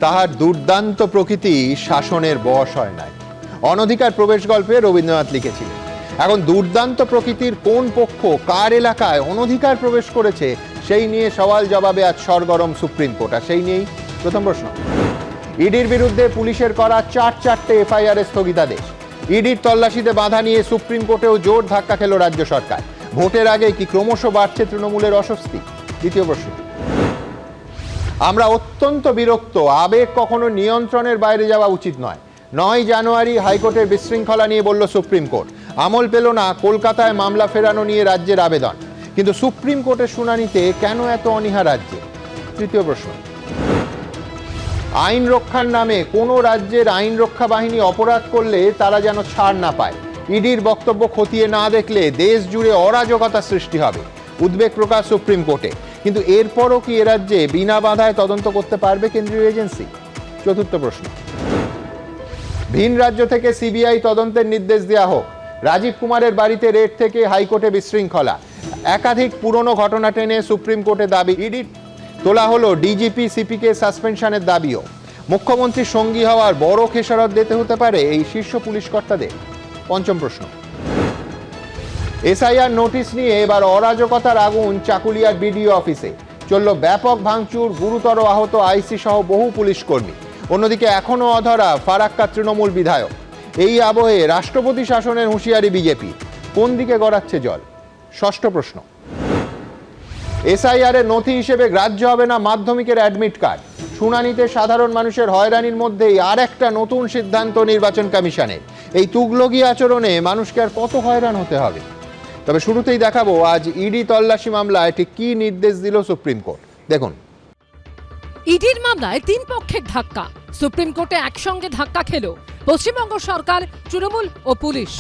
তাহার দুর্দান্ত প্রকৃতি শাসনের বশ হয় নাই। অনধিকার প্রবেশ গল্পে রবীন্দ্রনাথ লিখেছিলেন। এখন দুর্দান্ত প্রকৃতির কোন পক্ষ কার এলাকায় অনধিকার প্রবেশ করেছে সেই নিয়ে সওয়াল জবাবে আজ সরগরম সুপ্রিম কোর্ট। আর সেই নিয়েই প্রথম প্রশ্ন। ইডির বিরুদ্ধে পুলিশের করা চারটে এফআইআর এর স্থগিতাদেশ। ইডির তল্লাশিতে বাধা নিয়ে সুপ্রিম কোর্টেও জোর ধাক্কা খেল রাজ্য সরকার। ভোটের আগে কি ক্রমশ বাড়ছে তৃণমূলের অস্বস্তি? দ্বিতীয় প্রশ্ন। আমরা অত্যন্ত বিরক্ত, আবেগ কখনো নিয়ন্ত্রণের বাইরে যাওয়া উচিত নয়। 9 জানুয়ারি হাইকোর্টের বিশৃঙ্খলা নিয়ে বলল সুপ্রিম কোর্ট। আমল পেল না কলকাতায় মামলা ফেরানো নিয়ে রাজ্যের আবেদন। কিন্তু সুপ্রিম কোর্টের শুনানিতে কেন এত অনীহা রাজ্যে? তৃতীয় প্রশ্ন। আইন রক্ষার নামে কোনো রাজ্যের আইন রক্ষা বাহিনী অপরাধ করলে তারা যেন ছাড় না পায়। ইডির বক্তব্য খতিয়ে না দেখলে দেশ জুড়ে অরাজকতা সৃষ্টি হবে, উদ্বেগ প্রকাশ সুপ্রিম কোর্টে। কিন্তু এরপরও কি এ রাজ্যে বিনা বাধায় তদন্ত করতে পারবে কেন্দ্রীয় এজেন্সি? চতুর্থ প্রশ্ন। ভিন রাজ্য থেকে সিবিআই তদন্তের নির্দেশ দেওয়া হোক। রাজীব কুমারের বাড়িতে রেড থেকে হাইকোর্টে বিশৃঙ্খলা। একাধিক পুরনো ঘটনা টেনে সুপ্রিম কোর্টে দাবি। ইডি তোলা হলো ডিজিপি সিপিকে সাসপেনশনের দাবিও। মুখ্যমন্ত্রীর সঙ্গী হওয়ার বড় খেসারত দিতে হতে পারে এই শীর্ষ পুলিশ কর্তাদের। পঞ্চম প্রশ্ন। এসআইআর নোটিশ নিয়ে এবার অরাজকতার আগুন চাকুলিয়ার বিডিও অফিসে। চলল ব্যাপক ভাঙচুর, গুরুতর আহত আইসি সহ বহু পুলিশ কর্মী। অন্যদিকে এখনো অধরা ফারাক্কা তৃণমূল বিধায়ক। এই আবহে রাষ্ট্রপতি শাসনের হুঁশিয়ারি বিজেপি। কোন দিকে গড়াচ্ছে জল? ষষ্ঠ প্রশ্ন। এসআইআর এর নথি হিসেবে গ্রাহ্য হবে না মাধ্যমিকের অ্যাডমিট কার্ড। শুনানিতে সাধারণ মানুষের হয়রানির মধ্যেই আর একটা নতুন সিদ্ধান্ত নির্বাচন কমিশনের। এই তুগলকি আচরণে মানুষকে আর কত হয়রান হতে হবে? তবে শুরুতেই দেখাবো আজ ইডি তল্লাশি মামলায় ঠিক কি নির্দেশ দিল সুপ্রিম কোর্ট। দেখুন। ইডির মামলায় 3 পক্ষের ধাক্কা। সুপ্রিম কোর্টে একসঙ্গে ধাক্কা খেল পশ্চিমবঙ্গ সরকার, তৃণমূল ও পুলিশ।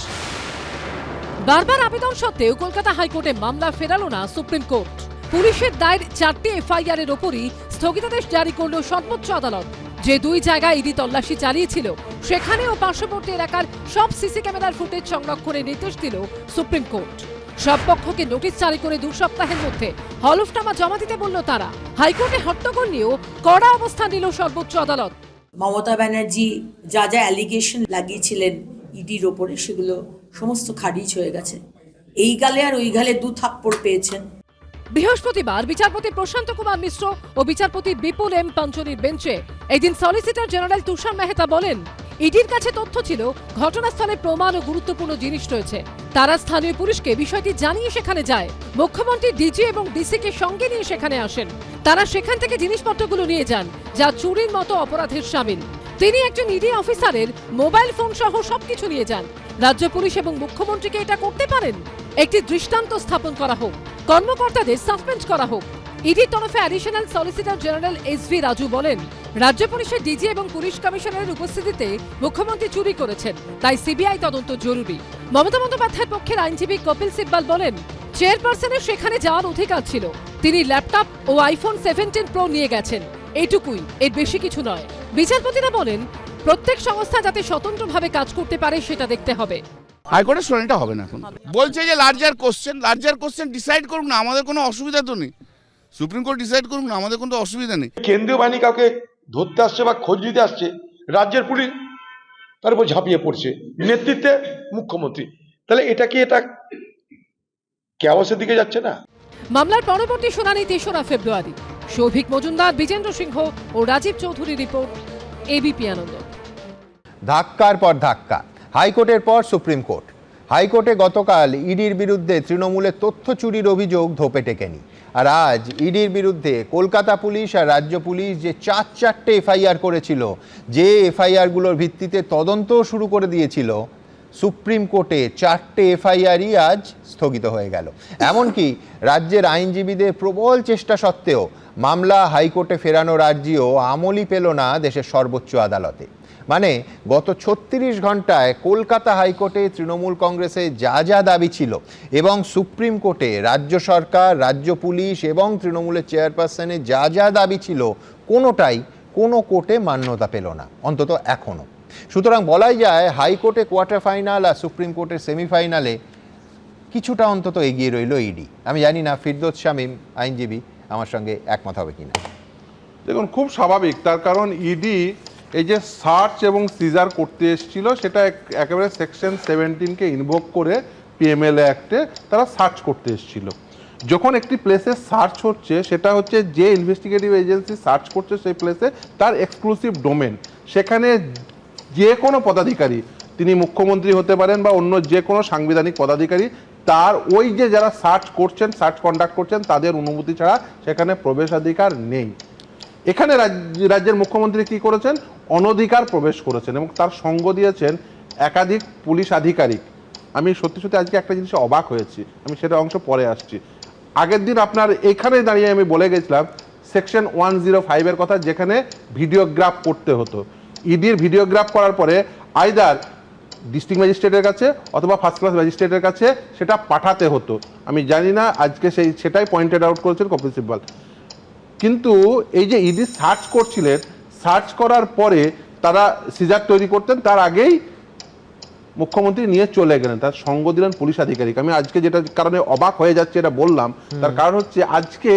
বারবার আবেদন সত্ত্বেও কলকাতা হাইকোর্টে মামলা ফেরালো না সুপ্রিম কোর্ট। পুলিশের দায়ের 4টে এফআইআর এর ওপরই স্থগিতাদেশ জারি করল সর্বোচ্চ আদালত। যে 2 জায়গায় ইডি তল্লাশি চালিয়েছিল সেখানেও পার্শ্ববর্তী এলাকার সব সিসি ক্যামেরার ফুটেজ সংরক্ষণের নির্দেশ দিল সুপ্রিম কোর্ট। সব পক্ষকে নোটিশ জারি করে 2 সপ্তাহের মধ্যে হলফনামা জমা দিতে বলল তারা। হাইকোর্টে হট্টগোল নিয়েও কড়া অবস্থান নিল সর্বোচ্চ আদালত। মমতা ব্যানার্জি যা অ্যালিগেশন লাগিয়েছিলেন ইডির ওপরে সেগুলো সমস্ত খারিজ হয়ে গেছে। এই গালে আর ওই গালে 2 থাপ্পড় পেয়েছেন। বৃহস্পতিবার বিচারপতি প্রশান্ত কুমার মিশ্র ও বিচারপতি বিপুল এম পাঞ্চলির বেঞ্চে এদিন সলিসিটর জেনারেল তুষার মেহতা বলেন, ইডির কাছে তথ্য ছিল, ঘটনাস্থলে প্রমাণ ও গুরুত্বপূর্ণ জিনিস রয়েছে। তারা স্থানীয় পুলিশকে বিষয়টি জানিয়ে সেখানে যায়। মুখ্যমন্ত্রী ডিজি এবং ডিসিকে সঙ্গে নিয়ে সেখানে আসেন। তারা সেখান থেকে জিনিসপত্রগুলো নিয়ে যান যা চুরির মতো অপরাধের শামিল। তিনি একজন ইডি অফিসারের মোবাইল ফোন সহ সবকিছু নিয়ে যান। রাজ্য পুলিশ এবং মুখ্যমন্ত্রীকে এটা করতে পারেন? একটি দৃষ্টান্ত স্থাপন করা হোক, কর্মকর্তাদের সাসপেন্ড করা হোক। ইডির তরফে additional solicitor general SV Raju বলেন, রাজ্য পুলিশের ডিজি এবং পুলিশ কমিশনারের উপস্থিতিতে মুখ্যমন্ত্রী চুরি করেছেন, তাই সিবিআই তদন্ত জরুরি। মমতা বন্দ্যোপাধ্যায়ের পক্ষের আইনজীবী কপিল সিব্বাল বলেন, চেয়ারপারসনের সেখানে যাওয়ার অধিকার ছিল। তিনি ল্যাপটপ ও আইফোন 17 প্রো নিয়ে গেছেন, এটুকুই, এর বেশি কিছু নয়। বিচারপতিরা বলেন, প্রত্যেক সংস্থা যাতে স্বতন্ত্রভাবে কাজ করতে পারে সেটা দেখতে হবে। হাইকোর্টের শুনানিটা হবে না এখন। বলছে যে লার্জার কোশ্চেন ডিসাইড করুক না, আমাদের কোনো অসুবিধা তো নেই। সুপ্রিম কোর্ট ডিসাইড করুক না, আমাদের কোনো অসুবিধা নেই। কেন্দ্রীয় বাহিনী কাউকে ধরতে আসছে বা খোঁজ নিতে আসছে, রাজ্যের পুলিশ তার উপর ঝাঁপিয়ে পড়ছে, নেতৃত্বে মুখ্যমন্ত্রী। তাহলে এটা ক্যাওসের দিকে যাচ্ছে না? মামলার পরবর্তী শুনানি 3রা ফেব্রুয়ারি। সৌভিক মজুমদার, বিজেন্দ্র সিংহ ও রাজীব চৌধুরী রিপোর্ট, এবিপি আনন্দ। ধাক্কার পর ধাক্কা, হাইকোর্টের পর সুপ্রিম কোর্ট। হাইকোর্টে গতকাল ইডির বিরুদ্ধে তৃণমূলের তথ্য চুরির অভিযোগ ধোপে টেকেনি। আর আজ ইডির বিরুদ্ধে কলকাতা পুলিশ আর রাজ্য পুলিশ যে চারটে এফআইআর করেছিল, যে এফআইআরগুলোর ভিত্তিতে তদন্ত শুরু করে দিয়েছিল, সুপ্রিম কোর্টে 4টে এফআইআরই আজ স্থগিত হয়ে গেল। এমনকি রাজ্যের আইনজীবীদের প্রবল চেষ্টা সত্ত্বেও মামলা হাইকোর্টে ফেরানোর আর্জিও আমলই পেল না দেশের সর্বোচ্চ আদালতে। মানে গত 36 ঘন্টায় কলকাতা হাইকোর্টে তৃণমূল কংগ্রেসের যা দাবি ছিল এবং সুপ্রিম কোর্টে রাজ্য সরকার, রাজ্য পুলিশ এবং তৃণমূলের চেয়ারপারসনের যা দাবি ছিল, কোনোটাই কোনো কোর্টে মান্যতা পেল না, অন্তত এখনো। সুতরাং বলাই যায় হাইকোর্টে কোয়ার্টার ফাইনাল আর সুপ্রিম কোর্টের সেমিফাইনালে কিছুটা অন্তত এগিয়ে রইল ইডি। আমি জানি না ফিরদৌস শামীম আইনজীবী আমার সঙ্গে একমত হবে কিনা। দেখুন খুব স্বাভাবিক, তার কারণ ইডি এই যে সার্চ এবং সিজার করতে এসেছিল সেটা একেবারে সেকশন 17কে ইনভোক করে পিএমএলএ অ্যাক্টে তারা সার্চ করতে এসেছিল। যখন একটি প্লেসে সার্চ হচ্ছে সেটা হচ্ছে যে ইনভেস্টিগেটিভ এজেন্সি সার্চ করছে সেই প্লেসে তার এক্সক্লুসিভ ডোমেন, সেখানে যে কোনো পদাধিকারী, তিনি মুখ্যমন্ত্রী হতে পারেন বা অন্য যে কোনো সাংবিধানিক পদাধিকারী, তার ওই যে যারা সার্চ করছেন, সার্চ কন্ডাক্ট করছেন, তাদের অনুমতি ছাড়া সেখানে প্রবেশাধিকার নেই। এখানে রাজ্যের মুখ্যমন্ত্রী কি করেছেন? অনধিকার প্রবেশ করেছেন এবং তার সঙ্গ দিয়েছেন একাধিক পুলিশ আধিকারিক। আমি সত্যি সত্যি আজকে একটা জিনিসে অবাক হয়েছি, আমি সেটা অংশ পরে আসছি। আগের দিন আপনার এখানে দাঁড়িয়ে আমি বলে গেছিলাম সেকশন 105-এর কথা, যেখানে ভিডিওগ্রাফ করতে হতো। ইডির ভিডিওগ্রাফ করার পরে আইদার ডিস্ট্রিক্ট ম্যাজিস্ট্রেটের কাছে অথবা ফার্স্ট ক্লাস ম্যাজিস্ট্রেটের কাছে সেটা পাঠাতে হতো। আমি জানি না, আজকে সেটাই পয়েন্টেড আউট করেছেন কপিল সিব্বল। কিন্তু এই যে ইডি সার্চ করছিলেন, সার্চ করার পরে তারা সিজার তৈরি করতেন, তার আগেই মুখ্যমন্ত্রী নিয়ে চলে গেলেন, তার সঙ্গ দিলেন পুলিশ আধিকারিক। আমি আজকে যেটা কারণে অবাক হয়ে যাচ্ছে এটা বললাম, তার কারণ হচ্ছে আজকে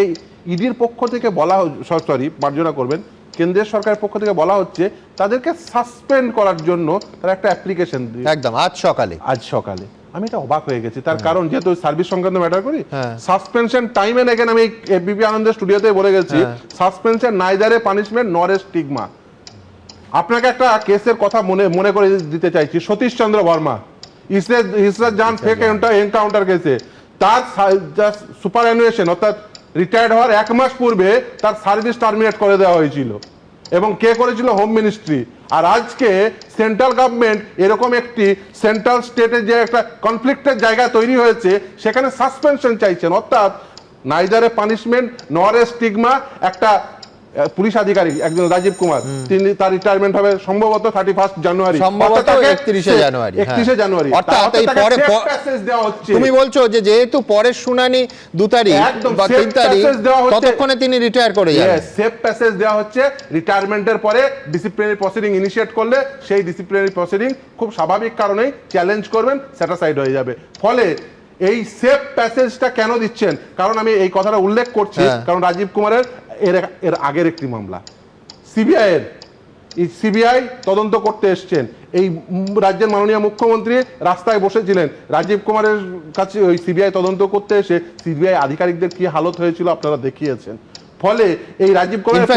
ইডির পক্ষ থেকে বলা, সরি মার্জনা করবেন, কেন্দ্রের সরকারের পক্ষ থেকে বলা হচ্ছে তাদেরকে সাসপেন্ড করার জন্য তারা একটা অ্যাপ্লিকেশন একদম আজ সকালে। আমি এটা অবাক হয়ে গেছি, তার কারণ যেহেতু সার্ভিস সংক্রান্ত ম্যাটার করি, সাসপেনশন টাইম এন্ড এগেন আমি এবিপি আনন্দের স্টুডিওতে বলে গেছি, সাসপেনশন নাইদার এ পানিশমেন্ট নর এ স্টিগমা। আপনাকে একটা কেসের কথা মনে করে দিতে চাইছি। সতীশ চন্দ্র বর্মা ইসরাত জান ফেক এনকাউন্টার কেসে তার সুপার অ্যানুয়েশন অর্থাৎ রিটায়ার্ড হওয়ার 1 মাস পূর্বে তার সার্ভিস টার্মিনেট করে দেওয়া হয়েছিল এবং কে করেছিল? Home ministry. আর আজকে সেন্ট্রাল গভর্নমেন্ট এরকম একটি সেন্ট্রাল স্টেটের যে একটা কনফ্লিক্টের জায়গা তৈরি হয়েছে সেখানে সাসপেনশন চাইছেন, অর্থাৎ নাইদার এ পানিশমেন্ট নর এ স্টিগমা। একটা পুলিশ আধিকারিক একজন রাজীব কুমার, তিনি তার রিটায়ারমেন্ট হবে সম্ভবত 31 জানুয়ারি, সম্ভবত 31 জানুয়ারি। অর্থাৎ এই পরে তুমি বলছো যে যেহেতু পরের শুনানি 2 তারিখ বা 3 তারিখ, ততক্ষণে তিনি রিটায়ার করে যাবেন। সেফ প্যাসেজ দেওয়া হচ্ছে, রিটায়ারমেন্টের পরে ডিসিপ্লিনারি প্রসিডিং ইনিশিয়েট করলে সেই ডিসিপ্লিনারি প্রসিডিং খুব স্বাভাবিক কারণেই চ্যালেঞ্জ করবেন, স্যাটিসফাইড হয়ে যাবে। ফলে এই সেফ প্যাসেজটা কেন দিচ্ছেন? কারণ আমি এই কথাটা উল্লেখ করছি কারণ রাজীব কুমারের এর আগের একটি মামলা সিবিআই তদন্ত করতে এসছেন। এই রাজ্যের মাননীয় মুখ্যমন্ত্রী রাস্তায় বসেছিলেন, রাজীব কুমারের কাছে ওই সিবিআই তদন্ত করতে এসে সিবিআই আধিকারিকদের কি হালত হয়েছিল আপনারা দেখিয়েছেন। ফলে এই রাজীব কুমারের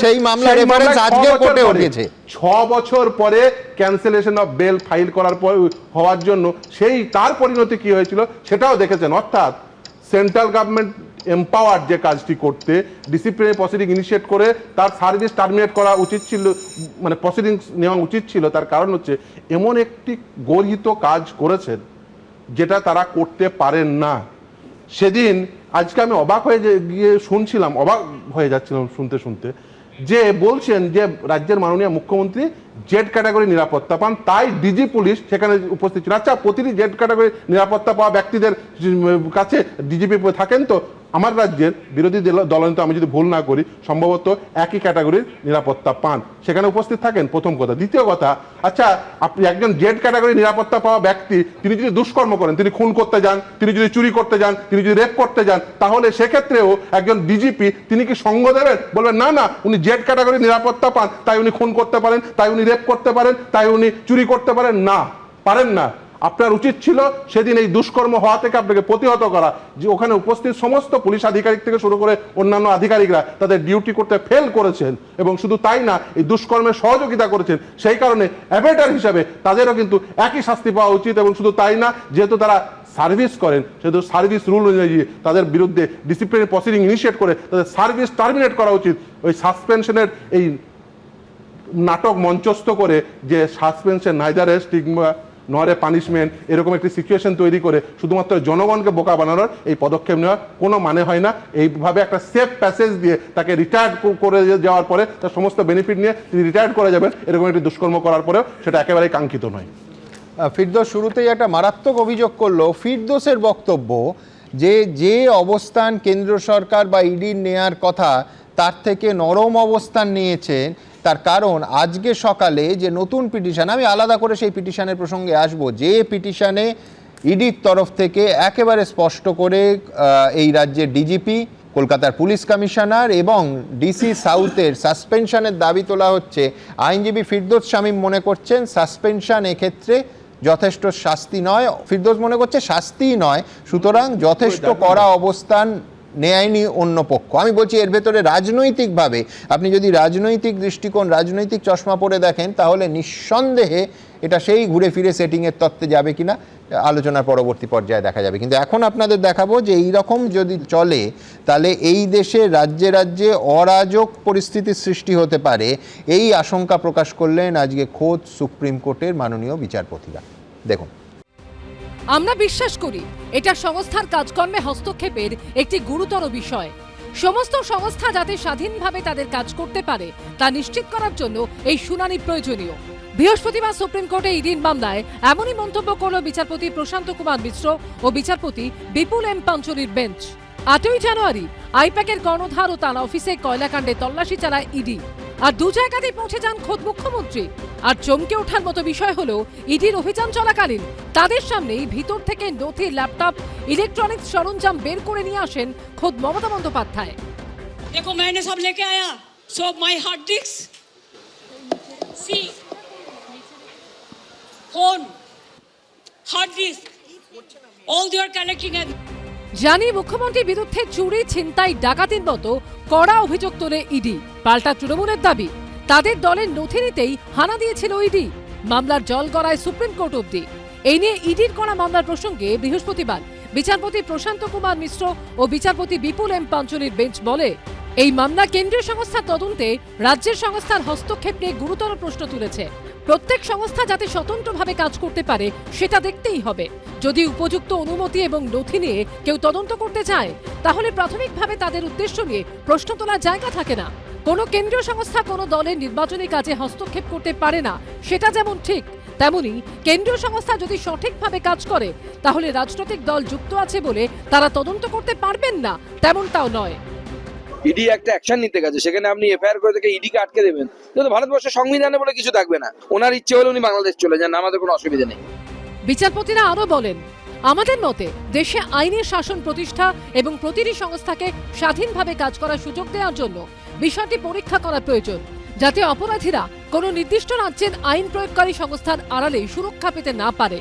সেই মামলা রেফারেন্স আজকেও কোর্টে উঠেছে। 6 বছর পরে ক্যান্সেলেশন অফ বেল ফাইল করার পর হওয়ার জন্য সেই তার পরিণতি কি হয়েছিল সেটাও দেখেছেন। অর্থাৎ সেন্ট্রাল গভর্নমেন্ট এম্পাওয়ার যে কাজটি করতে, ডিসিপ্লিনারি প্রসিডিং ইনিশিয়েট করে তার সার্ভিস টার্মিনেট করা উচিত ছিল, মানে প্রসিডিংস নেওয়া উচিত ছিল। তার কারণ হচ্ছে এমন একটি গর্হিত কাজ করেছেন যেটা তারা করতে পারেন না। সেদিন আজকে আমি অবাক হয়ে গিয়ে শুনছিলাম, অবাক হয়ে যাচ্ছিলাম শুনতে শুনতে, যে বলছেন যে রাজ্যের মাননীয় মুখ্যমন্ত্রী জেড ক্যাটাগরি নিরাপত্তা পান, তাই ডিজি পুলিশ সেখানে উপস্থিত ছিল। আচ্ছা, প্রতিটি জেড ক্যাটাগরি নিরাপত্তা পাওয়া ব্যক্তিদের কাছে ডিজিপি থাকেন তো? আমার রাজ্যের বিরোধী দলনেতা, আমি যদি ভুল না করি, সম্ভবত একই ক্যাটাগরির নিরাপত্তা পান, সেখানে উপস্থিত থাকেন, প্রথম কথা। দ্বিতীয় কথা, আচ্ছা আপনি একজন জেড ক্যাটাগরি নিরাপত্তা পাওয়া ব্যক্তি, তিনি যদি দুষ্কর্ম করেন, তিনি খুন করতে যান, তিনি যদি চুরি করতে যান, তিনি যদি রেপ করতে যান, তাহলে সেক্ষেত্রেও একজন ডিজিপি তিনি কি সঙ্গ দেবেন? বলবেন না না, উনি জেড ক্যাটাগরি নিরাপত্তা পান, তাই উনি খুন করতে পারেন, তাই উনি রেপ করতে পারেন, তাই উনি চুরি করতে পারেন? না, পারেন না। আপনার উচিত ছিল সেদিন এই দুষ্কর্ম হওয়া থেকে আপনাকে প্রতিহত করা। যে ওখানে উপস্থিত সমস্ত পুলিশ আধিকারিক থেকে শুরু করে অন্যান্য আধিকারিকরা তাদের ডিউটি করতে ফেল করেছেন এবং শুধু তাই না, এই দুষ্কর্মে সহযোগিতা করেছেন। সেই কারণে অ্যাবেটার হিসাবে তাদেরও কিন্তু একই শাস্তি পাওয়া উচিত। এবং শুধু তাই না, যেহেতু তারা সার্ভিস করেন, সেহেতু সার্ভিস রুল অনুযায়ী তাদের বিরুদ্ধে ডিসিপ্লিনারি প্রসিডিং ইনিশিয়েট করে তাদের সার্ভিস টার্মিনেট করা উচিত। ওই সাসপেনশনের এই নাটক মঞ্চস্থ করে যে সাসপেনশন নাইদার এ স্টিগমা নর এ পানিশমেন্ট, এরকম একটি সিচুয়েশন তৈরি করে শুধুমাত্র জনগণকে বোকা বানানোর এই পদক্ষেপ নেওয়ার কোনো মানে হয় না। এইভাবে একটা সেফ প্যাসেজ দিয়ে তাকে রিটায়ার্ড করে যাওয়ার পরে তার সমস্ত বেনিফিট নিয়ে তিনি রিটায়ার্ড করে যাবেন, এরকম একটি দুষ্কর্ম করার পরেও সেটা একেবারেই কাঙ্ক্ষিত নয়। ফিরদৌস শুরুতেই একটা মারাত্মক অভিযোগ করলো। ফিরদৌসের বক্তব্য যে অবস্থান কেন্দ্র সরকার বা ইডির নেয়ার কথা তার থেকে নরম অবস্থান নিয়েছেন। তার কারণ আজকে সকালে যে নতুন পিটিশন, আমি আলাদা করে সেই পিটিশনের প্রসঙ্গে আসব, যে পিটিশনে ইডির তরফ থেকে একেবারে স্পষ্ট করে এই রাজ্যের ডিজিপি কলকাতার পুলিশ কমিশনার এবং ডিসি সাউথের সাসপেনশনের দাবি তোলা হচ্ছে। আইনজীবী ফিরদৌস শামীম মনে করছেন সাসপেনশন এক্ষেত্রে যথেষ্ট শাস্তি নয়। ফিরদৌস মনে করছে শাস্তিই নয়, সুতরাং যথেষ্ট কড়া অবস্থান নেয়নি অন্য পক্ষ। আমি বলছি এর ভেতরে রাজনৈতিকভাবে আপনি যদি রাজনৈতিক দৃষ্টিকোণ, রাজনৈতিক চশমা পরে দেখেন, তাহলে নিঃসন্দেহে এটা সেই ঘুরে ফিরে সেটিংয়ের তত্ত্বে যাবে কিনা আলোচনার পরবর্তী পর্যায়ে দেখা যাবে। কিন্তু এখন আপনাদের দেখাবো যে এই রকম যদি চলে তাহলে এই দেশে রাজ্যে রাজ্যে অরাজক পরিস্থিতির সৃষ্টি হতে পারে, এই আশঙ্কা প্রকাশ করলেন আজকে খোদ সুপ্রিম কোর্টের মাননীয় বিচারপতিরা। দেখুন, আমরা বিশ্বাস করি এটা সংস্থার কাজকর্মে হস্তক্ষেপের একটি গুরুতর বিষয়। সমস্ত সংস্থা যাতে স্বাধীনভাবে তাদের কাজ করতে পারে তা নিশ্চিত করার জন্য এই শুনানি প্রয়োজনীয়। বৃহস্পতিবার সুপ্রিম কোর্টে ইডির মামলায় এমনই মন্তব্য করল বিচারপতি প্রশান্ত কুমার মিশ্র ও বিচারপতি বিপুল এম পাঞ্চলির বেঞ্চ। 8ই জানুয়ারি আইপ্যাকের কর্ণধার ও তার অফিসে কয়লাকাণ্ডে তল্লাশি চালায় ইডি, আর দু জায়গাতেই পৌঁছে যান খোদ মুখ্যমন্ত্রী। আর চমকে ওঠার মতো বিষয় হলো ইডির অভিযান চলাকালীন তাদের সামনেই ভিতর থেকে নথি, ল্যাপটপ, ইলেকট্রনিক্স সরঞ্জাম বের করে নিয়ে আসেন খোদ মমতা বন্দ্যোপাধ্যায়। देखो मैंने सब लेके आया, so my hard disk, see phone, hard disk, all they are collecting and জানি মুখ্যমন্ত্রীর বিরুদ্ধে চুরি, ছিনতাই, ডাকাতির মতো কড়া অভিযোগ তোলে ইডি। পাল্টা তৃণমূলের দাবি তাদের দলের নথি নিতেই হানা দিয়েছিল ইডি। মামলার জল গড়ায় সুপ্রিম কোর্ট অবধি। এই নিয়ে ইডির করা মামলার প্রসঙ্গে বৃহস্পতিবার বিচারপতি প্রশান্ত কুমার মিশ্র ও বিচারপতি বিপুল এম পাঞ্চলির বেঞ্চ বলে, এই মামলা কেন্দ্রীয় সংস্থার তদন্তে রাজ্যের সংস্থার হস্তক্ষেপ নিয়ে গুরুতর প্রশ্ন তুলেছে। প্রত্যেক সংস্থা যাতে স্বতন্ত্রভাবে কাজ করতে পারে সেটা দেখতেই হবে। যদি উপযুক্ত অনুমতি এবং নথি নিয়ে কেউ তদন্ত করতে চায় তাহলে প্রাথমিকভাবে তাদের উদ্দেশ্য নিয়ে প্রশ্ন তোলার জায়গা থাকে না। কোনো কেন্দ্রীয় সংস্থা কোনো দলের নির্বাচনী কাজে হস্তক্ষেপ করতে পারে না, সেটা যেমন ঠিক, তেমনি কেন্দ্রীয় সংস্থা যদি সঠিকভাবে কাজ করে তাহলে রাজনৈতিক দল যুক্ত আছে বলে তারা তদন্ত করতে পারবেন না, তেমনটাও নয়। ইডি একটা অ্যাকশন নিতে গেছে, সেখানে আপনি এফআইআর করে থেকে ইডিকে আটকে দেবেন, তো ভারতবর্ষের সংবিধানে বলে কিছু থাকবে না। ওনার ইচ্ছে হলে উনি বাংলাদেশ চলে যান, আমাদের কোনো অসুবিধা নেই। বিচারপতিরা আরো বলেন, আমাদের মতে দেশে আইনের শাসন প্রতিষ্ঠা এবং প্রতিটি সংস্থাকে স্বাধীনভাবে কাজ করার সুযোগ দেওয়ার জন্য বিষয়টি পরীক্ষা করা প্রয়োজন, যাতে অপরাধীরা কোনো নির্দিষ্ট রাজ্যের আইন প্রয়োগকারী সংস্থার আড়ালে সুরক্ষা পেতে না পারে।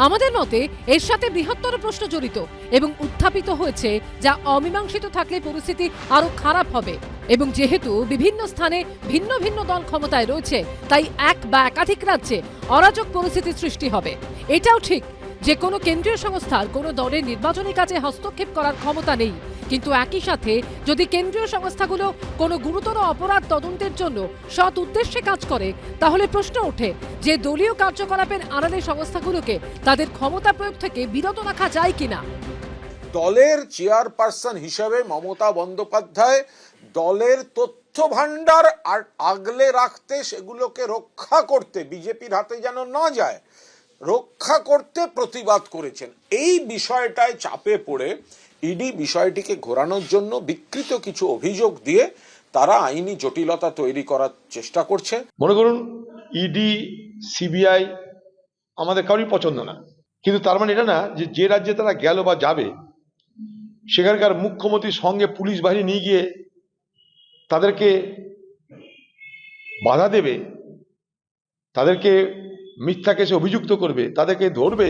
আমাদের মতে এর সাথে বৃহত্তর প্রশ্ন জড়িত এবং উত্থাপিত হয়েছে, যা অমীমাংসিত থাকলে পরিস্থিতি আরো খারাপ হবে। এবং যেহেতু বিভিন্ন স্থানে ভিন্ন ভিন্ন দল ক্ষমতায় রয়েছে, তাই এক বা একাধিক রাজ্যে অরাজক পরিস্থিতির সৃষ্টি হবে। এটাও ঠিক যে কোনো কেন্দ্রীয় সংস্থার কোনো দলের নির্বাচনী কাজে হস্তক্ষেপ করার ক্ষমতা নেই, কিন্তু একই সাথে যদি কেন্দ্রীয় সংস্থাগুলো কোনো গুরুতর অপরাধ তদন্তের জন্য সৎ উদ্দেশ্যে কাজ করে তাহলে প্রশ্ন ওঠে যে দলীয় কার্যকলাপের আড়ালে সংস্থাগুলোকে তাদের ক্ষমতা প্রয়োগ থেকে বিরত রাখা যায় কিনা। দলের চেয়ারপারসন হিসেবে মমতা বন্দ্যোপাধ্যায় দলের তথ্য ভান্ডার আর আগলে রাখতে, সেগুলোকে রক্ষা করতে, বিজেপির হাতে যেন না যায়, রক্ষা করতে প্রতিবাদ করেছেন। এই বিষয়টায় চাপে পড়ে ইডি বিষয়টিকে ঘোরানোর জন্য বিকৃত কিছু অভিযোগ দিয়ে তারা আইনি জটিলতা তৈরি করার চেষ্টা করছে। মনে করুন ইডি, সিবিআই আমাদের কারোরই পছন্দ না, কিন্তু তার মানে এটা না যে যে রাজ্যে তারা গেল বা যাবে সেখানকার মুখ্যমন্ত্রীর সঙ্গে পুলিশ বাহিনী নিয়ে গিয়ে তাদেরকে বাধা দেবে, তাদেরকে মিথ্যা কেসে অভিযুক্ত করবে, তাদেরকে ধরবে।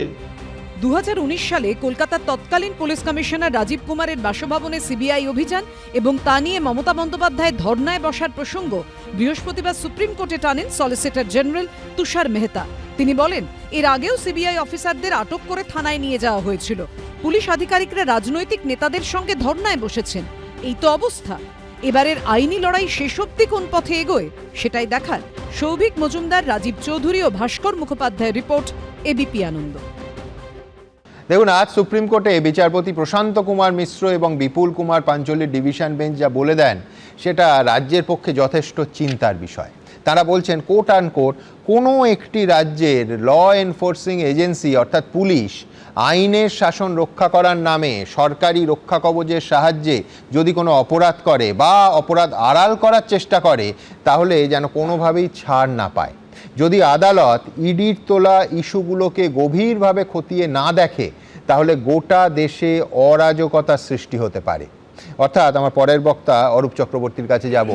2019 সালে কলকাতার তৎকালীন পুলিশ কমিশনার রাজীব কুমারের বাসভবনে সিবিআই অভিযান এবং তা নিয়ে মমতা বন্দ্যোপাধ্যায় ধর্নায় বসার প্রসঙ্গ বৃহস্পতিবার সুপ্রিম কোর্টে টানেন সলিসিটর জেনারেল তুষার মেহতা। তিনি বলেন, এর আগেও সিবিআই অফিসারদের আটক করে থানায় নিয়ে যাওয়া হয়েছিল। পুলিশ আধিকারিকরা রাজনৈতিক নেতাদের সঙ্গে ধর্নায় বসেছেন। এই তো অবস্থা। এবারের আইনি লড়াই শেষ অবধি কোন পথে এগোয় সেটাই দেখার। সৌভিক মজুমদার, রাজীব চৌধুরী ও ভাস্কর মুখোপাধ্যায়ের রিপোর্ট, এবিপি আনন্দ। দেখুন, আজ সুপ্রিম কোর্টে বিচারপতি প্রশান্ত কুমার মিশ্র এবং বিপুল কুমার পাঞ্চলির ডিভিশন বেঞ্চ যা বলে দেন সেটা রাজ্যের পক্ষে যথেষ্ট চিন্তার বিষয়। তারা বলছেন, কোট অ্যান্ড কোট, কোনো একটি রাজ্যের ল এনফোর্সিং এজেন্সি অর্থাৎ পুলিশ আইনের শাসন রক্ষা করার নামে সরকারি রক্ষা কবচের সাহায্যে যদি কোনো অপরাধ করে বা অপরাধ আড়াল করার চেষ্টা করে তাহলে যেন কোনোভাবেই ছাড় না পায়। যদি আদালত ইডির তোলা ইস্যুগুলোকে গভীরভাবে খতিয়ে না দেখে তাহলে গোটা দেশে অরাজকতার সৃষ্টি হতে পারে। অর্থাৎ আমার পরের বক্তা অরূপ চক্রবর্তীর কাছে যাব।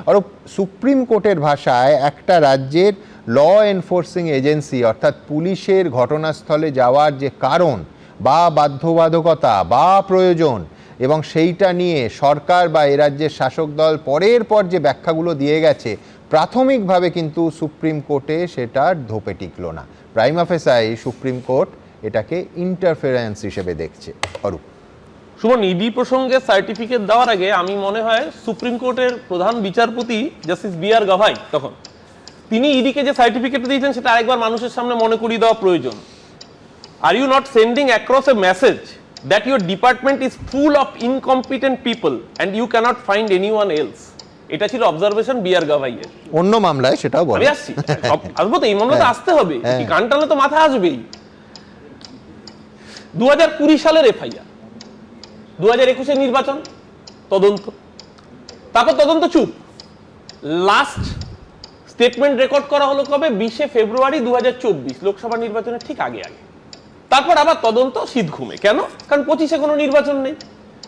অরূপ, সুপ্রিম কোর্টের ভাষায় একটা রাজ্যের ল এনফোর্সিং এজেন্সি অর্থাৎ পুলিশের ঘটনাস্থলে যাওয়ার যে কারণ বা বাধ্যবাধকতা বা প্রয়োজন এবং সেইটা নিয়ে সরকার বা এ রাজ্যের শাসক দল পরের পর যে ব্যাখ্যাগুলো দিয়ে গেছে, প্রাথমিকভাবে কিন্তু সুপ্রিম কোর্টে সেটা ধোপে টিকল না। প্রাইমা ফেসাই সুপ্রিম কোর্ট এটাকে ইন্টারফেরেন্স হিসেবে দেখছে। অরূপ। সুমন, ইডি প্রসঙ্গে সার্টিফিকেট দেওয়ার আগে আমি মনে হয় সুপ্রিম কোর্টের প্রধান বিচারপতি জাস্টিস বি.আর. গাভাই, তখন তিনি ইডিকে যে সার্টিফিকেট দিয়েছেন সেটা আরেকবার মানুষের সামনে মনে করিয়ে দেওয়া প্রয়োজন। Are you not sending across a message that your department is full of incompetent people and you cannot find anyone else? এটা ছিল অবজারভেশন বি.আর. গাভাইয়ের। অন্য মামলায় সেটাও বলে। আমি আসছি, আসবো তো, এই মামলাতে আসতে হবে, গান টানলে তো মাথা আসবেই। 2020 সালের এফআইআর, 2021 নির্বাচন তদন্ত, তারপর তদন্ত চুপ। লাস্ট স্টেটমেন্ট রেকর্ড করা হলো কবে? 20 ফেব্রুয়ারি 2024, লোকসভা নির্বাচনের ঠিক আগে আগে। তারপর আবার তদন্ত শীত ঘুমে। কেন? কারণ 25-এ কোনো নির্বাচন নেই।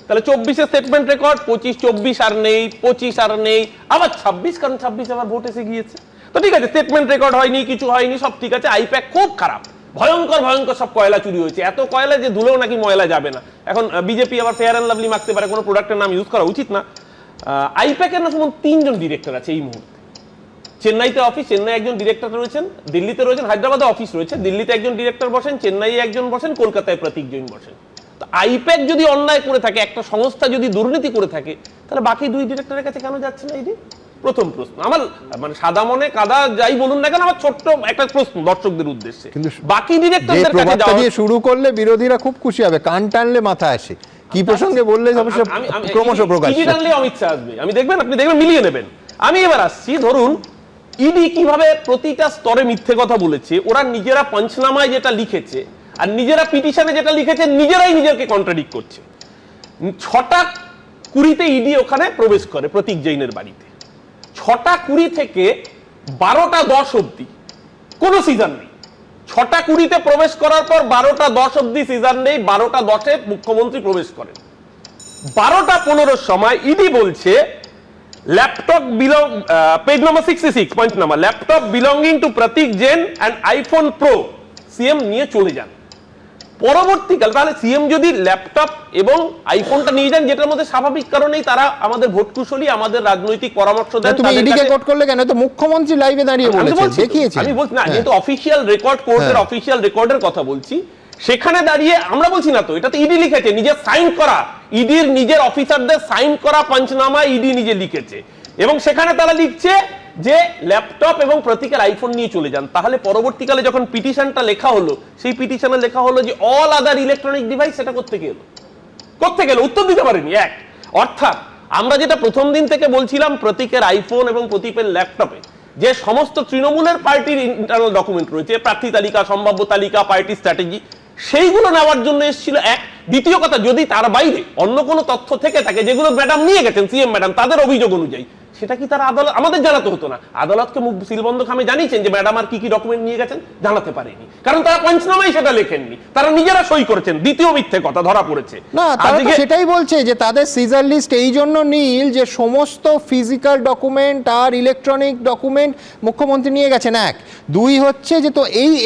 তাহলে 24-এ স্টেটমেন্ট রেকর্ড, 25-24 আর নেই, 25 আর নেই, আবার 26, কারণ 26 আবার ভোট এসে গিয়েছে। তো ঠিক আছে, স্টেটমেন্ট রেকর্ড হয়নি, কিছু হয়নি, সব ঠিক আছে। আইপ্যাক খুব খারাপ, ভয়ঙ্কর ভয়ঙ্কর সব কয়লা চুরি হয়েছে, এত কয়লা যে ধুলেও নাকি ময়লা যাবে না। এখন বিজেপি আবার ফেয়ার অ্যান্ড লাভলি মাখতে পারে, কোনো প্রোডাক্টের নাম ইউজ করা উচিত না। আইপ্যাকের না যেমন 3 জন ডিরেক্টর আছে এই মুহূর্তে। চেন্নাইতে অফিস, চেন্নাই একজন ডিরেক্টর রয়েছেন, দিল্লিতে রয়েছেন, হায়দ্রাবাদে অফিস রয়েছে, দিল্লিতে একজন ডিরেক্টর বসেন, চেন্নাইয়ে একজন বসেন, কলকাতায় প্রতীক জৈন বসেন। তো আইপ্যাক যদি অন্যায় করে থাকে, একটা সংস্থা যদি দুর্নীতি করে থাকে, তাহলে বাকি 2 ডিরেক্টরের কাছে কেন যাচ্ছে না ইডি? প্রথম প্রশ্ন আমার, মানে সাদা মনে কাদা যাই বলুন না কেন, আমার ছোট্ট একটা প্রশ্ন দর্শকদের উদ্দেশ্যে। কিন্তু বাকি ডিরেক্টরদের কাছে যাওয়া দিয়ে শুরু করলে বিরোধীরা খুব খুশি হবে, কান টানলে মাথা আসে। কি প্রসঙ্গে বললে ক্রমশ প্রকাশ টানলে অমিত শাহ আসবে, আমি দেখবেন, আপনি দেখবেন, মিলিয়ে নেবেন। আমি এবার আসছি, ধরুন ইডি কিভাবে প্রতিটা স্তরে মিথ্যে কথা বলেছে। ওরা নিজেরা পঞ্চনামায় যেটা লিখেছে আর নিজেরা পিটিশনে যেটা লিখেছে, নিজেরাই নিজেকে কন্ট্রাডিক্ট করছে। 6টা 20 ইডি ওখানে প্রবেশ করে প্রতীক জৈনের বাড়িতে। 6টা 20 থেকে 12টা 10 অব্দি কোনো সিজন নেই। 6টা 20 প্রবেশ করার পর 12টা 10 অব্দি সিজন নেই। 12টা 10-এ মুখ্যমন্ত্রী প্রবেশ করেন। 12টা 15-র সময় ইডি বলছে laptop belong, page number 66, point number, laptop belonging to Pratik Jain and iPhone pro CM নিয়ে চলে যান। পরবর্তীকাল তাহলে সিএম যদি ল্যাপটপ এবং আইফোনটা নিয়ে যান, যেটার মধ্যে স্বাভাবিক কারণেই তারা আমাদের ভোট কুশলী, আমাদের রাজনৈতিক পরামর্শ দেন। তুমি ইডিকে কোট করলে কেন? তো মুখ্যমন্ত্রী লাইভে দাঁড়িয়ে বলেছেন, দেখিয়েছেন। আমি বলছি না, যেহেতু অফিশিয়াল রেকর্ড, কোর্টের অফিশিয়াল রেকর্ডের কথা বলছি, সেখানে দাঁড়িয়ে আমরা বলছি না তো, এটা তো ইডি লিখেছে, নিজে সাইন করা, ইডির নিজের অফিসারদের সাইন করা পঞ্চনামা ইডি নিজে লিখেছে। এবং সেখানে তারা লিখছে যে ল্যাপটপ এবং প্রতীকের আইফোন নিয়ে চলে যান। তাহলে পরবর্তীকালে যখন পিটিশনটা লেখা হলো, সেই পিটিশনে লেখা হলো যে অল আদার ইলেকট্রনিক ডিভাইস, সেটা কোত্থেকে এলো? কোত্থেকে এলো? উত্তর দিতে পারেনি। এক, অর্থাৎ আমরা যেটা প্রথম দিন থেকে বলছিলাম, প্রতীকের আইফোন এবং প্রতীকের ল্যাপটপে যে সমস্ত তৃণমূলের পার্টির ইন্টারনাল ডকুমেন্ট রয়েছে, প্রার্থী তালিকা, সম্ভাব্য তালিকা, পার্টি স্ট্র্যাটেজি, সেইগুলো নেওয়ার জন্য এসেছিল। এক, দ্বিতীয় কথা, যদি তার বাইরে অন্য কোনো তথ্য থেকে থাকে, যেগুলো ম্যাডাম নিয়ে গেছেন, সিএম ম্যাডাম, তাদের অভিযোগ অনুযায়ী, সেটা কি তারা আদালত, আমাদের জানাতে হতো না? আদালতকে মুখ সিলবন্ধ খামে জানিয়েছেন যে ম্যাডাম আর কি কি ডকুমেন্ট নিয়ে গেছেন, জানাতে পারেনি, কারণ তারা পঞ্চনামায় সেটা লেখেননি, তারা নিজেরা সই করেছেন। দ্বিতীয় মিথ্যে কথা ধরা পড়েছে না, তারা তো সেটাই বলছে যে তাদের সিজার লিস্ট এই জন্য নীল যে সমস্ত ফিজিক্যাল ডকুমেন্ট আর ইলেকট্রনিক ডকুমেন্ট মুখ্যমন্ত্রী নিয়ে গেছেন। এক, দুই হচ্ছে যে, তো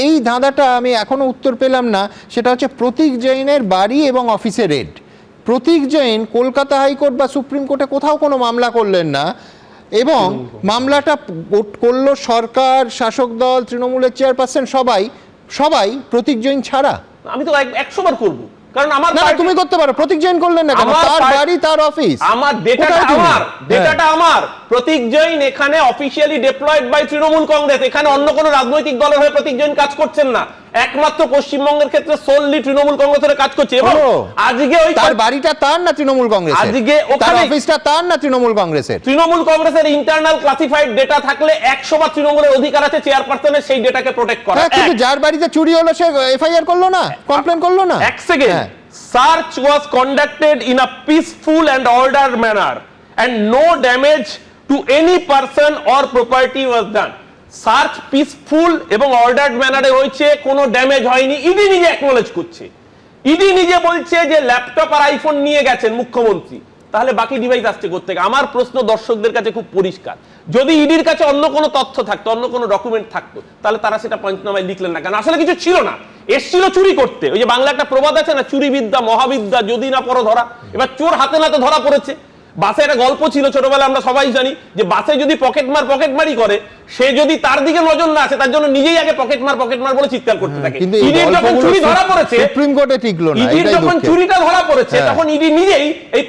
এই ধাঁধাটা আমি এখনো উত্তর পেলাম না, সেটা হচ্ছে প্রতীক জৈনের বাড়ি এবং অফিসে রেড। প্রতীক জৈন কলকাতা হাইকোর্ট বা সুপ্রিম কোর্টে কোথাও কোনো মামলা করলেন না, এবং মামলাটা করলো সরকার, শাসক দল, তৃণমূলের চেয়ারপারসন, সবাই প্রতীক জৈন ছাড়া। আমি তো 100 বার করবো, কারণ আমার তুমি করতে পারো, প্রতীক জৈন করলেন না কেন? তার বাড়ি, তার অফিস, আমার ডেটাটা আমার। প্রতীক জৈন এখানে officially deployed by Trinamool Congress, এখানে অন্য কোনো রাজনৈতিক দলের হয়ে প্রতীক জৈন কাজ করছেন না, একমাত্র পশ্চিমবঙ্গের ক্ষেত্রে সোললি তৃণমূল কংগ্রেসের কাজ করছে। এবং আজকে ওই তার বাড়িটা তার না তৃণমূল কংগ্রেসের? আজকে ওখানে অফিসটা তার না তৃণমূল কংগ্রেসের? তৃণমূল কংগ্রেসের ইন্টারনাল ক্লাসিফাইড ডেটা থাকলে 100 বার তৃণমূলের অধিকার আছে চেয়ারপারসনের সেই ডেটাকে প্রোটেক্ট করা। কিন্তু যার বাড়িতে চুরি হলো সে এফআইআর করলো না, কমপ্লেন করলো না? এক second, search was conducted in a peaceful and ordered manner and no damage to any person or property was done. Search peaceful এবং অর্ডার্ড ম্যানারে হয়েছে, কোনো ড্যামেজ হয়নি, ইডি নিজে অ্যাকনোলেজ করছে। ইডি নিজে বলছে যে ল্যাপটপ আর আইফোন নিয়ে গেছেন মুখ্যমন্ত্রী, তাহলে বাকি ডিভাইস আসছে কোত্থেকে? আমার প্রশ্ন দর্শকদের কাছে খুব পরিষ্কার, যদি ইডির কাছে অন্য কোনো তথ্য থাকতো, অন্য কোনো ডকুমেন্ট থাকতো, তাহলে তারা সেটা পঞ্চনামায় লিখলেন না কেন? আসলে কিছু ছিল না, এসছিল চুরি করতে। ওই যে বাংলা একটা প্রবাদ আছে না, চুরি বিদ্যা মহাবিদ্যা, যদি না পড়ো ধরা। এবার চোর হাতে নাতে ধরা পড়েছে। বাসে একটা গল্প ছিল ছোটবেলায়, আমরা সবাই জানি যে বাসে যদি পকেটমারি করে, সে যদি তার দিকে নজর না আসে, তার জন্য নিজেই আগে পকেটমার বলে চিৎকার করতে থাকে। কিন্তু এই ইডির যখন চুরি ধরা পড়েছে, সুপ্রিম কোর্টে টিকলো না, ইডির এটাই যখন দুঃখের। চুরিটা ধরা পড়েছে, তখন ইডি নিজেই এই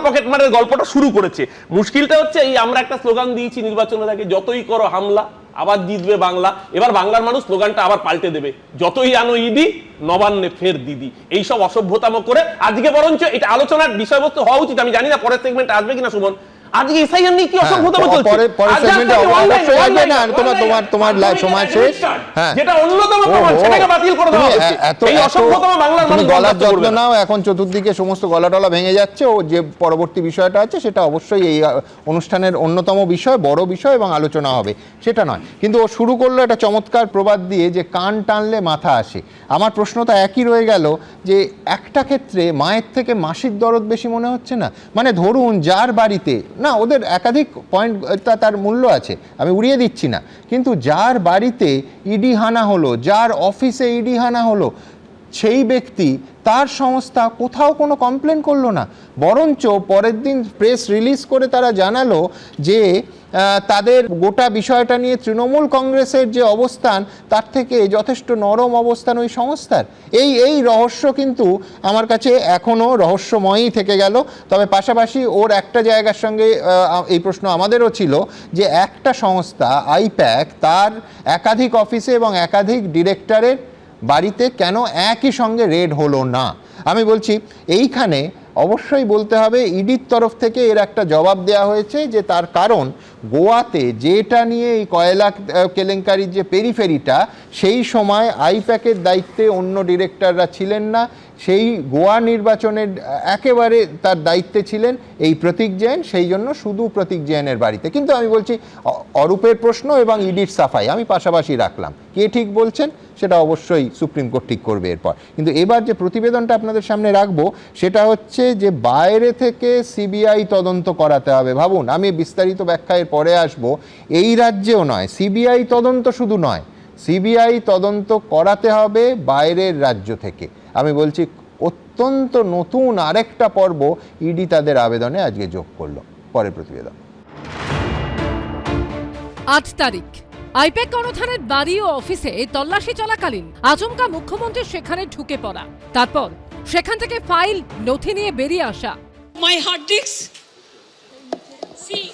পকেটমারের গল্পটা শুরু করেছে। মুশকিলটা হচ্ছে, এই আমরা একটা স্লোগান দিয়েছি নির্বাচনের আগে, যতই করো হামলা আবার জিতবে বাংলা। এবার বাংলার মানুষ স্লোগানটা আবার পাল্টে দেবে, যতই আনো ইডি নবান্নে ফের দিদি। এইসব অসভ্যতাম করে আজকে বরঞ্চ এটা আলোচনার বিষয়বস্তু হওয়া উচিত। আমি জানি না পরের সেগমেন্টে আসবে কিনা সুমন, আজকে এসআইআর নিয়ে কি অসভ্যতাম চলছে? পরের সেগমেন্টে অবশ্যই আসবে না, তোমার লাইভ সময় শেষ। হ্যাঁ, যেটা অন্যতম প্রমাণ, সেটাকে বাতিল করে দেওয়া হচ্ছে। এই অসভ্যতাম বাংলার মানুষ গলার যত্ন নাও, এখন চতুর্দিকে সমস্ত গলা ভেঙে যাচ্ছে। ও যে পরবর্তী বিষয়টা আছে সেটা অবশ্যই এই অনুষ্ঠানের অন্যতম বিষয়, বড় বিষয় এবং আলোচনা হবে, সেটা নয়। কিন্তু ও শুরু করলো একটা চমৎকার প্রবাদ দিয়ে যে কান টানলে মাথা আসে। আমার প্রশ্নটা একই রয়ে গেল, যে একটা ক্ষেত্রে মায়ের থেকে মাসির দরদ বেশি মনে হচ্ছে না? মানে ধরুন যার বাড়িতে, না ওদের একাধিক পয়েন্ট তার মূল্য আছে, আমি উড়িয়ে দিচ্ছি না, কিন্তু যার বাড়িতে ইডি হানা হলো, যার অফিসে ইডি হানা হলো, সেই ব্যক্তি, তার সংস্থা কোথাও কোনো কমপ্লেন করলো না, বরঞ্চ পরের দিন প্রেস রিলিজ করে তারা জানালো যে তাদের গোটা বিষয়টা নিয়ে তৃণমূল কংগ্রেসের যে অবস্থান, তার থেকে যথেষ্ট নরম অবস্থান ওই সংস্থার। এই রহস্য কিন্তু আমার কাছে এখনও রহস্যময়ই থেকে গেল। তবে পাশাপাশি ওর একটা জায়গার সঙ্গে এই প্রশ্ন আমাদেরও ছিল, যে একটা সংস্থা আইপ্যাক, তার একাধিক অফিসে এবং একাধিক ডিরেক্টরের বাড়িতে কেন একই সঙ্গে রেড হলো না? আমি বলছি এইখানে অবশ্যই বলতে হবে ইডির তরফ থেকে এর একটা জবাব দেওয়া হয়েছে, যে তার কারণ গোয়াতে যেটা নিয়ে এই কয়লা কেলেঙ্কারির যে পেরিফেরিটা, সেই সময় আইপ্যাকের দায়িত্বে অন্য ডিরেক্টররা ছিলেন না। সেই গোয়া নির্বাচনের একেবারে তার দায়িত্বে ছিলেন এই প্রতীক জৈন, সেই জন্য শুধু প্রতীক জৈনের বাড়িতে। কিন্তু আমি বলছি অরূপের প্রশ্ন এবং ইডির সাফাই আমি পাশাপাশি রাখলাম, কে ঠিক বলছেন সেটা অবশ্যই সুপ্রিম কোর্ট ঠিক করবে এরপর। কিন্তু এবার যে প্রতিবেদনটা আপনাদের সামনে রাখবো সেটা হচ্ছে যে বাইরে থেকে সিবিআই তদন্ত করাতে হবে। ভাবুন, আমি বিস্তারিত ব্যাখ্যায় পরে আসবো, এই রাজ্যেও নয়, সিবিআই তদন্ত শুধু নয়, সিবিআই তদন্ত করাতে হবে বাইরের রাজ্য থেকে। আমি বলছি অত্যন্ত নতুন আরেকটা পর্ব ইডি তাদের আবেদনে আজকে যোগ করলো। পরের প্রতিবেদন। 8 তারিখ আইপ্যাক কর্ণধারের বাড়ি ও অফিসে তল্লাশি চলাকালীন আচমকা মুখ্যমন্ত্রী সেখানে ঢুকে পড়া, তারপর সেখান থেকে ফাইল নথি নিয়ে বেরিয়ে আসা। My hard disks. See.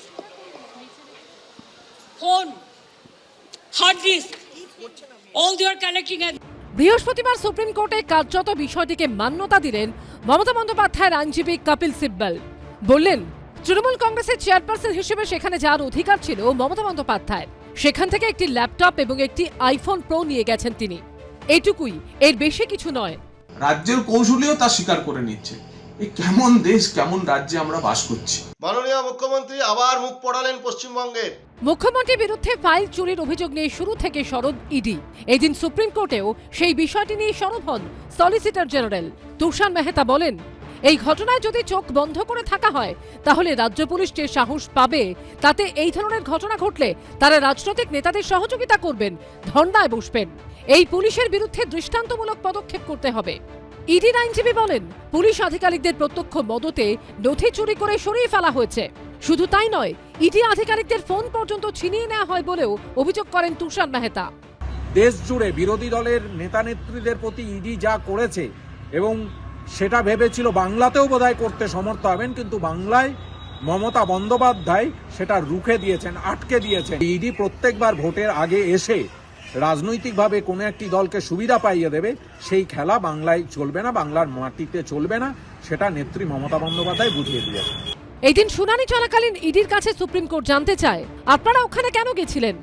Phone. Hard disk. All they are collecting at বৃহস্পতিবার সুপ্রিম কোর্টে কার্যত বিষয়টিকে মান্যতা দিলেন মমতা বন্দ্যোপাধ্যায়ের আইনজীবী কপিল সিব্বল। বললেন, তৃণমূল কংগ্রেসের চেয়ারপারসন হিসেবে সেখানে যাওয়ার অধিকার ছিল মমতা বন্দ্যোপাধ্যায়, সেখান থেকে একটি ল্যাপটপ এবং একটি আইফোন প্রো নিয়ে গেছেন তিনি, এইটুকুই, এর বেশি কিছু নয়। রাজ্যের কৌশলীও তা স্বীকার করে নিচ্ছে। এই কেমন দেশ, কেমন রাজ্যে আমরা বাস করছি। মাননীয় মুখ্যমন্ত্রী আবার মুখ পড়ালেন পশ্চিমবঙ্গের। মুখ্যমন্ত্রীর বিরুদ্ধে ফাইল চুরির অভিযোগ নিয়ে শুরু থেকে সরব ইডি। এদিন সুপ্রিম কোর্টেও সেই বিষয়টি নিয়ে সরব হন সলিসিটর জেনারেল তুষার মেহতা। বলেন, এই ঘটনায় যদি চোখ বন্ধ করে থাকা হয়, তাহলে রাজ্য পুলিশ যে সাহস পাবে, তাতে এই ধরনের ঘটনা ঘটলে তারা রাজনৈতিক নেতাদের সহযোগিতা করবেন, ধর্নায় বসবেন। এই পুলিশের বিরুদ্ধে দৃষ্টান্তমূলক পদক্ষেপ করতে হবে। ইডির আইনজীবী বলেন, পুলিশ আধিকারিকদের প্রত্যক্ষ মদতে নথি চুরি করে সরিয়ে ফেলা হয়েছে। শুধু তাই নয়, ইডি আধিকারিকদের ফোন পর্যন্ত ছিনিয়ে নেওয়া হয় বলেও অভিযোগ করেন তুষার মেহতা। দেশ জুড়ে বিরোধী দলের নেতা নেত্রীদের প্রতি ইডি যা করেছে, এবং সেটা ভেবেছিল বাংলাতেও বোধহয় করতে সমর্থ হবেন, কিন্তু বাংলায় মমতা বন্দ্যোপাধ্যায় সেটা রুখে দিয়েছেন, আটকে দিয়েছেন। ইডি প্রত্যেকবার ভোটের আগে এসে রাজনৈতিকভাবে কোনো একটি দলকে সুবিধা পাইয়ে দেবে, সেই খেলা বাংলায় চলবে না, বাংলার মাটিতে চলবে না, সেটা নেত্রী মমতা বন্দ্যোপাধ্যায় বুঝিয়ে দিয়েছে। এই দিন শুনানি চলাকালীন ইডির কাছে সুপ্রিম কোর্ট জানতে চায়, আপনারা ওখানে কেন গেছিলেন?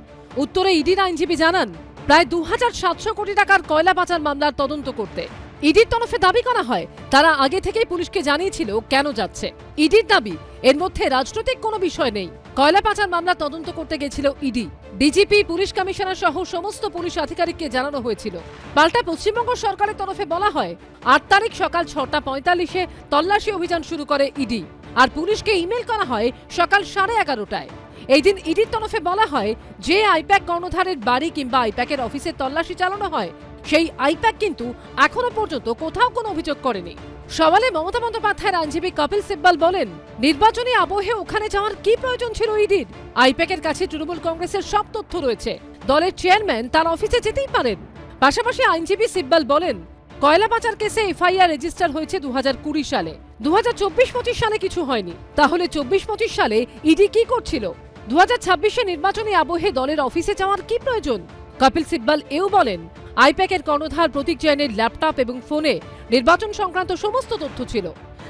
উত্তরে ইডির আইনজীবী জানান, প্রায় 2700 কোটি টাকার কয়লা পাচার মামলার তদন্ত করতে। ইডির তরফে দাবি করা হয়, তারা আগে থেকেই পুলিশকে জানিয়েছিল কেন যাচ্ছে। ইডির দাবি, এর মধ্যে রাজনৈতিক কোনো বিষয় নেই। কয়লা পাচার মামলা তদন্ত করতে গেছিল ইডি। ডিজিপি, পুলিশ কমিশনার সহ সমস্ত পুলিশ আধিকারিককে জানানো হয়েছিল। পাল্টা পশ্চিমবঙ্গ সরকারের তরফে বলা হয়, 8 তারিখ সকাল 6টা 45-এ তল্লাশি অভিযান শুরু করে ইডি। আর পুলিশকে ইমেল করা হয় সকাল 11:30টায়। এই দিন ইডির তরফে বলা হয় যে আইপ্যাক কর্ণধারের বাড়ি কিংবা আইপ্যাকের অফিসে তল্লাশি চালানো হয় সেই আইপ্যাক কিন্তু এখনো পর্যন্ত কোথাও কোনো অভিযোগ করেনি। সওয়ালে মমতা বন্দ্যোপাধ্যায়ের আইনজীবী কপিল সিব্বল বলেন, নির্বাচনী আবহে ওখানে যাওয়ার কি প্রয়োজন ছিল ইডির? আইপ্যাকের কাছে তৃণমূল কংগ্রেসের সব তথ্য রয়েছে, দলের চেয়ারম্যান তার অফিসে যেতেই পারেন। পাশাপাশি আইনজীবী সিব্বল বলেন, কয়লা পাচার কেসে এফআইআর রেজিস্টার হয়েছে 2020 সালে, 2024-25 সালে কিছু হয়নি। তাহলে 24-25 সালে ইডি কি করছিল? 2026-এ নির্বাচনী আবহে দলের অফিসে যাওয়ার কি প্রয়োজন? কপিল সিব্বল এও বলেন, আইপ্যাকের কর্ণধার প্রতীক জৈনের ল্যাপটপ এবং ফোনে নির্বাচন সংক্রান্ত সমস্ত তথ্য ছিল।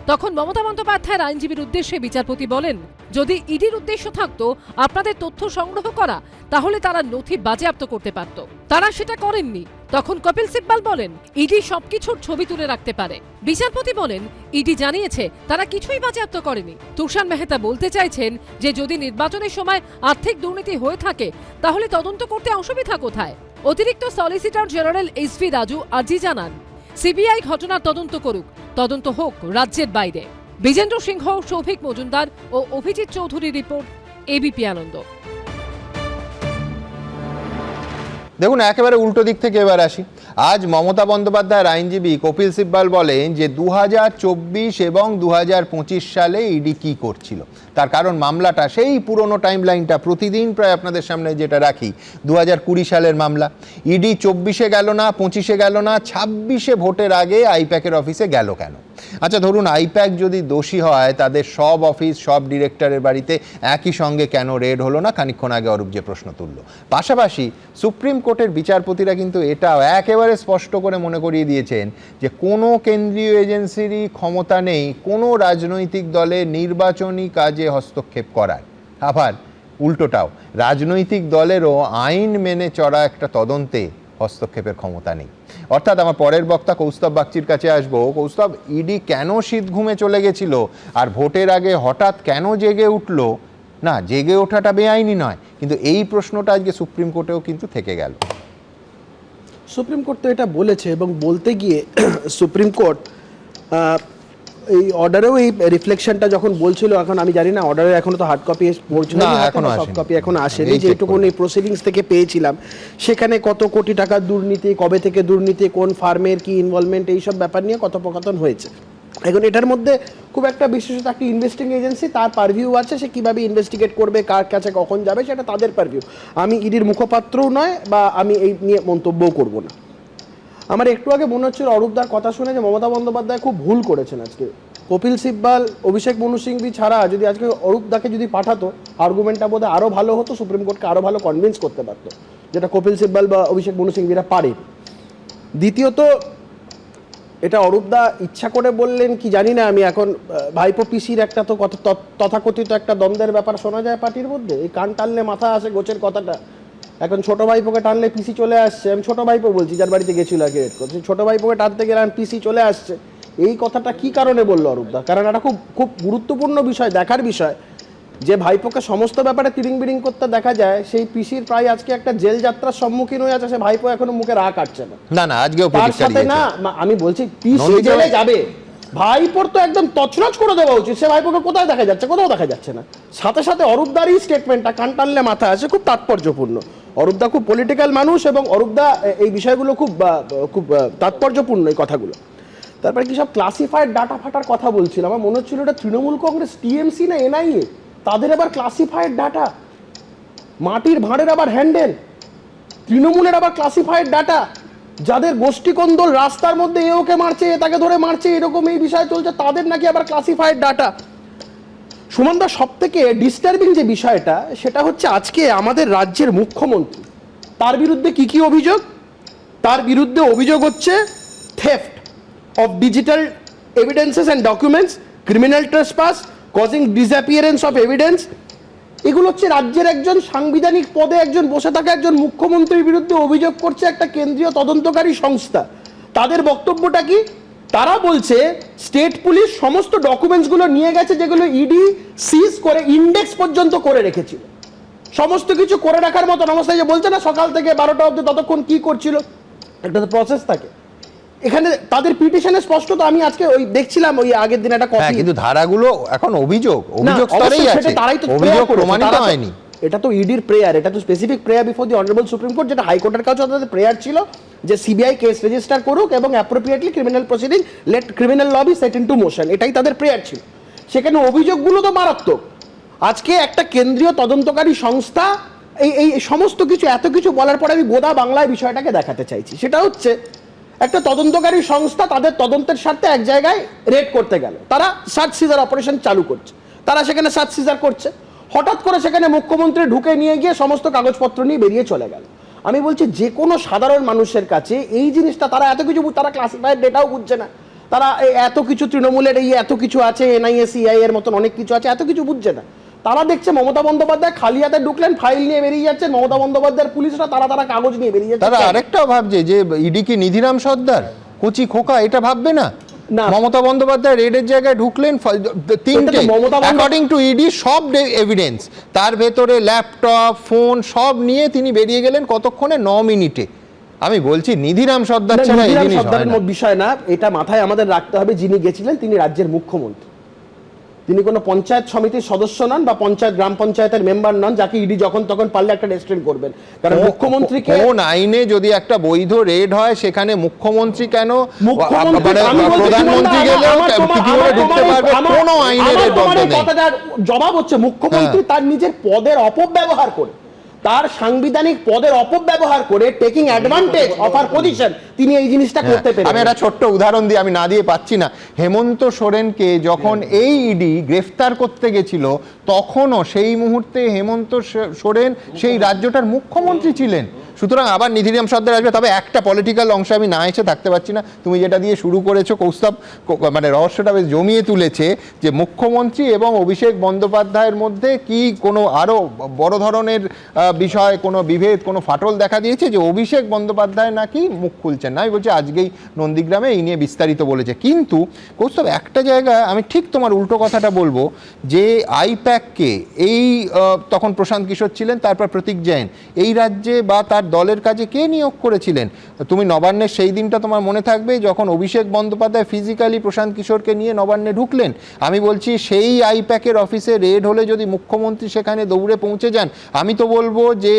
তখন মমতা বন্দ্যোপাধ্যায়ের আইনজীবীর উদ্দেশ্যে বিচারপতি বলেন, যদি ইডির উদ্দেশ্য থাকতো আপনাদের তথ্য সংগ্রহ করা, তাহলে তারা নথি বাজেয়াপ্ত করতে পারত, তারা সেটা করেননি। তখন কপিল সিব্বল বলেন, ইডি সবকিছুর ছবি তুলে রাখতে পারে। বিচারপতি বলেন, ইডি জানিয়েছে তারা কিছুই বাজেয়াপ্ত করেনি। তুষার মেহতা বলতে চাইছেন যে যদি নির্বাচনের সময় আর্থিক দুর্নীতি হয়ে থাকে তাহলে তদন্ত করতে অসুবিধা কোথায়? অতিরিক্ত সলিসিটর জেনারেল এসভি রাজু আর্জি জানান, সিবিআই ঘটনার তদন্ত করুক, তদন্ত হোক রাজ্যের বাইরে। বিজেন্দ্র সিংহ, সৌভিক মজুমদার ও অভিজিৎ চৌধুরী রিপোর্ট, এবিপি আনন্দ। দেখুন, একেবারে উল্টো দিক থেকে এবার আসি। আজ মমতা বন্দ্যোপাধ্যায়ের আইনজীবী কপিল সিব্বল বলেন যে 2024 এবং 2025 সালে ইডি কি করছিল, তার কারণ মামলাটা সেই পুরনো টাইম লাইনটা প্রতিদিন প্রায় আপনাদের সামনে যেটা রাখি, 2020 সালের মামলা। ইডি 24-এ গেল না, 25-এ গেল না, 26-এ ভোটের আগে আইপ্যাকের অফিসে গেল কেন? আচ্ছা, ধরুন আইপ্যাক যদি দোষী হয়, তাদের সব অফিস, সব ডিরেক্টরের বাড়িতে একই সঙ্গে কেন রেড হলো না? খানিকক্ষণ আগে অরূপ যে প্রশ্ন তুলল। পাশাপাশি সুপ্রিম কোর্টের বিচারপতিরা কিন্তু এটাও একেবারে স্পষ্ট করে মনে করিয়ে দিয়েছেন যে কোনো কেন্দ্রীয় এজেন্সিরই ক্ষমতা নেই কোনো রাজনৈতিক দলের নির্বাচনী কাজে হস্তক্ষেপ করার। আবার উল্টোটাও, রাজনৈতিক দলেরও আইন মেনে চড়া একটা তদন্তে হস্তক্ষেপের ক্ষমতা নেই। অর্থাৎ আমার পরের বক্তা কৌস্তব বাগচির কাছে আসবো। কৌস্তব, ইডি কেন শীত ঘুমে চলে গেছিল আর ভোটের আগে হঠাৎ কেন জেগে উঠলো? না, জেগে ওঠাটা বেআইনি নয়, কিন্তু এই প্রশ্নটা আজকে সুপ্রিম কোর্টেও কিন্তু থেকে গেল। সুপ্রিম কোর্ট তো এটা বলেছে, এবং বলতে গিয়ে সুপ্রিম কোর্ট এই অর্ডারেও এই রিফ্লেকশনটা যখন বলছিল, এখন আমি জানি না অর্ডারের এখনো তো হার্ড কপি পড়ছিল না, সফট কপি এখন আসেনি, যেটুকু এই প্রসিডিংস থেকে পেয়েছিলাম সেখানে কত কোটি টাকার দুর্নীতি, কবে থেকে দুর্নীতি, কোন ফার্মের কি ইনভলভমেন্ট, এইসব ব্যাপার নিয়ে কথোপকথন হয়েছে। এখন এটার মধ্যে খুব একটা বিশেষত একটা ইনভেস্টিং এজেন্সি, তার পারভিউ আছে, সে কীভাবে ইনভেস্টিগেট করবে, কার কাছে কখন যাবে, সেটা তাদের পারভিউ। আমি ইডির মুখপাত্রও নয়, বা আমি এই নিয়ে মন্তব্যও করব না। আমার একটু আগে মনে হচ্ছিল অরূপদার কথা শুনে যে মমতা বন্দ্যোপাধ্যায় খুব ভুল করেছেন আজকে। কপিল সিব্বল, অভিষেক মনু সিংভি ছাড়া যদি আজকে অরূপদাকে যদি পাঠাতো, আর্গুমেন্টটা বোধহয় আরও ভালো হতো, সুপ্রিম কোর্টকে আরও ভালো কনভিন্স করতে পারতো, যেটা কপিল সিব্বল বা অভিষেক মনু সিংভিরা পারে। দ্বিতীয়ত, এটা অরূপদা ইচ্ছা করে বললেন কি জানি না আমি, এখন ভাইপো পিসির একটা তো তথাকথিত একটা দ্বন্দ্বের ব্যাপার শোনা যায় পার্টির মধ্যে। এই কান টানলে মাথা আসে গোছের কথাটা, এখন ছোট ভাইপোকে টানলে পিসি চলে আসছে। আমি ছোট ভাইপো বলছি, যার বাড়িতে গেছিল আগে রেড করছে, ছোট ভাইপোকে টানতে গেলে পিসি চলে আসছে। এই কথাটা কি কারণে বললো অরূপদা? কারণ এটা খুব খুব গুরুত্বপূর্ণ বিষয়, দেখার বিষয়, যে ভাইপোকে সমস্ত ব্যাপারে তিরিং বিরিং করতে দেখা যায়, সেই পিসির প্রায় আজকে একটা জেল যাত্রার সম্মুখীন হয়ে আছে, সে ভাইপো এখনো মুখে রাগ কাটছে না। না না, আজকেও তার সাথে না, আমি বলছি পিসি জেলে যাবে, ভাইপোর তো একদম তছনছ করে দেওয়া উচিত। সে ভাইপোকে কোথায় দেখা যাচ্ছে? কোথাও দেখা যাচ্ছে না। সাথে সাথে অরূপদারই স্টেটমেন্টটা কান টানলে মাথা আসে, খুব তাৎপর্যপূর্ণ। অরূপদা খুব পলিটিক্যাল মানুষ, এবং অরূপদা এই বিষয়গুলো খুব খুব তাৎপর্যপূর্ণ এই কথাগুলো। তারপরে কি সব ক্লাসিফাইড ডাটা ফাটার কথা বলছিল, আমার মনে হচ্ছিল এটা তৃণমূল কংগ্রেস, টিএমসি না এনআইএ, তাদের আবার ক্লাসিফাইড ডাটা, মাটির ভাঁড়ের আবার হ্যান্ডেল, তৃণমূলের আবার ক্লাসিফাইড ডাটা, যাদের গোষ্ঠী কোন্দল, রাস্তার মধ্যে এ ওকে মারছে, এ তাকে ধরে মারছে, এরকম এই বিষয় চলছে, তাদের নাকি আবার ক্লাসিফাইড ডাটা। সুমনদা, সব থেকে ডিস্টার্বিং যে বিষয়টা, সেটা হচ্ছে আজকে আমাদের রাজ্যের মুখ্যমন্ত্রী, তার বিরুদ্ধে কি কি অভিযোগ? তার বিরুদ্ধে অভিযোগ হচ্ছে theft of digital evidences and documents, criminal trespass, causing disappearance of evidence। এগুলো হচ্ছে রাজ্যের একজন সাংবিধানিক পদে একজন বসে থাকা একজন মুখ্যমন্ত্রীর বিরুদ্ধে অভিযোগ করছে একটা কেন্দ্রীয় তদন্তকারী সংস্থা। তাদের বক্তব্যটা কি? তারা বলছে স্টেট পুলিশ সমস্ত ডকুমেন্টসগুলো নিয়ে গেছে, যেগুলো ইডি সিজ করে ইন্ডেক্স পর্যন্ত করে রেখেছিল, সমস্ত কিছু করে রাখার মতন অবস্থায়। যে বলছে না সকাল থেকে 12টা অবধি ততক্ষণ কি করছিল, একটা তো প্রসেস থাকে। এখানে তাদের পিটিশনে স্পষ্ট, তো আমি আজকে ওই দেখছিলাম ওই আগের দিন একটা কপি, কিন্তু ধারাগুলো এখন অভিযোগ না, স্তরেই অবশ্যই আছে, সেটা তারাই তো অভিযোগ prayer করেছে, প্রমাণিত তারা তো- হয়নি। এটা তো ইডির প্রেয়ার, এটা তো specific prayer before the honourable supreme Court, যেটা হাইকোর্টের কাছে তাদের প্রেয়ার ছিল যে সিবিআই কেস রেজিস্টার করুক এবং appropriately criminal proceeding let criminal law be set into motion, এটাই তাদের প্রেয়ার ছিল। সেখানে অভিযোগগুলো তো মারাত্মক। আজকে একটা কেন্দ্রীয় তদন্তকারী সংস্থা এই সমস্ত কিছু এত কিছু বলার পরে আমি গোদা বাংলায় বিষয়টাকে দেখাতে চাইছি। সেটা হচ্ছে একটা তদন্তকারী সংস্থা তাদের তদন্তের স্বার্থে এক জায়গায় রেড করতে গেল, তারা সার্চ সিজার অপারেশন চালু করছে, তারা সেখানে সার্চ সিজার করছে, হঠাৎ করে সেখানে মুখ্যমন্ত্রী ঢুকে নিয়ে গিয়ে সমস্ত কাগজপত্র নিয়ে বেরিয়ে চলে গেল। আমি বলছি যে কোনো সাধারণ মানুষের কাছে এই জিনিসটা, তারা এত কিছু, তারা ক্লাসিফাইড ডেটাও বুঝছে না, তারা এত কিছু তৃণমূলের এই এত কিছু আছে, এনআইএ সিআই এর মতন অনেক কিছু আছে, এত কিছু বুঝছে না। তারা দেখছে মমতা বন্দ্যোপাধ্যায় খালি হাতে ঢুকলেন, ফাইল নিয়ে বেরিয়ে যাচ্ছেন, মমতা বন্দ্যোপাধ্যায়ের পুলিশরা তারা কাগজ নিয়ে বেরিয়ে যাচ্ছে। তারা আরেকটাও ভাবছে যে ইডি কি নিধিরাম সর্দার, কচি খোকা, এটা ভাববে না? মমতা বন্দ্যোপাধ্যায় রেডের জায়গায় ঢুকলেন, তিনটে অ্যাকর্ডিং টু ইডি সব এভিডেন্স, তার ভেতরে ল্যাপটপ, ফোন সব নিয়ে তিনি বেরিয়ে গেলেন কতক্ষণে? 9 মিনিটে। আমি বলছি নিধিরাম সর্দার ছাড়া এই জিনিস হয় না। বিষয় না, এটা মাথায় আমাদের রাখতে হবে। যিনি গেছিলেন তিনি রাজ্যের মুখ্যমন্ত্রী, তিনি কোনো পঞ্চায়েত সমিতির সদস্য নন বা গ্রাম পঞ্চায়েতের মেম্বার নন, যাকে ইডি যখন তখন পারলে একটা রেস্ট্রিক্ট করবেন। কারণ মুখ্যমন্ত্রীকে কোন আইনে যদি একটা বৈধ রেড হয় সেখানে মুখ্যমন্ত্রী কেন, প্রধানমন্ত্রী গেলেও কিভাবে ঢুকতে পারবে? কোন আইনের জবাব হচ্ছে মুখ্যমন্ত্রী তার নিজের পদের অপব্যবহার করে, তার সাংবিধানিক পদের অপব্যবহার করে, taking advantage of our position, তিনি এই জিনিসটা করতে পেরেছেন। আমি একটা ছোট্ট উদাহরণ দিই, আমি না দিয়ে পাচ্ছি না। হেমন্ত সোরেনকে যখন এই ইডি গ্রেফতার করতে গেছিল, তখনও সেই মুহূর্তে হেমন্ত সোরেন সেই রাজ্যটার মুখ্যমন্ত্রী ছিলেন। সুতরাং আবার নিধিরাম সর্দার আসবে। তবে একটা পলিটিক্যাল অংশ আমি না এসে থাকতে পারছি না, তুমি যেটা দিয়ে শুরু করেছো কৌস্তব, মানে রহস্যটা বেশ জমিয়ে তুলেছে, যে মুখ্যমন্ত্রী এবং অভিষেক বন্দ্যোপাধ্যায়ের মধ্যে কি কোনো আরও বড় ধরনের বিষয়, কোনো বিভেদ, কোনো ফাটল দেখা দিয়েছে, যে অভিষেক বন্দ্যোপাধ্যায় নাকি মুখ খুলছেন না। আমি বলছি আজকেই নন্দীগ্রামে এই নিয়ে বিস্তারিত বলেছে। কিন্তু কৌস্তব, একটা জায়গায় আমি ঠিক তোমার উল্টো কথাটা বলবো, যে আইপ্যাককে এই তখন প্রশান্ত কিশোর ছিলেন, তারপর প্রতীক জৈন, এই রাজ্যে বা তার দলের কাজে কে নিয়োগ করেছিলেন? তুমি নবান্নের সেই দিনটা তোমার মনে থাকবে যখন অভিষেক বন্দ্যোপাধ্যায় ফিজিক্যালি প্রশান্ত কিশোরকে নিয়ে নবান্নে ঢুকলেন। আমি বলছি সেই আইপ্যাকের অফিসে রেড হলে যদি মুখ্যমন্ত্রী সেখানে দৌড়ে পৌঁছে যান, আমি তো বলবো যে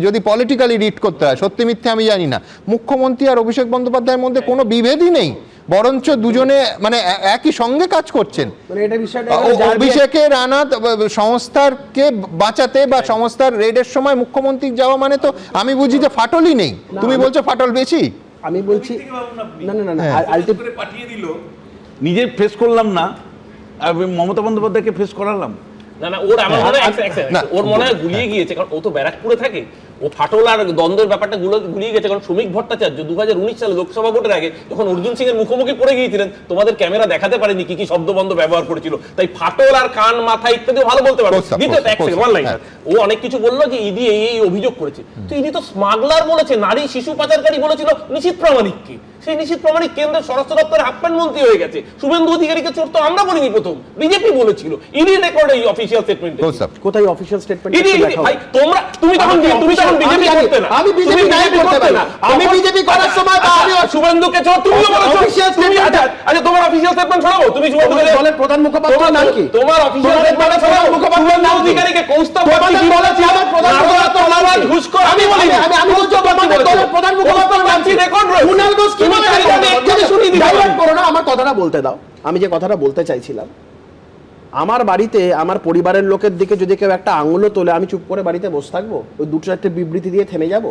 যদি পলিটিক্যালি রিড করতে হয়, সত্যি মিথ্যে আমি জানি না, মুখ্যমন্ত্রী আর অভিষেক বন্দ্যোপাধ্যায়ের মধ্যে কোনো বিভেদই নেই, বরঞ্চ দুজনে মানে একই সঙ্গে কাজ করছেন। অভিষেকের আনা সংস্থারকে বাঁচাতে বা সংস্থার রেডের সময় মুখ্যমন্ত্রী যাওয়া মানে তো আমি বুঝি যে ফাটলই নেই। তুমি বলছো ফাটল বেশি। আমি বলছি না না না, আলটিমেটলি পাঠিয়ে দিল, নিজে ফেস করলাম না, মমতা বন্দ্যোপাধ্যায়কে ফেস করালাম না। ওর আমার মনে হয় ওর মনে হয় গুলিয়ে গিয়েছে, কারণ ও তো ব্যারাকপুরে থাকে, ও ফাটল আর দ্বন্দ্বের ব্যাপারটা গুলিয়ে গেছে। কারণ শ্রমিক ভট্টাচার্য 2019 সালে লোকসভা ভোটের আগে যখন অর্জুন সিং এর মুখোমুখি পড়ে গিয়েছিলেন, তোমাদের ক্যামেরা দেখাতে পারেনি কি কি শব্দবন্ধ ব্যবহার করেছিল, তাই ফাটল আর কান মাথা ইত্যাদি ভালো বলতে পারবে। দ্বিতীয়ত ও অনেক কিছু বললো যে ইডি এই অভিযোগ করেছে, তো ইডি তো স্মাগলার বলেছে, নারী শিশু পাচারকারী বলেছিল নিশীথ প্রামাণিককে। সেই নিশীথ প্রামাণিক কেন্দ্রের স্বরাষ্ট্র দপ্তরের হাফপ্যান্ট মন্ত্রী হয়ে গেছে। শুভেন্দু অধিকারীকে চোর তো আমরা বলিনি, প্রথম বিজেপি বলেছিল। ইডি রেকর্ড এই অফিশিয়াল স্টেটমেন্ট, কোথায় অফিশিয়াল স্টেটমেন্ট? ভাই তুমি তখন বিজেপি করতে না, আমি বিজেপি নাই করতে পারি, আমি বিজেপি করার সময় শুভেন্দুকে চোর তুমিও বলেছো। আচ্ছা তোমার অফিশিয়াল স্টেটমেন্ট শোনাবো, তুমি শুভেন্দুকে দলের প্রধান মুখপাত্র নাম কি? তোমার অফিশিয়াল স্টেটমেন্ট শোনাবো। শুভেন্দু অধিকারীকে কৌস্তব কি বলেছে? আমার প্রধান মুখপাত্র নাম ঘুষখোর আমি বলিনি, আমি বলছি তোমাদের দলের প্রধান মুখপাত্র নাম কি? রেকর্ড রয়েছে। কুনাল ঘোষ কি বলেছে? ডাইভার্ট করো না, আমার কথাটা বলতে দাও। আমি যে কথাটা বলতে চাইছিলাম, আমার বাড়িতে আমার পরিবারের লোকের দিকে যদি কেউ একটা আঙুলও তোলে, আমি চুপ করে বাড়িতে বসে থাকবো? ওই দুটো চারটে বিবৃতি দিয়ে থেমে যাব?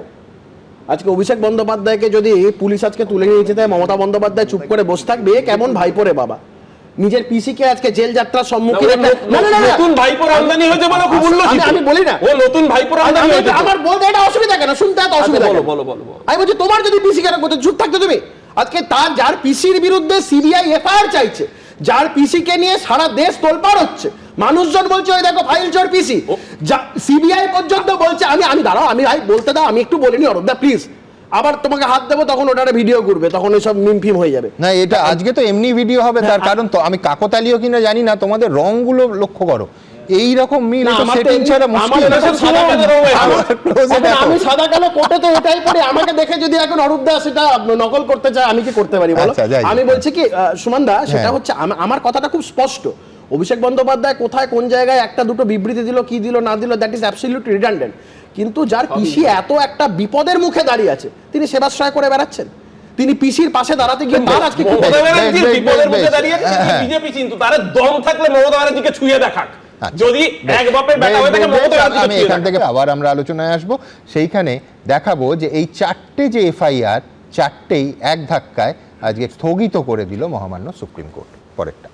আজকে অভিষেক বন্দ্যোপাধ্যায়কে যদি পুলিশ আজকে তুলে নিয়ে যেতে হয়, মমতা বন্দ্যোপাধ্যায় চুপ করে বসে থাকবে? কেমন ভাইপোরে বাবা! নিজের পিসিকে আজকে জেল যাত্রার সম্মুখীন, নতুন ভাইপোর আমদানি হয়েছে বলে খুব উল্লেখিত। আমি বলি না, ও নতুন ভাইপোর আমদানি হয়েছে, আমার বলতে এটা অসুবিধা কেন? শুনতে এত অসুবিধা কেন? বলো বলো। আমি বলছি তোমার যদি পিসি কেন করতে চুপ থাকতে তুমি? আজকে তার যার পিসির বিরুদ্ধে সিবিআই এফআইআর চাইছে, যার পিসিকে নিয়ে সারা দেশ তোলপাড় হচ্ছে, মানুষজন বলছে ওই দেখো ফাইল চোর পিসি, সিবিআই পর্যন্ত বলছে। আমি দাঁড়াও, আমি বলতে দাও, আমি একটু বলিনি অরূপদা প্লিজ। আবার তোমাকে হাত দেবো তখন ওটারে ভিডিও করবে, তখন ওই সব মিমফিম হয়ে যাবে। না, এটা আজকে তো এমনি ভিডিও হবে, তার কারণ তো আমি কাকতালীয় কিনা জানি না, তোমাদের রংগুলো লক্ষ্য করো, এই রকম মিল না, তো আমার তো সেটিং এমনি- ছাড়া আমার মুশকিল। এরকম সাদা কালো Closet এত। আমি সাদা কালো কোটে তো এটাই পড়ি, আমাকে দেখে যদি এখন অরূপ দা সেটা নকল করতে চায় আমি কি করতে পারি বলো? আচ্ছা, যাই হোক। আমি বলছি কি সুমন দা, সেটা হ্যাঁ। হচ্ছে আমার কথাটা খুব স্পষ্ট। অভিষেক বন্দ্যোপাধ্যায় কোথায় কোন জায়গায় একটা দুটো বিবৃতি দিল, কি দিল না দিল, দ্যাট ইজ অ্যাবসলিউটলি রিডান্ডেন্ট। কিন্তু যার পিসি এত একটা বিপদের মুখে দাঁড়িয়ে আছে, তিনি সেবাশ্রয় করে বেড়াচ্ছেন। তিনি পিসির পাশে দাঁড়াতে গিয়ে তার আজকে কি- মমতা ব্যানার্জির বেশ, বিপদের বেশ, মুখে বেশ। দাঁড়িয়ে আছে, হ্যাঁ। বিজেপি চিন্তা তার দম থাকলে মমতা ব্যানার্জিকে ছুঁয়ে দেখাক। যদি এক বাপের বেটা হয়ে থাকে মমতা ব্যানার্জিকে আমি ছুঁয়ে এখান দেখাক। থেকে আবার আমরা আলোচনায় আসব, সেইখানে দেখাবো যে এই চারটে যে এফআইআর, চারটেই এক ধাক্কায় আজকে স্থগিত করে দিল মহামান্য সুপ্রিম কোর্ট। পরেরটা,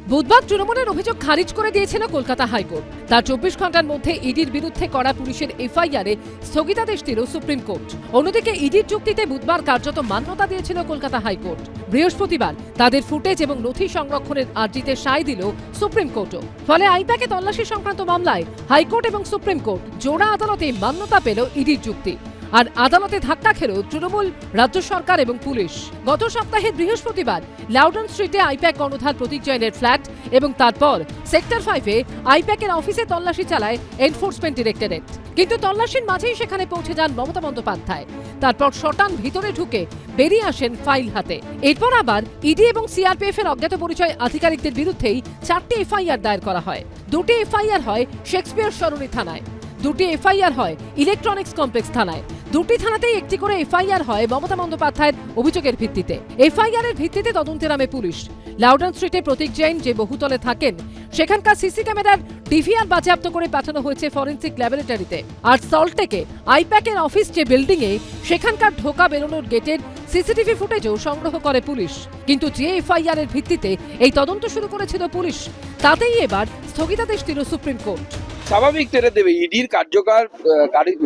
বুধবার তৃণমূলের অভিযোগ খারিজ করে দিয়েছিল কলকাতা হাইকোর্ট। তার 24 ঘন্টার মধ্যে ইডির বিরুদ্ধে করা পুলিশের এফআইআরে স্থগিতাদেশ দিল সুপ্রিম কোর্ট। অন্যদিকে ইডির যুক্তিতে বুধবার কার্যত মান্যতা দিয়েছিল কলকাতা হাইকোর্ট। বৃহস্পতিবার তাদের ফুটেজ এবং নথি সংরক্ষণের আর্জিতে সায় দিল সুপ্রিম কোর্টও। ফলে আইপ্যাকে তল্লাশি সংক্রান্ত মামলায় হাইকোর্ট এবং সুপ্রিম কোর্ট জোড়া আদালতে মান্যতা পেল ইডির যুক্তি। আর আদালতে ধাক্কা খেল তৃণমূল, রাজ্য সরকার এবং পুলিশ। গত সপ্তাহে বৃহস্পতিবার লাউডন স্ট্রিটে আইপ্যাক কর্ণধার প্রতীক জৈনের ফ্ল্যাট এবং তারপর সেক্টর 5-এ আইপ্যাকের অফিসে তল্লাশি চালায় এনফোর্সমেন্ট ডিরেক্টরেট। কিন্তু তল্লাশির মাঝেই সেখানে পৌঁছে যান মমতা বন্দ্যোপাধ্যায়। তারপর শটান ভিতরে ঢুকে বেরিয়ে আসেন ফাইল হাতে। এরপর আবার ইডি এবং সিআরপিএফ এর অজ্ঞাত পরিচয় আধিকারিকদের বিরুদ্ধেই 4টি এফআইআর দায়ের করা হয়। 2টি এফআইআর হয় শেক্সপিয়ার সরণি থানায়, 2টি এফআইআর হয় ইলেকট্রনিক্স কমপ্লেক্স থানায়। 2টি থানাতেই একটি করে এফআইআর হয় মমতা বন্দ্যোপাধ্যায়ের অভিযোগের ভিত্তিতে। এফআইআর এর ভিত্তিতে তদন্তে নামে পুলিশ। লাউডন স্ট্রিটে প্রতীক জৈন যে বহুতলে থাকেন, সেখানকার সিসি ক্যামেরার ডিভিআর বাজেয়াপ্ত করে পাঠানো হয়েছে ফরেনসিক ল্যাবরেটরিতে। আর সল্টলেকে আইপ্যাকের অফিস যে বিল্ডিং এ, সেখানকার ঢোকা বেরোনোর গেটের সিসিটিভি ফুটেজও সংগ্রহ করে পুলিশ। কিন্তু যে এফআইআর এর ভিত্তিতে এই তদন্ত শুরু করেছিল পুলিশ, তাতেই এবার স্থগিতাদেশ দিল সুপ্রিম কোর্ট। স্বাভাবিক তেরে দেবে ইডির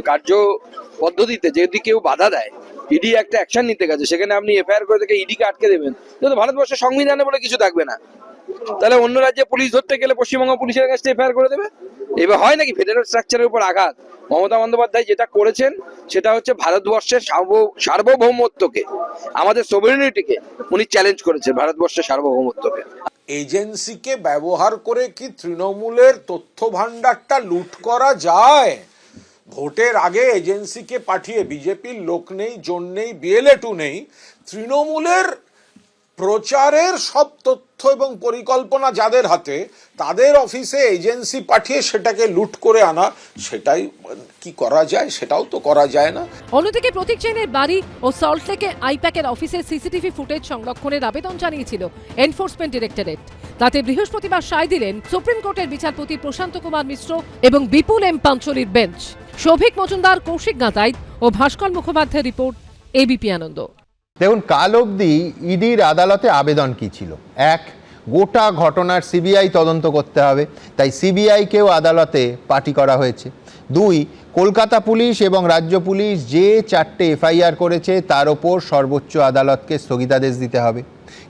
কার্য পদ্ধতিতে যদি কেউ বাধা দেয়, ইডি একটা অ্যাকশন নিতে গেছে, সেখানে আপনি এফআইআর করে থেকে ইডিকে আটকে দেবেন, তাহলে ভারতবর্ষের সংবিধানে বলে কিছু থাকবে না। তাহলে অন্য রাজ্যে পুলিশ ধরতে গেলে পশ্চিমবঙ্গ পুলিশের কাছে এফআইআর করে দেবে। এবার হয় নাকি ফেডারেল স্ট্রাকচারের উপর আঘাত? মমতা বন্দ্যোপাধ্যায় যেটা করেছেন সেটা হচ্ছে ভারতবর্ষের সার্বভৌমত্বকে, আমাদের সোভারেনিটিকে উনি চ্যালেঞ্জ করেছেন, ভারতবর্ষের সার্বভৌমত্বকে। এজেন্সিকে ব্যবহার করে কি তৃণমূলের তথ্য ভান্ডারটা লুট করা যায়? ভোটের আগে এজেন্সিকে পাঠিয়ে, বিজেপির লোক নেই, জোন নেই, বিএলএ2 নেই, তৃণমূলের প্রচারের সব তথ্য এবং পরিকল্পনা যাদের হাতে, তাদের অফিসে এজেন্সি পাঠিয়ে সেটাকে লুট করে আনা, সেটাই কি করা যায়? সেটাও তো করা যায় না। অন্যদিকে প্রতীক জৈনের বাড়ি ও সল্টলেকে আইপ্যাকের অফিসের সিসিটিভি ফুটেজ সংরক্ষণের আবেদন জানিয়েছিল এনফোর্সমেন্ট ডিরেক্টরেট। তাতে বৃহস্পতিবার সায় দিলেন সুপ্রিম কোর্টের বিচারপতি প্রশান্ত কুমার মিশ্র এবং বিপুল এম পাঞ্চলির বেঞ্চ। সৌভিক মজুমদার, কৌশিক গাঁতাইত ও ভাস্কর মুখোপাধ্যায়ের রিপোর্ট, এবিপি আনন্দ। দেখুন, কাল অবধি ইডির আদালতে আবেদন কি ছিল? এক, গোটা ঘটনার সিবিআই তদন্ত করতে হবে, তাই সিবিআইকেও আদালতে পার্টি করা হয়েছে। 2, কলকাতা পুলিশ এবং রাজ্য পুলিশ যে 4টে এফআইআর করেছে তার ওপর সর্বোচ্চ আদালতকে স্থগিতাদেশ দিতে হবে।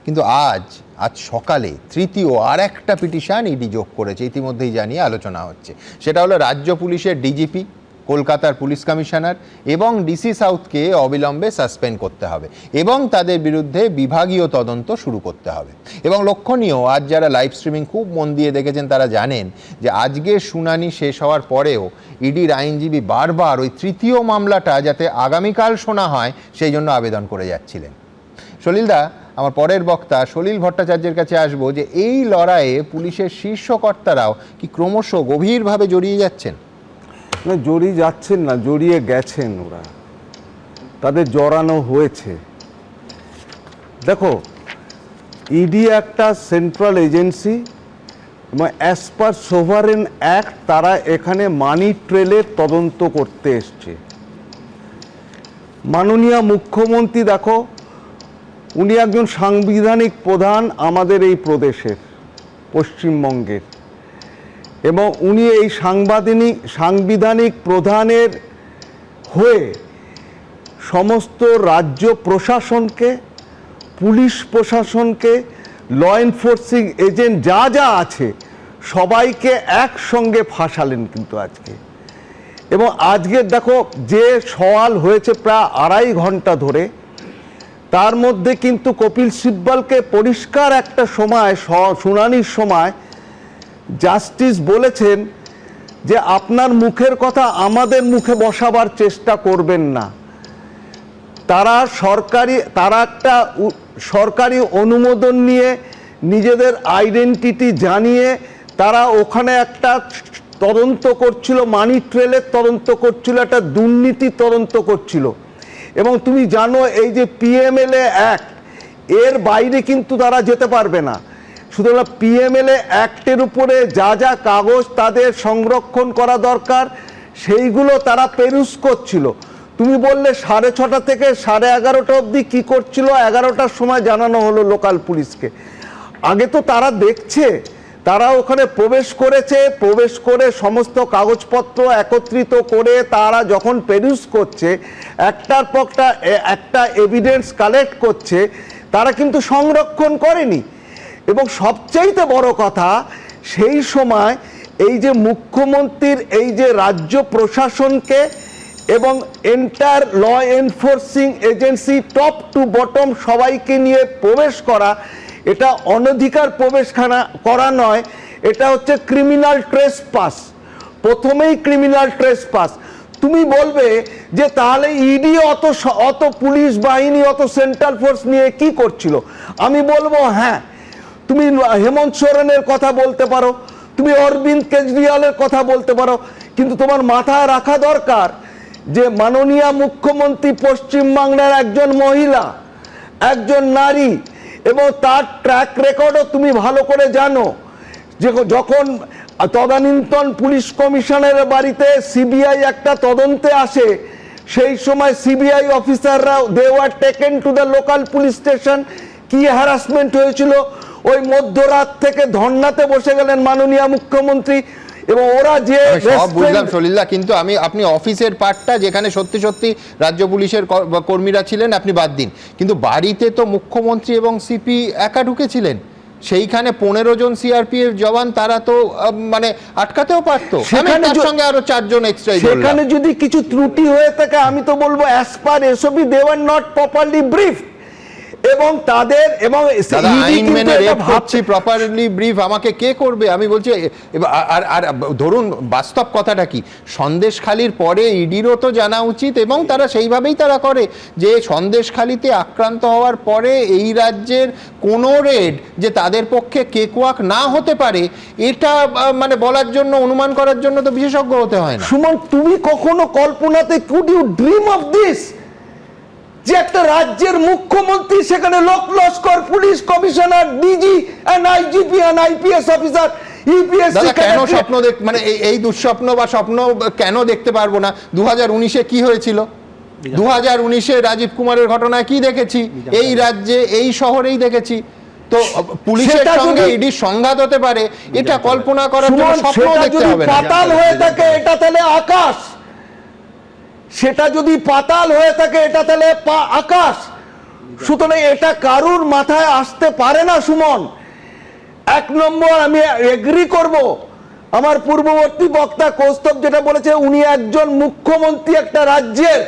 কিন্তু আজ সকালে তৃতীয় আর একটা পিটিশন ইডি যোগ করেছে, ইতিমধ্যেই জানিয়ে আলোচনা হচ্ছে। সেটা হলো রাজ্য পুলিশের ডিজিপি, কলকাতার পুলিশ কমিশনার এবং ডিসি সাউথকে অবিলম্বে সাসপেন্ড করতে হবে এবং তাদের বিরুদ্ধে বিভাগীয় তদন্ত শুরু করতে হবে। এবং লক্ষণীয়, আজ যারা লাইভ স্ট্রিমিং খুব মন দিয়ে দেখেছেন তারা জানেন যে আজকের শুনানি শেষ হওয়ার পরেও ইডির আইনজীবী বারবার ওই তৃতীয় মামলাটা যাতে আগামীকাল শোনা হয় সেই জন্য আবেদন করে যাচ্ছিলেন। সলিলদা, আমার পরের বক্তা সলিল ভট্টাচার্যের কাছে আসবো যে এই লড়াইয়ে পুলিশের শীর্ষকর্তারাও কি ক্রমশ গভীরভাবে জড়িয়ে যাচ্ছেন? না, জড়িয়ে যাচ্ছেন না, জড়িয়ে গেছেন। ওরা, তাদের জড়ানো হয়েছে। দেখো, ইডি একটা সেন্ট্রাল এজেন্সি এবং অ্যাজ পার সোভারেন অ্যাক্ট তারা এখানে মানি ট্রেলের তদন্ত করতে এসছে। মাননীয় মুখ্যমন্ত্রী, দেখো, উনি একজন সাংবিধানিক প্রধান আমাদের এই প্রদেশের, পশ্চিমবঙ্গের, এবং উনি এই সাংবিধানিক প্রধানের হয়ে সমস্ত রাজ্য প্রশাসনকে, পুলিশ প্রশাসনকে, ল এনফোর্সিং এজেন্ট যা যা আছে সবাইকে একসঙ্গে ফাঁসালেন কিন্তু আজকে। এবং আজকের দেখো যে সওয়াল হয়েছে প্রায় 2.5 ঘন্টা ধরে, তার মধ্যে কিন্তু কপিল সিব্বলকে পরিষ্কার একটা সময় শুনানির সময় জাস্টিস বলেছেন যে আপনার মুখের কথা আমাদের মুখে বসাবার চেষ্টা করবেন না। তারা একটা সরকারি অনুমোদন নিয়ে নিজেদের আইডেন্টিটি জানিয়ে তারা ওখানে একটা তদন্ত করছিল, মানি ট্রেলের তদন্ত করছিল, একটা দুর্নীতি তদন্ত করছিল। এবং তুমি জানো এই যে পিএমএলএ অ্যাক্ট, এর বাইরে কিন্তু তারা যেতে পারবে না। সুতরাং পিএমএলএ অ্যাক্টের উপরে যা যা কাগজ তাদের সংরক্ষণ করা দরকার সেইগুলো তারা পেরুস করছিল। তুমি বললে 6:30 থেকে 11:30 অবধি কী করছিল, 11টার সময় জানানো হলো লোকাল পুলিশকে। আগে তো তারা দেখছে, তারা ওখানে প্রবেশ করেছে, প্রবেশ করে সমস্ত কাগজপত্র একত্রিত করে তারা যখন পেরুস করছে, একটার পর একটা এভিডেন্স কালেক্ট করছে, তারা কিন্তু সংরক্ষণ করেনি। এবং সবচাইতে বড় কথা, সেই সময় এই যে মুখ্যমন্ত্রীর এই যে রাজ্য প্রশাসনকে এবং entire law enforcing agency top to bottom সবাইকে নিয়ে প্রবেশ করা, এটা অনধিকার প্রবেশ করা নয়, এটা হচ্ছে ক্রিমিনাল ট্রেসপাস। প্রথমেই ক্রিমিনাল ট্রেসপাস। তুমি বলবে যে তাহলে ইডি অত পুলিশ বাহিনী, অত সেন্ট্রাল ফোর্স নিয়ে কি করছিল? আমি বলবো হ্যাঁ, তুমি হেমন্ত সোরেনের কথা বলতে পারো, তুমি অরবিন্দ কেজরিওয়ালের কথা বলতে পারো, কিন্তু তোমার মাথায় রাখা দরকার যে মাননীয় মুখ্যমন্ত্রী পশ্চিমবাংলার একজন মহিলা, একজন নারী, এবং তার ট্র্যাক রেকর্ডও তুমি ভালো করে জানো। যে যখন তদানীন্তন পুলিশ কমিশনারের বাড়িতে সিবিআই একটা তদন্তে আসে, সেই সময় সিবিআই অফিসাররা they were taken to the local police station. কি হ্যারাসমেন্ট হয়েছিল, ওই মধ্যরাত থেকে ধর্নাতে বসে গেলেন মাননীয় মুখ্যমন্ত্রী। এবং ওরা যে সব বুঝলাম সলিল্লা, কিন্তু আপনি অফিসের পার্টটা যেখানে সত্যি সত্যি রাজ্য পুলিশের কর্মীরা ছিলেন আপনি বাদ দিন, কিন্তু বাড়িতে তো মুখ্যমন্ত্রী এবং সিপি একা ঢুকেছিলেন, সেইখানে 15 জন সিআরপিএফ জওয়ান, তারা তো মানে আটকাতেও পারতো। তার সঙ্গে আরো 4 জন এক্সট্রা। সেখানে যদি কিছু ত্রুটি হয়ে থাকে, আমি তো বলবো as per SOP they were not properly brief. এবং তাদের এবং আইন মেনে রেপ হচ্ছে, প্রপারলি ব্রিফ আমাকে কে করবে? আমি বলছি আর ধরুন বাস্তব কথাটা কি, সন্দেশখালির পরে ইডিরও তো জানা উচিত, এবং তারা সেইভাবেই তারা করে যে সন্দেশখালিতে আক্রান্ত হওয়ার পরে এই রাজ্যের কোনো রেড যে তাদের পক্ষে কেকওয়াক না হতে পারে, এটা মানে বলার জন্য, অনুমান করার জন্য তো বিশেষজ্ঞ হতে হয় না। সুমন, তুমি কখনো কল্পনাতে could you dream of this যে একটা রাজ্যের মুখ্যমন্ত্রী সেখানে লোক লস্কর, police commissioner, DG and IGP and IPS officer, EPS কেন স্বপ্ন মানে এই দুঃস্বপ্ন বা স্বপ্ন কেন দেখতে পারবো না? 2019-এ কি হয়েছিল? 2019-এ রাজীব কুমারের ঘটনায় কি দেখেছি? এই রাজ্যে, এই শহরেই দেখেছি। তো পুলিশের সঙ্গে ইডির সংঘাত হতে পারে, এটা কল্পনা করার জন্য স্বপ্ন দেখতে হবে না। পাতাল হয়ে থাকে এটা তাহলে আকাশ, সেটা যদি পাতাল হয়ে থাকে এটা তাহলে আকাশ। সুতরাং এটা কারুর মাথায় আসতে পারে না সুমন। 1 নম্বর, আমি এগ্রি করব আমার পূর্ববর্তী বক্তা কৌস্তব যেটা বলেছে, উনি একজন মুখ্যমন্ত্রী একটা রাজ্যের।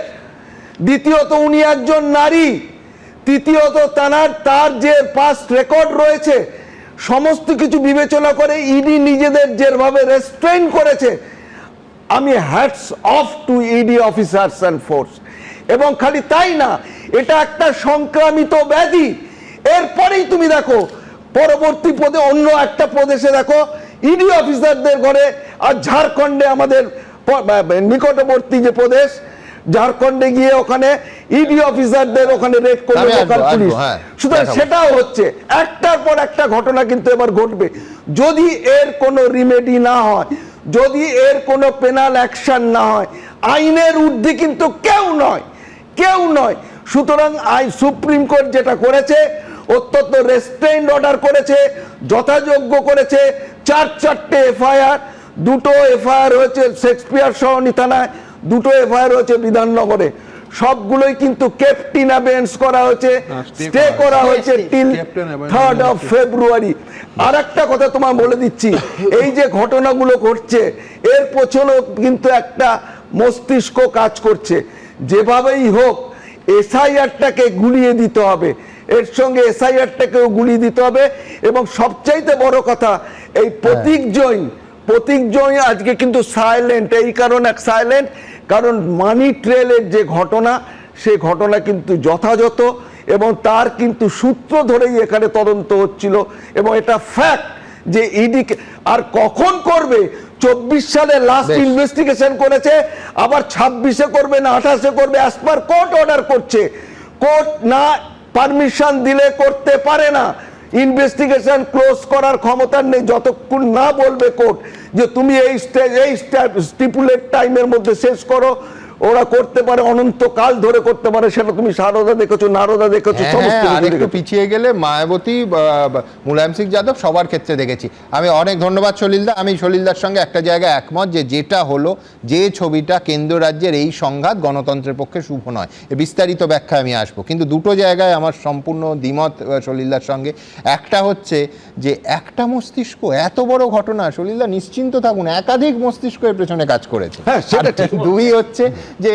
দ্বিতীয়ত, উনি একজন নারী। তৃতীয়ত, তার যে পাস্ট রেকর্ড রয়েছে, সমস্ত কিছু বিবেচনা করে ইডি নিজেদের যেভাবে রেস্ট্রেইন করেছে, আমি hats off to ED officers and force. এবং খালি তাই না, এটা একটা সংক্রামিত ব্যাধি। এরপরেই তুমি দেখো পরবর্তী অন্য একটা প্রদেশে দেখো ইডি অফিসারদের ঘরে, আর ঝাড়খণ্ডে আমাদের নিকটবর্তী যে প্রদেশ ঝাড়খণ্ডে গিয়ে ওখানে ইডি অফিসারদের ওখানে রেড করবে লোকাল পুলিশ। সুতরাং সেটাও হচ্ছে, একটার পর একটা ঘটনা কিন্তু এবার ঘটবে। যদি এর কোনো রিমেডি না হয়, যদি এর কোনো পেনাল অ্যাকশন না হয়, আইনের ঊর্ধ্বে কিন্তু কেউ নয়। সুতরাং সুপ্রিম কোর্ট যেটা করেছে, অত্যন্ত রেস্ট্রেইনড অর্ডার করেছে, যথাযোগ্য করেছে। 4-4টে এফআইআর, 2টো এফআইআর হয়েছে শেক্সপিয়ার সহনী থানায়, 2টো এফআইআর হয়েছে বিধাননগরে। সবগুলোই কিন্তু কেপটিন অ্যাবেন্স করা হয়েছে, স্টে করা হয়েছে টিল 3rd of February। আর একটা কথা তোমার বলে দিচ্ছি, এই যে ঘটনাগুলো ঘটছে এর পেছনেও কিন্তু একটা মস্তিষ্ক কাজ করছে। যেভাবেই হোক এসআইআরটাকে গুলিয়ে দিতে হবে, এর সঙ্গে এসআইআরটাকেও গুলিয়ে দিতে হবে। এবং সবচাইতে বড় কথা, এই প্রতীক জৈন আজকে কিন্তু সাইলেন্ট। এই কারণে সাইলেন্ট কারণ মানি ট্রেলের যে ঘটনা, সেই ঘটনা কিন্তু যথাযথ এবং তার কিন্তু সূত্র ধরেই এখানে তদন্ত হচ্ছিল এবং এটা ফ্যাক্ট যে ইডি আর কখন করবে। 24 সালে লাস্ট ইনভেস্টিগেশন করেছে, আবার 26-এ করবে না 28-এ করবে, অ্যাজ পার কোর্ট অর্ডার করছে। কোর্ট না পারমিশন দিলে করতে পারে না। ইনভেস্টিগেশন ক্লোজ করার ক্ষমতা নেই যতক্ষণ না বলবে কোর্ট যে তুমি এই স্টিপুলেট টাইমের মধ্যে শেষ করো। ওরা করতে পারে অনন্তকাল ধরে করতে পারে, সেটা তুমি সারদা দেখেছো, নারদা দেখেছো, সমস্ত আর একটু পিছিয়ে গেলে মায়াবতী, মুলায়ম সিং যাদব সবার ক্ষেত্রে দেখেছি। আমি অনেক ধন্যবাদ সলিলদা। আমি সলিলদার সঙ্গে একটা জায়গায় একমত যে যেটা হলো, যে ছবিটা কেন্দ্র রাজ্যের এই সংঘাত গণতন্ত্রের পক্ষে শুভ নয়। বিস্তারিত ব্যাখ্যা আমি আসবো, কিন্তু দুটো জায়গায় আমার সম্পূর্ণ দ্বিমত সলিলদার সঙ্গে। একটা হচ্ছে যে একটা মস্তিষ্ক এত বড় ঘটনা, সলিলদা নিশ্চিন্ত থাকুন, একাধিক মস্তিষ্ক এর পেছনে কাজ করেছে। দুই হচ্ছে যে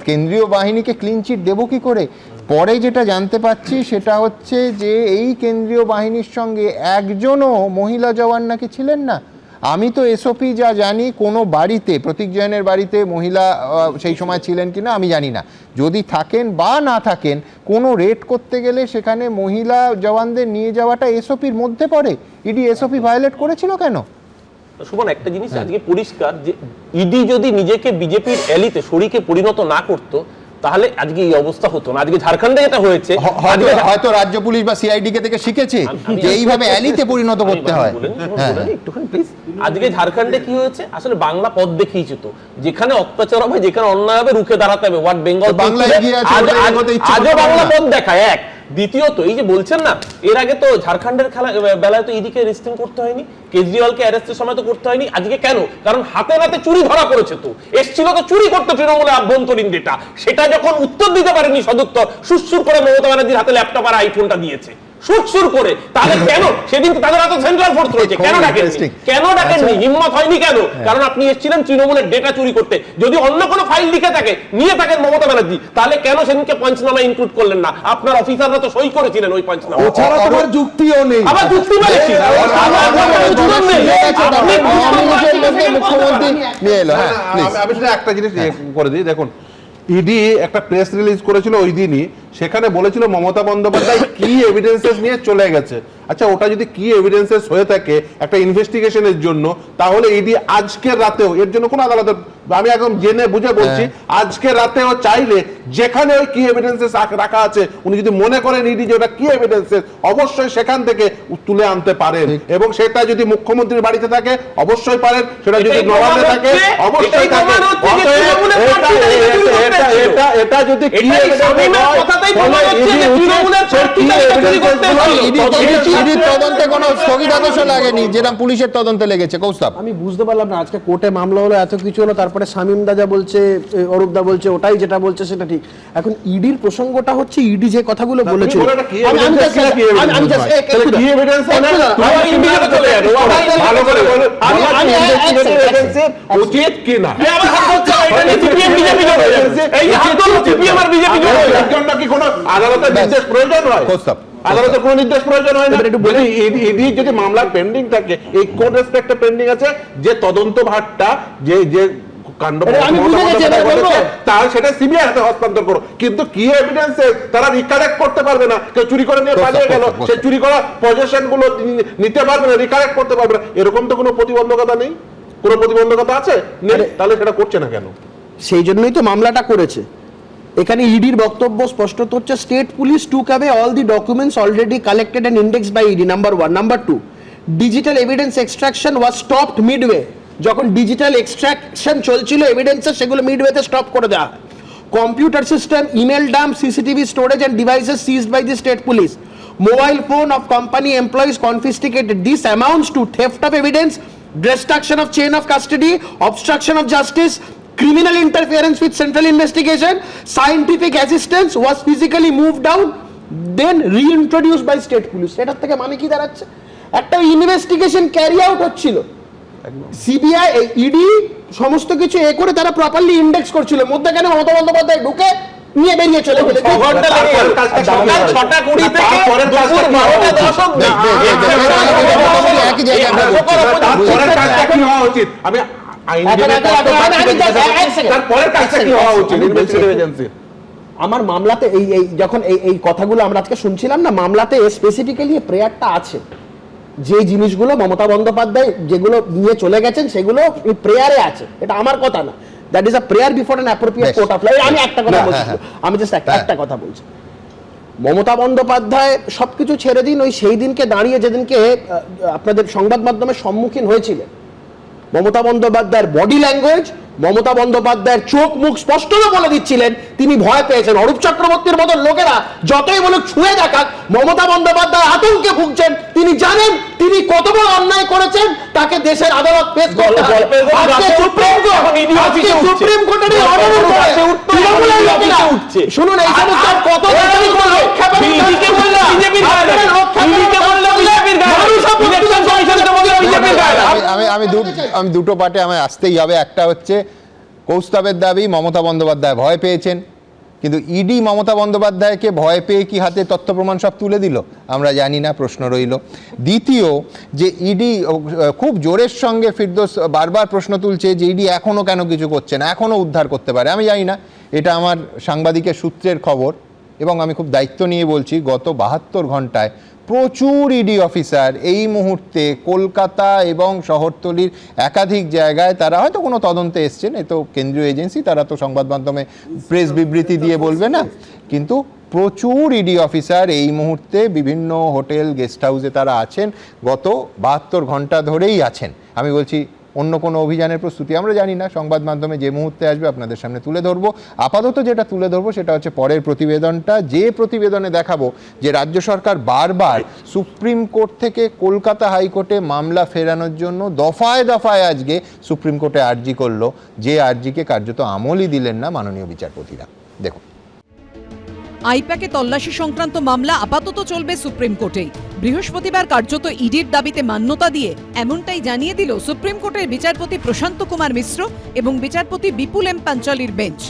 কেন্দ্রীয় বাহিনীকে ক্লিন চিট দেবো কি করে। পরে যেটা জানতে পাচ্ছি সেটা হচ্ছে যে এই কেন্দ্রীয় বাহিনীর সঙ্গে একজনও মহিলা জওয়ান নাকি ছিলেন না। আমি তো এসওপি যা জানি, কোনো বাড়িতে, প্রতীক জৈনের বাড়িতে মহিলা সেই সময় ছিলেন কিনা আমি জানি না। যদি থাকেন বা না থাকেন, কোনো রেড করতে গেলে সেখানে মহিলা জওয়ানদের নিয়ে যাওয়াটা এসওপির মধ্যে পড়ে। ইডি এসওপি ভায়োলেট করেছিল কেন? সুমন, একটা জিনিস আজকে পরিষ্কার যে ইডি যদি নিজেকে বিজেপির এলিতে শরিকে পরিণত না করতো তাহলে আজকে এই অবস্থা হতো না। আজকে ঝাড়খণ্ডে এটা হয়েছে, হয়তো রাজ্য পুলিশ বা সিআইডি কে থেকে শিখেছে যে এইভাবে এলিতে পরিণত করতে হয়। একটুখানি প্লিজ। আজকে ঝাড়খণ্ডে কি হয়েছে, আসলে বাংলা পথ দেখিয়েছে তো, যেখানে অত্যাচার হবে, যেখানে অন্যায় হবে, রুখে দাঁড়াতে হবে। হোয়াট বেঙ্গল আজও বাংলা পথ দেখায়। এক, দ্বিতীয়ত এই যে বলছেন না, এর আগে তো ঝাড়খণ্ডের বেলায় তো ইডিকে রেস্টিং করতে হয়নি, কেজরিওয়ালকে অ্যারেস্টের সময় তো করতে হয়নি। আজকে কেন? কারণ হাতে নাতে চুরি ধরা পড়েছে। তো এসছিল তো চুরি করতে তৃণমূলের আভ্যন্তরীণ ডেটা, সেটা যখন উত্তর দিতে পারেনি সদুত্তর, সুরসুর করে মমতা ব্যানার্জির হাতে ল্যাপটপ আর আইফোনটা দিয়েছে সুরসুর করে। তাহলে কেন সেদিন তাদের হাতে সেন্ট্রাল ফোর্স রয়েছে, কেন ডাকেননি? হিম্মত হয়নি কেন? কারণ আপনি এসেছিলেন তৃণমূলের ডেটা চুরি করতে। যদি অন্য কোনো ফাইল লিখে থাকে, নিয়ে থাকেন মমতা ব্যানার্জি, তাহলে কেন সেদিনকে পঞ্চনামা ইনক্লুড করলেন না? আপনার অফিসাররা তো সই করেছিলেন ওই পঞ্চনামা। ওছাড়া তোমার যুক্তিও নেই। আবার যুক্তি মানে কি? মুখ্যমন্ত্রী নিয়ে এলো। আমি শুধু একটা জিনিস করে দিই, দেখুন ইডি একটা প্রেস রিলিজ করেছিল ওই দিনই, সেখানে বলেছিল মমতা বন্দ্যোপাধ্যায় কি এভিডেন্সেস নিয়ে চলে গেছে। আচ্ছা, ওটা যদি কি এভিডেন্সেস হয়ে থাকে একটা ইনভেস্টিগেশনের জন্য, তাহলে ইডি আজকের রাতেও, এর জন্য কোন আদালতের, আমি একদম জেনে বুঝে বলছি, আজকে রাতেও চাইলে যেখানে ওই কি এভিডেন্সেস রাখা আছে, উনি যদি মনে করেন ইডি যে ওটা কি এভিডেন্সেস, অবশ্যই সেখান থেকে তুলে আনতে পারেন। এবং সেটা যদি মুখ্যমন্ত্রীর বাড়িতে থাকে অবশ্যই পারেন, সেটা যদি নবান্নে থাকে অবশ্যই থাকে। এটা যদি কি তদন্তে কোনো স্থগিতাদেশ লাগেনি, যেরকম পুলিশের তদন্তে লেগেছে। কৌস্তব, আমি বুঝতে পারলাম না, আজকে কোর্টে মামলা হলো, এত কিছু হলো, তারপরে শামীম দা যা বলছে, অরূপ দা বলছে, ওটাই যেটা বলছে সেটা ঠিক। এখন ইডির প্রসঙ্গটা হচ্ছে ইডি যে কথাগুলো বলেছে, উচিত কি না কি কোনো আদালতের নির্দেশ প্রয়োজন হয়? আদালতের কোনো নির্দেশ প্রয়োজন হয় না। ইডি যদি মামলা পেন্ডিং থাকে, এই কোর্ট রেসপেক্টে পেন্ডিং আছে, যে তদন্ত ভারটা যে কাণ্ড তার সেটা সিবিআই হাতে হস্তান্তর করো। কিন্তু কি এভিডেন্সে তারা রিকালেক্ট করতে পারবে না। কেউ চুরি করে নিয়ে পালিয়ে গেল, সে চুরি করা পজেশন গুলো নিতে পারবে না, রিকালেক্ট করতে পারবে না, এরকম তো কোনো প্রতিবন্ধকতা নেই। কোনো প্রতিবন্ধকতা আছে? তাহলে সেটা করছে না কেন? সেই জন্যই তো মামলাটা করেছে। এখানে ইডির বক্তব্য স্পষ্ট হচ্ছে, state police took away all the documents already collected and indexed by ED, number 1। Number 2, digital evidence extraction was stopped midway. যখন ডিজিটাল এক্সট্রাকশন চলছিল এভিডেন্সের, সেগুলো মিডওয়েতে স্টপ করে দেওয়া হয়। Computer system, email dump, CCTV storage and devices seized by the state police. Mobile phone of company employees confiscated. This amounts to theft of evidence, destruction of chain of custody, obstruction of justice, criminal interference with central investigation, scientific assistance was physically moved out, then reintroduced by state police. এটার থেকে মানে কি দাঁড়াচ্ছে? একটা investigation carry out হচ্ছিল, CBI ED সমস্ত কিছু এ করে তারা প্রপারলি ইন্ডেক্স করছিল, মধ্যে কেন মমতা বন্দ্যোপাধ্যায় ঢুকে নিয়ে বেরিয়ে চলে গেলে 6 ঘন্টা লেগে গেল। সকাল 6টা 20 থেকে দুপুর 12টা 10 অবধি। একই জায়গায় তারপরের কাজটা কি হওয়া উচিত? আমি তারপরের কাজটা কি হওয়া উচিত ইনভেস্টিগেটিভ এজেন্সি? আমার মামলাতে এই যখন এই কথাগুলো আমরা আজকে শুনছিলাম না, মামলাতে স্পেসিফিক্যালি প্রেয়ারটা আছে, যে জিনিসগুলো মমতা বন্দ্যোপাধ্যায় যেগুলো নিয়ে চলে গেছেন সেগুলো প্রেয়ারে আছে, এটা আমার কথা না। That is a prayer before an appropriate court of law. আমি একটা কথা বলছি, আমি জাস্ট একটা কথা বলছি। মমতা বন্দ্যোপাধ্যায় সবকিছু ছেড়ে দিন, ওই সেই দিনকে দাঁড়িয়ে যেদিনকে আপনাদের সংবাদ মাধ্যমের সম্মুখীন হয়েছিলেন, মমতা বন্দ্যোপাধ্যায়ের বডি ল্যাঙ্গুয়েজ, মমতা বন্দ্যোপাধ্যায়ের চোখ মুখ স্পষ্ট বলে দিচ্ছিলেন তিনি ভয় পেয়েছেন। অরূপ চক্রবর্তীর মতো লোকেরা যতই বলুক ছুঁয়ে দেখাক, মমতা বন্দ্যোপাধ্যায় আতঙ্কে ভুগছেন। তিনি জানেন তিনি কত বড় অন্যায় করেছেন, তাকে দেশের আদালত পেশ করতে হবে। আজকে সুপ্রিম কোর্টের এই অর্ডারের উপরে তৃণমূলের লোকেরা শুনুন, এই সমস্ত কত আমি দুটো পার্টে আমায় আসতেই হবে। একটা হচ্ছে কৌস্তবের দাবি মমতা বন্দ্যোপাধ্যায় ভয় পেয়েছেন, কিন্তু ইডি মমতা বন্দ্যোপাধ্যায়কে ভয় পেয়ে কি হাতে তথ্য প্রমাণ সব তুলে দিল আমরা জানি না, প্রশ্ন রইল। দ্বিতীয়, যে ইডি খুব জোরের সঙ্গে ফিরদৌস বারবার প্রশ্ন তুলছে যে ইডি এখনও কেন কিছু করছে না, এখনও উদ্ধার করতে পারে। আমি জানি না, এটা আমার সাংবাদিকের সূত্রের খবর এবং আমি খুব দায়িত্ব নিয়ে বলছি, গত 72 ঘন্টায় প্রচুর ইডি অফিসার এই মুহূর্তে কলকাতা এবং শহরতলির একাধিক জায়গায় তারা হয়তো কোনো তদন্তে এসছেন, এ তো কেন্দ্রীয় এজেন্সি, তারা তো সংবাদ মাধ্যমে প্রেস বিবৃতি দিয়ে বলবে না, কিন্তু প্রচুর ইডি অফিসার এই মুহূর্তে বিভিন্ন হোটেল গেস্ট হাউসে তারা আছেন, গত 72 ঘন্টা ধরেই আছেন। আমি বলছি অন্য কোনো অভিযানের প্রস্তুতি আমরা জানি না, সংবাদ মাধ্যমে যে মুহূর্তে আসবে আপনাদের সামনে তুলে ধরবো। আপাতত যেটা তুলে ধরবো সেটা হচ্ছে পরের প্রতিবেদনটা, যে প্রতিবেদনে দেখাবো যে রাজ্য সরকার বারবার সুপ্রিম কোর্ট থেকে কলকাতা হাইকোর্টে মামলা ফেরানোর জন্য দফায় দফায় আজকে সুপ্রিম কোর্টে আর্জি করলো, যে আর্জিকে কার্যত আমলই দিলেন না মাননীয় বিচারপতিরা। দেখুন, আইপ্যাকে তল্লাশি সংক্রান্ত মামলা আপাতত চলবে সুপ্রিম কোর্টেই। বৃহস্পতিবার কার্যত ইডির দাবিতে মান্যতা দিয়ে এমনটাই জানিয়ে দিল সুপ্রিম কোর্টের বিচারপতি প্রশান্ত কুমার মিশ্র এবং বিচারপতি বিপুল এম পাঞ্চালির বেঞ্চ।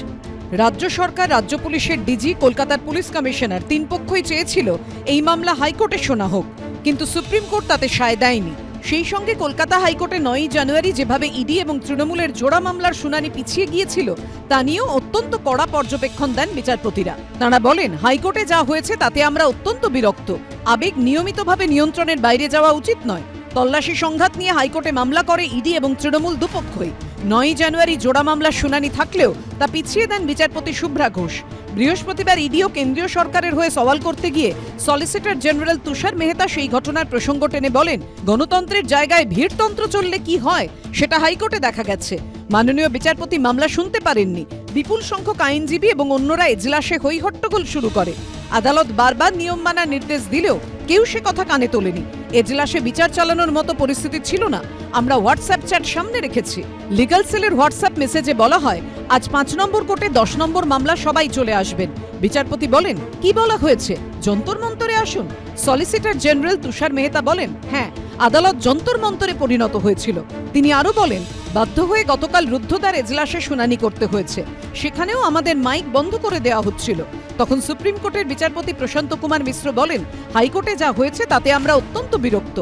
রাজ্য সরকার, রাজ্য পুলিশের ডিজি, কলকাতার পুলিশ কমিশনার, তিন পক্ষই চেয়েছিল এই মামলা হাইকোর্টে শোনা হোক, কিন্তু সুপ্রিম কোর্ট তাতে সায় দেয়নি। সেই সঙ্গে কলকাতা হাইকোর্টে 9ই জানুয়ারি যেভাবে ইডি এবং তৃণমূলের জোড়া মামলার শুনানি পিছিয়ে গিয়েছিল তা নিয়েও অত্যন্ত কড়া পর্যবেক্ষণ দেন বিচারপতিরা। তাঁরা বলেন, হাইকোর্টে যা হয়েছে তাতে আমরা অত্যন্ত বিরক্ত। আবেগ নিয়মিতভাবে নিয়ন্ত্রণের বাইরে যাওয়া উচিত নয়। তল্লাশি সংঘাত নিয়ে হাইকোর্টে মামলা করে ইডি এবং তৃণমূল দুপক্ষই। 9ই জানুয়ারি জোড়া মামলার শুনানি থাকলেও তা পিছিয়ে দেন বিচারপতি শুভ্রা ঘোষ। বৃহস্পতিবার ইডিও কেন্দ্রীয় সরকারের হয়ে সওয়াল করতে গিয়ে সলিসিটর জেনারেল তুষার মেহতা সেই ঘটনার প্রসঙ্গ টেনে বলেন, গণতন্ত্রের জায়গায় ভিড়তন্ত্র চললে কি হয় সেটা হাইকোর্টে দেখা গেছে। মাননীয় বিচারপতি মামলা শুনতে পারেননি। বিপুল সংখ্যক আইনজীবী এবং অন্যরা এজলাসে হইহট্টগোল শুরু করে। আদালত বারবার নিয়ম মানার নির্দেশ দিলেও কেউ সে কথা কানে তোলেনি। এজলাসে বিচার চালানোর মতো পরিস্থিতি ছিল না। আমরা হোয়াটসঅ্যাপ চ্যাট সামনে রেখেছি। লিগ্যাল সেলের হোয়াটসঅ্যাপ মেসেজে বলা হয়, আজ 5 নম্বর কোর্টে 10 নম্বর মামলা সবাই চলে আসবেন। বিচারপতি বলেন, কি বলা হয়েছে, যন্তর মন্তরে আসুন। সলিসিটর জেনারেল তুষার মেহতা বলেন, হ্যাঁ, আদালত যন্তর মন্তরে পরিণত হয়েছিল। তিনি আরো বলেন, বাধ্য হয়ে গতকাল রুদ্ধদ্বার এজলাসে শুনানি করতে হয়েছে, সেখানেও আমাদের মাইক বন্ধ করে দেওয়া হচ্ছিল। তখন সুপ্রিম কোর্টের বিচারপতি প্রশান্ত কুমার মিশ্র বলেন, হাইকোর্টে যা হয়েছে তাতে আমরা অত্যন্ত বিরক্ত।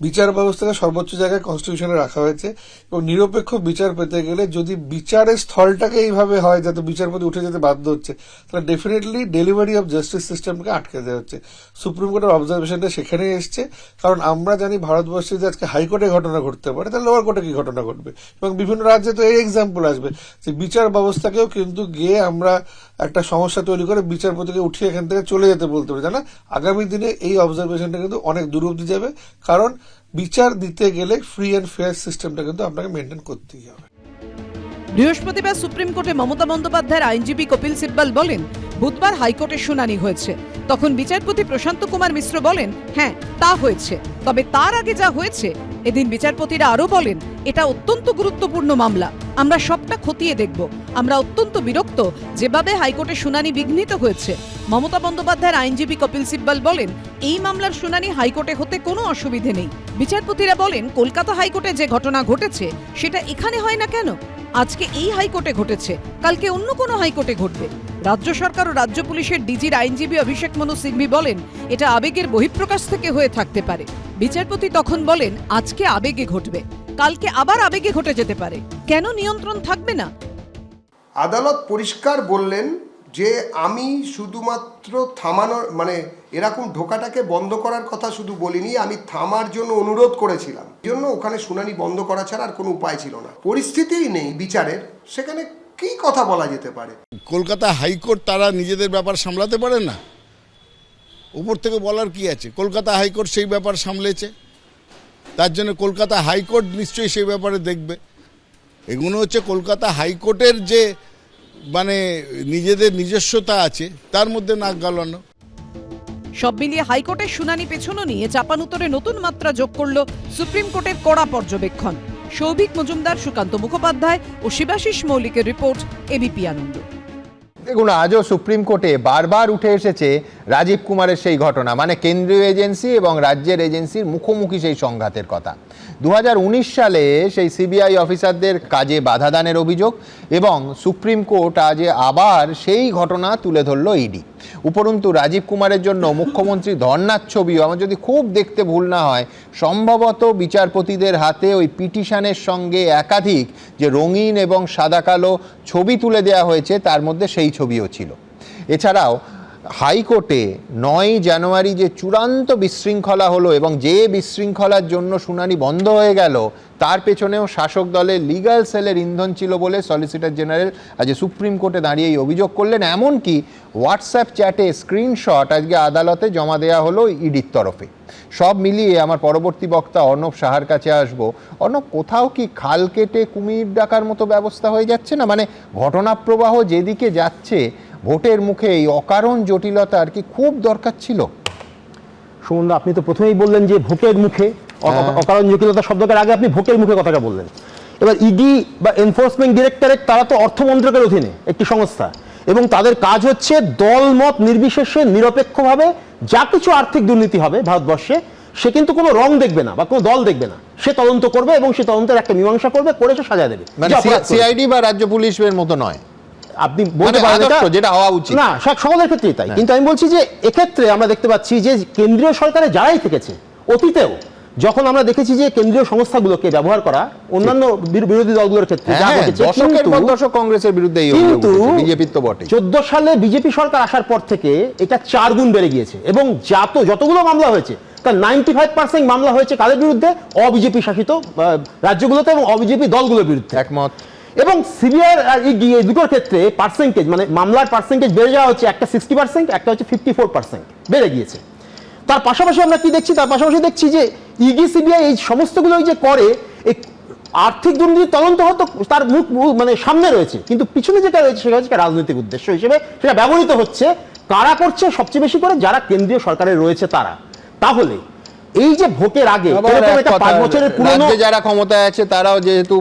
বিচার ব্যবস্থাকে সর্বোচ্চ জায়গায় কনস্টিটিউশনে রাখা হয়েছে এবং নিরপেক্ষ বিচার পেতে গেলে যদি বিচারের স্থলটাকে এইভাবে হয় যাতে বিচারপতি উঠে যেতে বাধ্য হচ্ছে, তাহলে ডেফিনেটলি ডেলিভারি অফ জাস্টিস সিস্টেমকে আটকে দেওয়া হচ্ছে। সুপ্রিম কোর্টের অবজারভেশনটা সেখানেই এসছে, কারণ আমরা জানি ভারতবর্ষে যে আজকে হাইকোর্টে ঘটনা ঘটতে পারে, তাহলে লোয়ার কোর্টে কি ঘটনা ঘটবে, এবং বিভিন্ন রাজ্যে তো এই এক্সাম্পল আসবে যে বিচার ব্যবস্থাকেও কিন্তু গিয়ে আমরা একটা সমস্যা তৈরি করে বিচারপতিকে উঠিয়ে এখান থেকে চলে যেতে বলতে পারি। জানা, আগামী দিনে এই অবজারভেশনটা কিন্তু অনেক দূর অব্দি যাবে, কারণ বিচার দিতে গেলে ফ্রি অ্যান্ড ফেয়ার সিস্টেমটা কিন্তু আপনাকে মেনটেন করতেই হবে। বৃহস্পতিবার সুপ্রিম কোর্টে মমতা বন্দ্যোপাধ্যায়ের আইনজীবী কপিল সিব্বল বলেন, বুধবার হাইকোর্টে শুনানি হয়েছে। তখন বিচারপতি প্রশান্ত কুমার মিশ্র বলেন, হ্যাঁ, তা হয়েছে, তবে তার আগে যা হয়েছে। এদিন বিচারপতিরা আরো বলেন, এটা অত্যন্ত গুরুত্বপূর্ণ মামলা, আমরা সবটা খতিয়ে দেখব। আমরা অত্যন্ত বিরক্ত যেভাবে হাইকোর্টে শুনানি বিঘ্নিত হয়েছে। মমতা বন্দ্যোপাধ্যায়ের আইনজীবী কপিল সিব্বল বলেন, এই মামলার শুনানি হাইকোর্টে হতে কোনো অসুবিধে নেই। বিচারপতিরা বলেন, কলকাতা হাইকোর্টে যে ঘটনা ঘটেছে সেটা এখানে হয় না কেন? আজকে এই হাইকোর্টে ঘটেছে, কালকে অন্য কোনো হাইকোর্টে ঘটবে। রাজ্য সরকার ও রাজ্য পুলিশের ডিজির আইনজীবী অভিষেক মনু সিংভি বলেন, এটা আবেগের বহিঃপ্রকাশ থেকে হয়ে থাকতে পারে। বিচারপতি তখন বলেন, আজকে আবেগে ঘটবে, কালকে আবার আবেগে ঘটে যেতে পারে, কেন নিয়ন্ত্রণ থাকবে না? আদালত পরিষ্কার বললেন যে আমি শুধুমাত্র থামানোর মানে এরকম ঢোকাটাকে বন্ধ করার কথা শুধু বলিনি, আমি থামার জন্য অনুরোধ করেছিলাম। এই জন্য ওখানে শুনানি বন্ধ করা ছাড়া আর কোনো উপায় ছিল না। পরিস্থিতিই নেই বিচারের, সেখানে কি কথা বলা যেতে পারে? কলকাতা হাইকোর্ট তারা নিজেদের ব্যাপার সামলাতে পারে না, উপর থেকে বলার কি আছে? কলকাতা হাইকোর্ট সেই ব্যাপার সামলেছে, তার জন্য কলকাতা হাইকোর্ট নিশ্চয়ই সেই ব্যাপারে দেখবে। এগুলো হচ্ছে কলকাতা হাইকোর্টের যে মানে নিজেদের নিজস্বতা আছে তার মধ্যে নাক গালানো। সব মিলিয়ে হাইকোর্টের শুনানি পেছনো নিয়ে চাপানুতরে নতুন মাত্রা যোগ করল সুপ্রিম কোর্টের কড়া পর্যবেক্ষণ। সৌভিক মজুমদার, সুকান্ত মুখোপাধ্যায় ও শিবাশিস মৌলিকের রিপোর্ট, এবিপি আনন্দ। দেখুন, আজও সুপ্রিম কোর্টে বারবার উঠে এসেছে রাজীব কুমারের সেই ঘটনা, মানে কেন্দ্রীয় এজেন্সি এবং রাজ্যের এজেন্সির মুখোমুখি সেই সংঘাতের কথা। 2019 সালে সেই সিবিআই অফিসারদের কাজে বাধা দানের অভিযোগ, এবং সুপ্রিম কোর্ট আজ আবার সেই ঘটনা তুলে ধরল ইডি। উপরন্তু রাজীব কুমারের জন্য মুখ্যমন্ত্রী ধর্নার ছবিও, আমার যদি খুব দেখতে ভুল না হয়, সম্ভবত বিচারপতিদের হাতে ওই পিটিশনের সঙ্গে একাধিক যে রঙিন এবং সাদা কালো ছবি তুলে দেওয়া হয়েছে তার মধ্যে সেই ছবিও ছিল। এছাড়াও হাইকোর্টে 9 জানুয়ারি যে চূড়ান্ত বিশৃঙ্খলা হলো এবং যে বিশৃঙ্খলার জন্য শুনানি বন্ধ হয়ে গেল, তার পেছনেও শাসক দলের লিগ্যাল সেলের ইন্ধন ছিল বলে সলিসিটর জেনারেল আজ সুপ্রিম কোর্টে দাঁড়িয়ে এই অভিযোগ করলেন। এমনকি হোয়াটসঅ্যাপ চ্যাটে স্ক্রিনশট আজকে আদালতে জমা দেওয়া হলো ইডির তরফে। সব মিলিয়ে আমার পরবর্তী বক্তা অর্ণব সাহার কাছে আসবো। অর্ণব, কোথাও কি খাল কেটে কুমির ডাকার মতো ব্যবস্থা হয়ে যাচ্ছে না? মানে ঘটনা প্রবাহ যেদিকে যাচ্ছে, ভোটের মুখে এই অকারণ জটিলতা আর কি খুব দরকার ছিল? সুমনদা, আপনি তো প্রথমেই বললেন যে ভোটের মুখে অকারণ জটিলতা শব্দটার আগে আপনি ভোটের মুখে কথাটা বললেন। এবার ইডি বা এনফোর্সমেন্ট ডিরেক্টরেট, তারা তো অর্থ মন্ত্রকের অধীনে একটি সংস্থা, এবং তাদের কাজ হচ্ছে দলমত নির্বিশেষে নিরপেক্ষভাবে যা কিছু আর্থিক দুর্নীতি হবে ভারতবর্ষে, সে কিন্তু কোনো রং দেখবে না বা কোনো দল দেখবে না, সে তদন্ত করবে এবং সে তদন্তের একটা মীমাংসা করবে, করে সে সাজা দেবে। মানে সিআইডি বা রাজ্য পুলিশের মতো নয়, আপনি বলতে পারেন যেটা হওয়া উচিত না, সকলের ক্ষেত্রেই তাই। কিন্তু আমি বলছি যে এক্ষেত্রে আমরা দেখতে পাচ্ছি যে কেন্দ্রীয় সরকারে যারাই থেকেছে অতীতেও, যখন আমরা দেখেছি যে কেন্দ্রীয় সংস্থাগুলোকে ব্যবহার করা অন্যান্য বিরোধী দলগুলোর ক্ষেত্রে যা ঘটেছে, দশক কংগ্রেসের বিরুদ্ধে, কিন্তু বিজেপির তো বটে। 14 সালে বিজেপি সরকার আসার পর থেকে এটা 4 গুণ বেড়ে গিয়েছে, এবং যতগুলো মামলা হয়েছে তার 95% মামলা হয়েছে কাদের বিরুদ্ধে? অবিজেপি শাসিত রাজ্যগুলোতে এবং অবিজেপি দলগুলোর বিরুদ্ধে। একমত। এবং সিবিআই আর ইডি এই দুটোর ক্ষেত্রে পার্সেন্টেজ, মানে মামলার পার্সেন্টেজ বেড়ে যাওয়া হচ্ছে, একটা 60%, একটা হচ্ছে 54% বেড়ে গিয়েছে। তার পাশাপাশি আমরা কি দেখছি? তার পাশাপাশি দেখছি যে ইডি সিবিআই এই সমস্তগুলো যে করে, এই আর্থিক দুর্নীতির তদন্ত হয়তো তার মানে সামনে রয়েছে, কিন্তু পিছনে যেটা রয়েছে সেটা হচ্ছে রাজনৈতিক উদ্দেশ্য হিসেবে সেটা ব্যবহৃত হচ্ছে। কারা করছে? সবচেয়ে বেশি করে যারা কেন্দ্রীয় সরকারে রয়েছে তারা। তাহলে এই যে ভোটের আগে 5 বছরের পুরনো যারা ক্ষমতায় আছে তারাও যেহেতু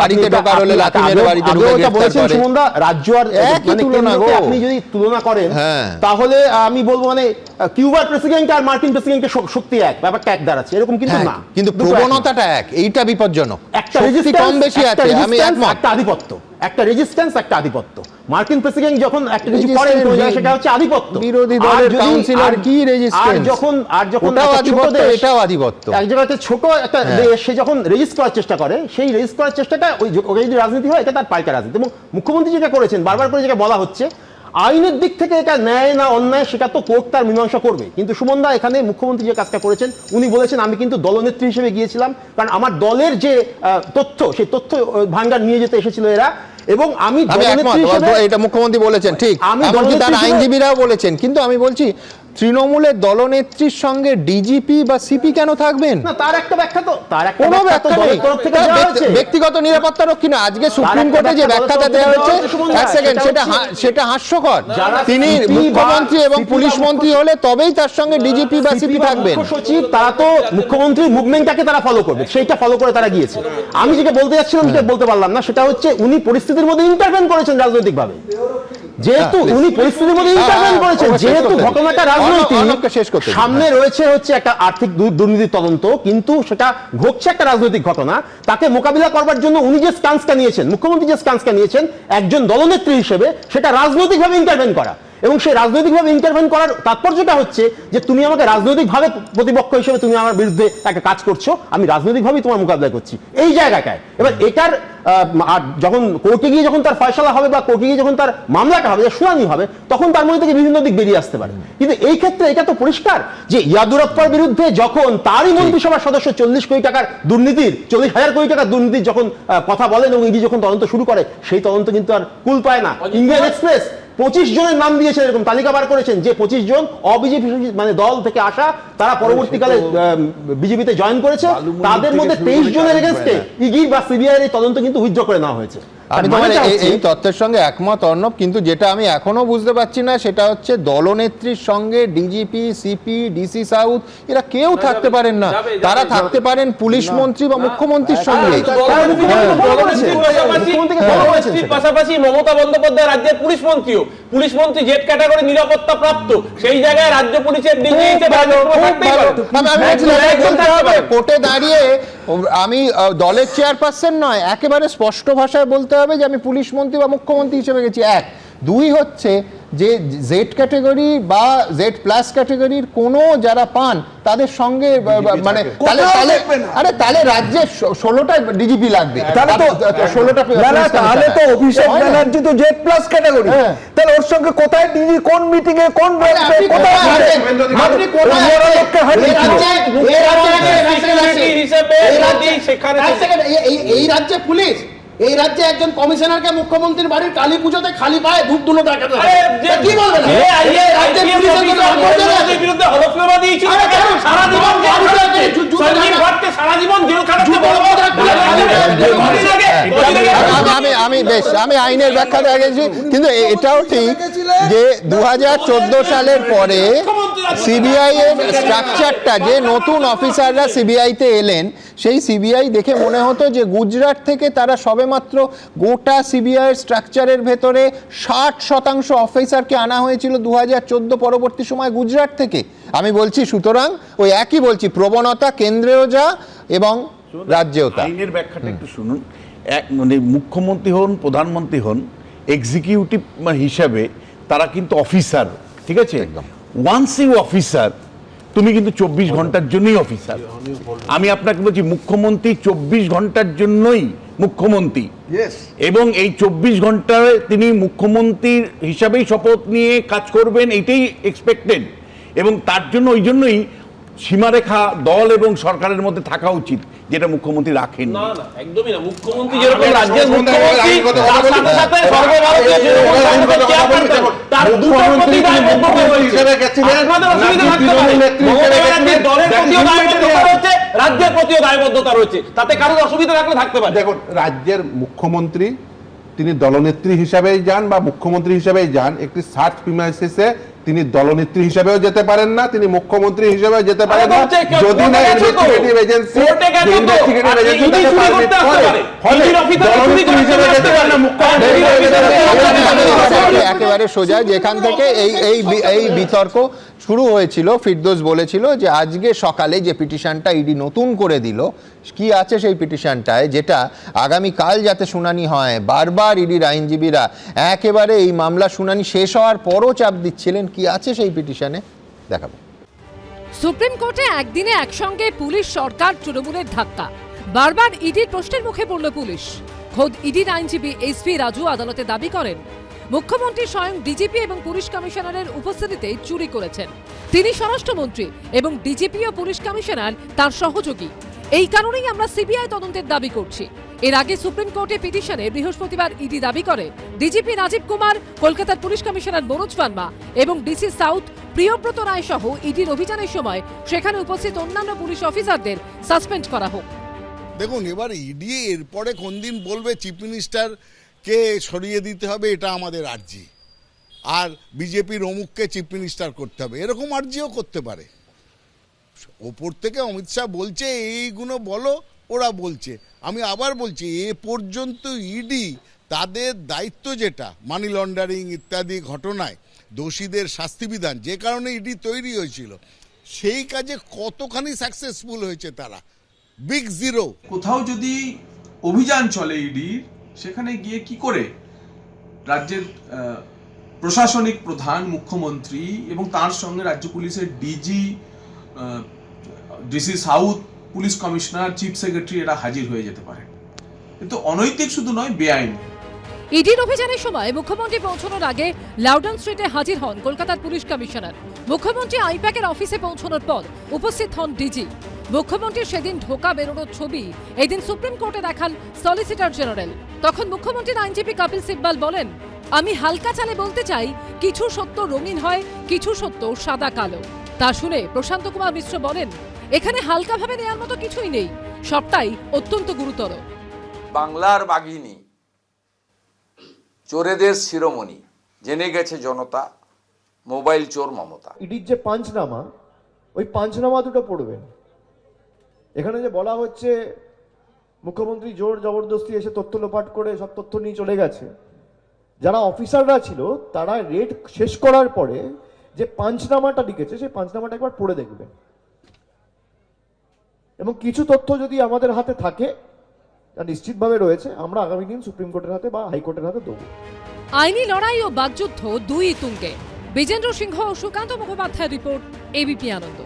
বাড়িতে ঢোকার হলে লাথি মেরে বাড়িতে ঢুকে বলেছেন সুমনদা, রাজ্য আর আপনি যদি তুলনা করেন তাহলে আমি বলবো মানে কিউবার প্রেসিডেন্ট আর মার্কিন প্রেসিডেন্টের শক্তি এক, ব্যাপারটা এক দাঁড়াচ্ছে, এরকম কিন্তু না, কিন্তু প্রবণতাটা এক। এইটা বিপজ্জনক। একটা রেজিস্ট্যান্স কম বেশি আছে, আমি একমত। একটা আধিপত্য, একটা রেজিস্ট্যান্স, একটা আধিপত্য। মার্কিন প্রেসিডেন্ট যখন একটা কিছু করেন সেটা হচ্ছে আধিপত্য। বিরোধী দলের কাউন্সিলর কি রেজিস্ট্যান্স? আর যখন এটাও আধিপত্য। এক জায়গাতে ছোট একটা দেশ, সে যখন রেজিস্ট করার চেষ্টা করে, সেই রেজিস্ট করার চেষ্টাটা ওই যদি রাজনীতি হয়, এটা তার পাল্টা রাজনীতি। এবং মুখ্যমন্ত্রী যেটা করেছেন, বারবার করে যেটা বলা হচ্ছে, আইনের দিক থেকে এটা ন্যায় না অন্যায় সেটা তো কোর্ট তার মীমাংসা করবে। কিন্তু সুমনদা, এখানে মুখ্যমন্ত্রী যে কাজটা করেছেন, উনি বলেছেন আমি কিন্তু দলনেত্রী হিসেবে গিয়েছিলাম, কারণ আমার দলের যে তথ্য, সেই তথ্য ভাঙার নিয়ে যেতে এসেছিল এরা, এবং আমি এটা মুখ্যমন্ত্রী বলেছেন, ঠিক, তার আইনজীবীরাও বলেছেন। কিন্তু আমি বলছি, তৃণমূলের দলনেত্রীর সঙ্গে ডিজিপি বা সিপি কেন থাকবেন? না, তার একটা ব্যাখ্যা তো, তার একটা কোনো ব্যাখ্যা নেই, ব্যক্তিগত নিরাপত্তা রক্ষী না। আজকে সুপ্রিম কোর্টে যে ব্যাখ্যাটা দেওয়া হয়েছে, এক সেকেন্ড, সেটা হাস্যকর। তিনি মুখ্যমন্ত্রী এবং পুলিশ মন্ত্রী হলে তবেই তার সঙ্গে ডিজিপি বা সিপি থাকবেন। সচিব, তারা তো মুখ্যমন্ত্রীর মুভমেন্টটাকে তারা ফলো করবে, সেইটা ফলো করে তারা গিয়েছে। আমি যেটা বলতে যাচ্ছিলাম, যেটা বলতে পারলাম না, সেটা হচ্ছে উনি পরিস্থিতির মধ্যে ইন্টারভেন করেছেন রাজনৈতিকভাবে। যেহেতু উনি পরিস্থিতির মধ্যে ইন্টারভেন করেছেন, যেহেতু ঘটনাটা রাজনৈতিক, শেষ করতে সামনে রয়েছে হচ্ছে একটা আর্থিক দুর্নীতির তদন্ত, কিন্তু সেটা ঘটছে একটা রাজনৈতিক ঘটনা, তাকে মোকাবিলা করবার জন্য উনি যে স্ট্যান্সটা নিয়েছেন, মুখ্যমন্ত্রী যে স্ট্যান্সটা নিয়েছেন একজন দলনেত্রী হিসেবে, সেটা রাজনৈতিকভাবে ইন্টারভেন করা। এবং সেই রাজনৈতিকভাবে ইন্টারভেন করার তাৎপর্যটা হচ্ছে যে তুমি আমাকে রাজনৈতিকভাবে প্রতিপক্ষ হিসেবে তুমি আমার বিরুদ্ধে একটা কাজ করছো, আমি রাজনৈতিকভাবেই তোমার মোকাবিলা করছি এই জায়গাটায়। এবার এটার যখন কোর্টে গিয়ে যখন তার ফয়সালা হবে বা কোর্টে গিয়ে যখন তার মামলাটা হবে, শুনানি হবে, তখন তার মধ্যে থেকে বিভিন্ন দিক বেরিয়ে আসতে পারে। কিন্তু এই ক্ষেত্রে এটা তো পরিষ্কার যে ইয়াদুরাপ্পার বিরুদ্ধে যখন তারই মন্ত্রিসভার সদস্য 40 কোটি টাকার দুর্নীতির, 40,000 কোটি টাকার দুর্নীতির যখন কথা বলেন এবং ইডি যখন তদন্ত শুরু করে, সেই তদন্ত কিন্তু আর কুল পায় না। ইন্ডিয়ান এক্সপ্রেস 25 জনের নাম দিয়েছেন, এরকম তালিকা বার করেছেন যে 25 জন অবিজেপি মানে দল থেকে আসা, তারা পরবর্তীকালে বিজেপিতে জয়েন করেছে, তাদের মধ্যে 23 জনের এগেইনস্টে ইডি বা সিবিআই এর তদন্ত কিন্তু উইথড্র করে নেওয়া হয়েছে। আমি তোমার এই তথ্যের সঙ্গে একমত অর্ণব, কিন্তু যেটা আমি এখনো বুঝতে পারছি না সেটা হচ্ছে দলনেত্রীর সঙ্গে ডিজিপি, সিপি, ডিসি সাউথ এরা কেউ থাকতে পারেন না, তারা থাকতে পারেন পুলিশ মন্ত্রী বা মুখ্যমন্ত্রীর সঙ্গে। পাশাপাশি মমতা বন্দ্যোপাধ্যায় রাজ্যের পুলিশ মন্ত্রীও, পুলিশ মন্ত্রী জেড ক্যাটাগরি নিরাপত্তা প্রাপ্ত, সেই জায়গায় রাজ্য পুলিশের ডিজি কোর্টে দাঁড়িয়ে আমি দলের চেয়ারপারসন নয়, একেবারে স্পষ্ট ভাষায় বলতে হবে যে আমি পুলিশ মন্ত্রী বা মুখ্যমন্ত্রী হিসেবে গেছি। এক, দুই হচ্ছে যে জেড ক্যাটাগরি বা জেড প্লাস ক্যাটাগরির কোনো যারা পান তাদের সঙ্গে মানে তাহলে রাজ্যে 16টা ডিজিপি লাগবে, তাহলে তো 16টা, তাহলে তো অভিষেক ব্যানার্জি তো জেড প্লাস ক্যাটাগরি, তাহলে ওর সঙ্গে কোথায় ডিজি, কোন মিটিং এ, কোন এই রাজ্যে পুলিশ, এই রাজ্যে একজন কমিশনারকে মুখ্যমন্ত্রীর বাড়ির কালী পুজোতে খালি পায়ে ধূপ ধুলো দেখাতে হবে, কি বলবেন? বিরুদ্ধে হলফনামা দিয়েছিল, সারা জীবন জেল আমি আইনের ব্যাখ্যা দিয়ে গেছি, কিন্তু এটাও ঠিক যে 2014 সালের পরে সিবিআই এর স্ট্রাকচারটা, যে নতুন অফিসাররা সিবিআইতে এলেন, সেই সিবিআই দেখে মনে হতো যে গুজরাট থেকে তারা সবেমাত্র গোটা সিবিআই স্ট্রাকচারের ভেতরে 60% অফিসারকে আনা হয়েছিল 2014 পরবর্তী সময় গুজরাট থেকে। আমি বলছি সুতরাং ওই একই বলছি, প্রবণতা কেন্দ্রেও যা এবং রাজ্যেও তা। আইনের ব্যাখ্যাটা একটু শুনুন। মানে মুখ্যমন্ত্রী হন, প্রধানমন্ত্রী হন, এক্সিকিউটিভ হিসাবে তারা কিন্তু অফিসার, ঠিক আছে? ওয়ান্স ইউ অফিসার, তুমি কিন্তু 24 ঘন্টার জন্যই অফিসার। আমি আপনাকে বলছি মুখ্যমন্ত্রী 24 ঘন্টার জন্যই মুখ্যমন্ত্রী, এবং এই 24 ঘন্টায় তিনি মুখ্যমন্ত্রীর হিসাবেই শপথ নিয়ে কাজ করবেন, এটাই এক্সপেক্টেড। এবং তার জন্য ওই জন্যই সীমারেখা দল এবং সরকারের মধ্যে থাকা উচিত, যেটা মুখ্যমন্ত্রী রাখেন না। একদমই না। মুখ্যমন্ত্রী যেরকম রাজ্যের মুখ্যমন্ত্রী, তার সাথে সাথে সর্বভারতীয় তার দুটো প্রতি দায়বদ্ধ হিসেবে গেছিলেন, দলের প্রতিও দায়বদ্ধতা রয়েছে, রাজ্যের প্রতিও দায়বদ্ধতা রয়েছে, তাতে কারোর অসুবিধা থাকলে থাকতে পারে। দেখুন, রাজ্যের মুখ্যমন্ত্রী তিনি দলনেত্রী হিসাবেই যান বা মুখ্যমন্ত্রী হিসাবেই যান, একটি সার্চ প্রিমাইসিসে তিনি দলনেত্রী হিসেবেও যেতে পারেন না, তিনি মুখ্যমন্ত্রী হিসেবেও যেতে পারেন না, যদি না ইনভেস্টিগেটিভ এজেন্সি একেবারে সোজা যেখান থেকে এই বিতর্ক শুরু হয়েছিল, ফিরদৌস বলেছিল যে আজকে সকালে যে পিটিশনটা ইডি নতুন করে দিল, কি আছে সেই পিটিশনটায়, যেটা আগামীকাল যাতে শুনানি হয়। বারবার ইডির আইনজীবীরা একেবারে এই মামলা শুনানি শেষ হওয়ার পরও চাপ দিচ্ছিলেন, কি আছে সেই পিটিশনে দেখাবো। সুপ্রিম কোর্টে একদিনে একসঙ্গে পুলিশ, সরকার, তৃণমূলের ধাক্কা। বারবার ইডির প্রশ্নের মুখে পড়ল পুলিশ। খোদ ইডির আইনজীবী এসপি রাজু আদালতে দাবি করেন মুখ্যমন্ত্রী স্বয়ং ডিজিপি এবং পুলিশ কমিশনারের উপস্থিতিতে চুরি করেছেন। তিনি স্বরাষ্ট্রমন্ত্রী এবং ডিজিপি ও পুলিশ কমিশনার তার সহযোগী। এই কারণেই আমরা সিবিআই তদন্তের দাবি করছি। এর আগে সুপ্রিম কোর্টে পিটিশনে বৃহস্পতিবার ইডি দাবি করে ডিজিপি রাজীব কুমার, কলকাতার পুলিশ কমিশনার মনোজ ভার্মা এবং ডিসি সাউথ প্রিয়ব্রত রায় সহ ইডির অভিযানের সময় সেখানে উপস্থিত অন্যান্য পুলিশ অফিসারদের সাসপেন্ড করা হোক। দেখুন, এবার ইডি এরপরে কোন দিন বলবে চিফ মিনিস্টারকে সরিয়ে দিতে হবে, এটা আমাদের আর্জি, আর বিজেপির অমুককে চিফ মিনিস্টার করতে হবে, এরকম আর্জিও করতে পারে। ওপর থেকে অমিত শাহ বলছে এইগুলো বলো, ওরা বলছে। আমি আবার বলছি, এ পর্যন্ত ইডি তাদের দায়িত্ব যেটা মানি লন্ডারিং ইত্যাদি ঘটনায় দোষীদের শাস্তিবিধান, যে কারণে ইডি তৈরি হয়েছিল, সেই কাজে কতখানি সাকসেসফুল হয়েছে তারা? Big zero. কোথাও যদি অভিযান চলে ইডির, সেখানে গিয়ে কি করে রাজ্যের প্রশাসনিক প্রধান, মুখ্যমন্ত্রী এবং তার সঙ্গে রাজ্য পুলিশের DG, DC south, police commissioner, chief secretary এরা হাজির হয়ে যেতে পারে? কিন্তু অনৈতিক শুধু নয়, বেআইনি। ইডির অভিযানের সময় মুখ্যমন্ত্রী পৌঁছানোর আগে লাউডন স্ট্রিটে হাজির হন কলকাতার পুলিশ কমিশনার। মুখ্যমন্ত্রী আইপ্যাকের অফিসে পৌঁছানোর পর উপস্থিত হন ডিজি। মুখ্যমন্ত্রীর সেদিন ঢোকা বেরোনোর ছবি এদিন সুপ্রিম কোর্টে দেখান সলিসিটর জেনারেল। তখন মুখ্যমন্ত্রীর আইনজীবী কপিল সিব্বাল বলেন, আমি হালকা চালে বলতে চাই, কিছু সত্য রঙিন হয়, কিছু সত্য সাদা কালো। তা শুনে প্রশান্ত কুমার মিশ্র বলেন, এখানে হালকাভাবে নেওয়ার মতো কিছুই নেই, সবটাই অত্যন্ত গুরুতর। বাংলার বাঘিনী, চোরেদের শিরোমণি, জেনে গেছে জনতা, মোবাইল চোর মমতা। ইডির যে পাঞ্চনামা, ওই পাঞ্চনামা দুটো পড়বেন। এখানে যে বলা হচ্ছে মুখ্যমন্ত্রী জোর জবরদস্তি এসে তথ্য লোপাট করে সব তথ্য নিয়ে চলে গেছে, যারা অফিসাররা ছিল তারা রেড শেষ করার পরে যে পাঞ্চনামাটা লিখেছে সেই পাঞ্চনামাটা একবার পড়ে দেখবেন, এবং কিছু তথ্য যদি আমাদের হাতে থাকে, তা নিশ্চিতভাবে রয়েছে, আমরা আগামী দিন সুপ্রিম কোর্টের হাতে বা হাইকোর্টের হাতে দেবো। আইনি লড়াই ও বাকযুদ্ধ দুই তুঙ্গে। বিজেন্দ্র সিংহ ও সুকান্ত মুখোপাধ্যায়ের রিপোর্ট, এবিপি আনন্দ।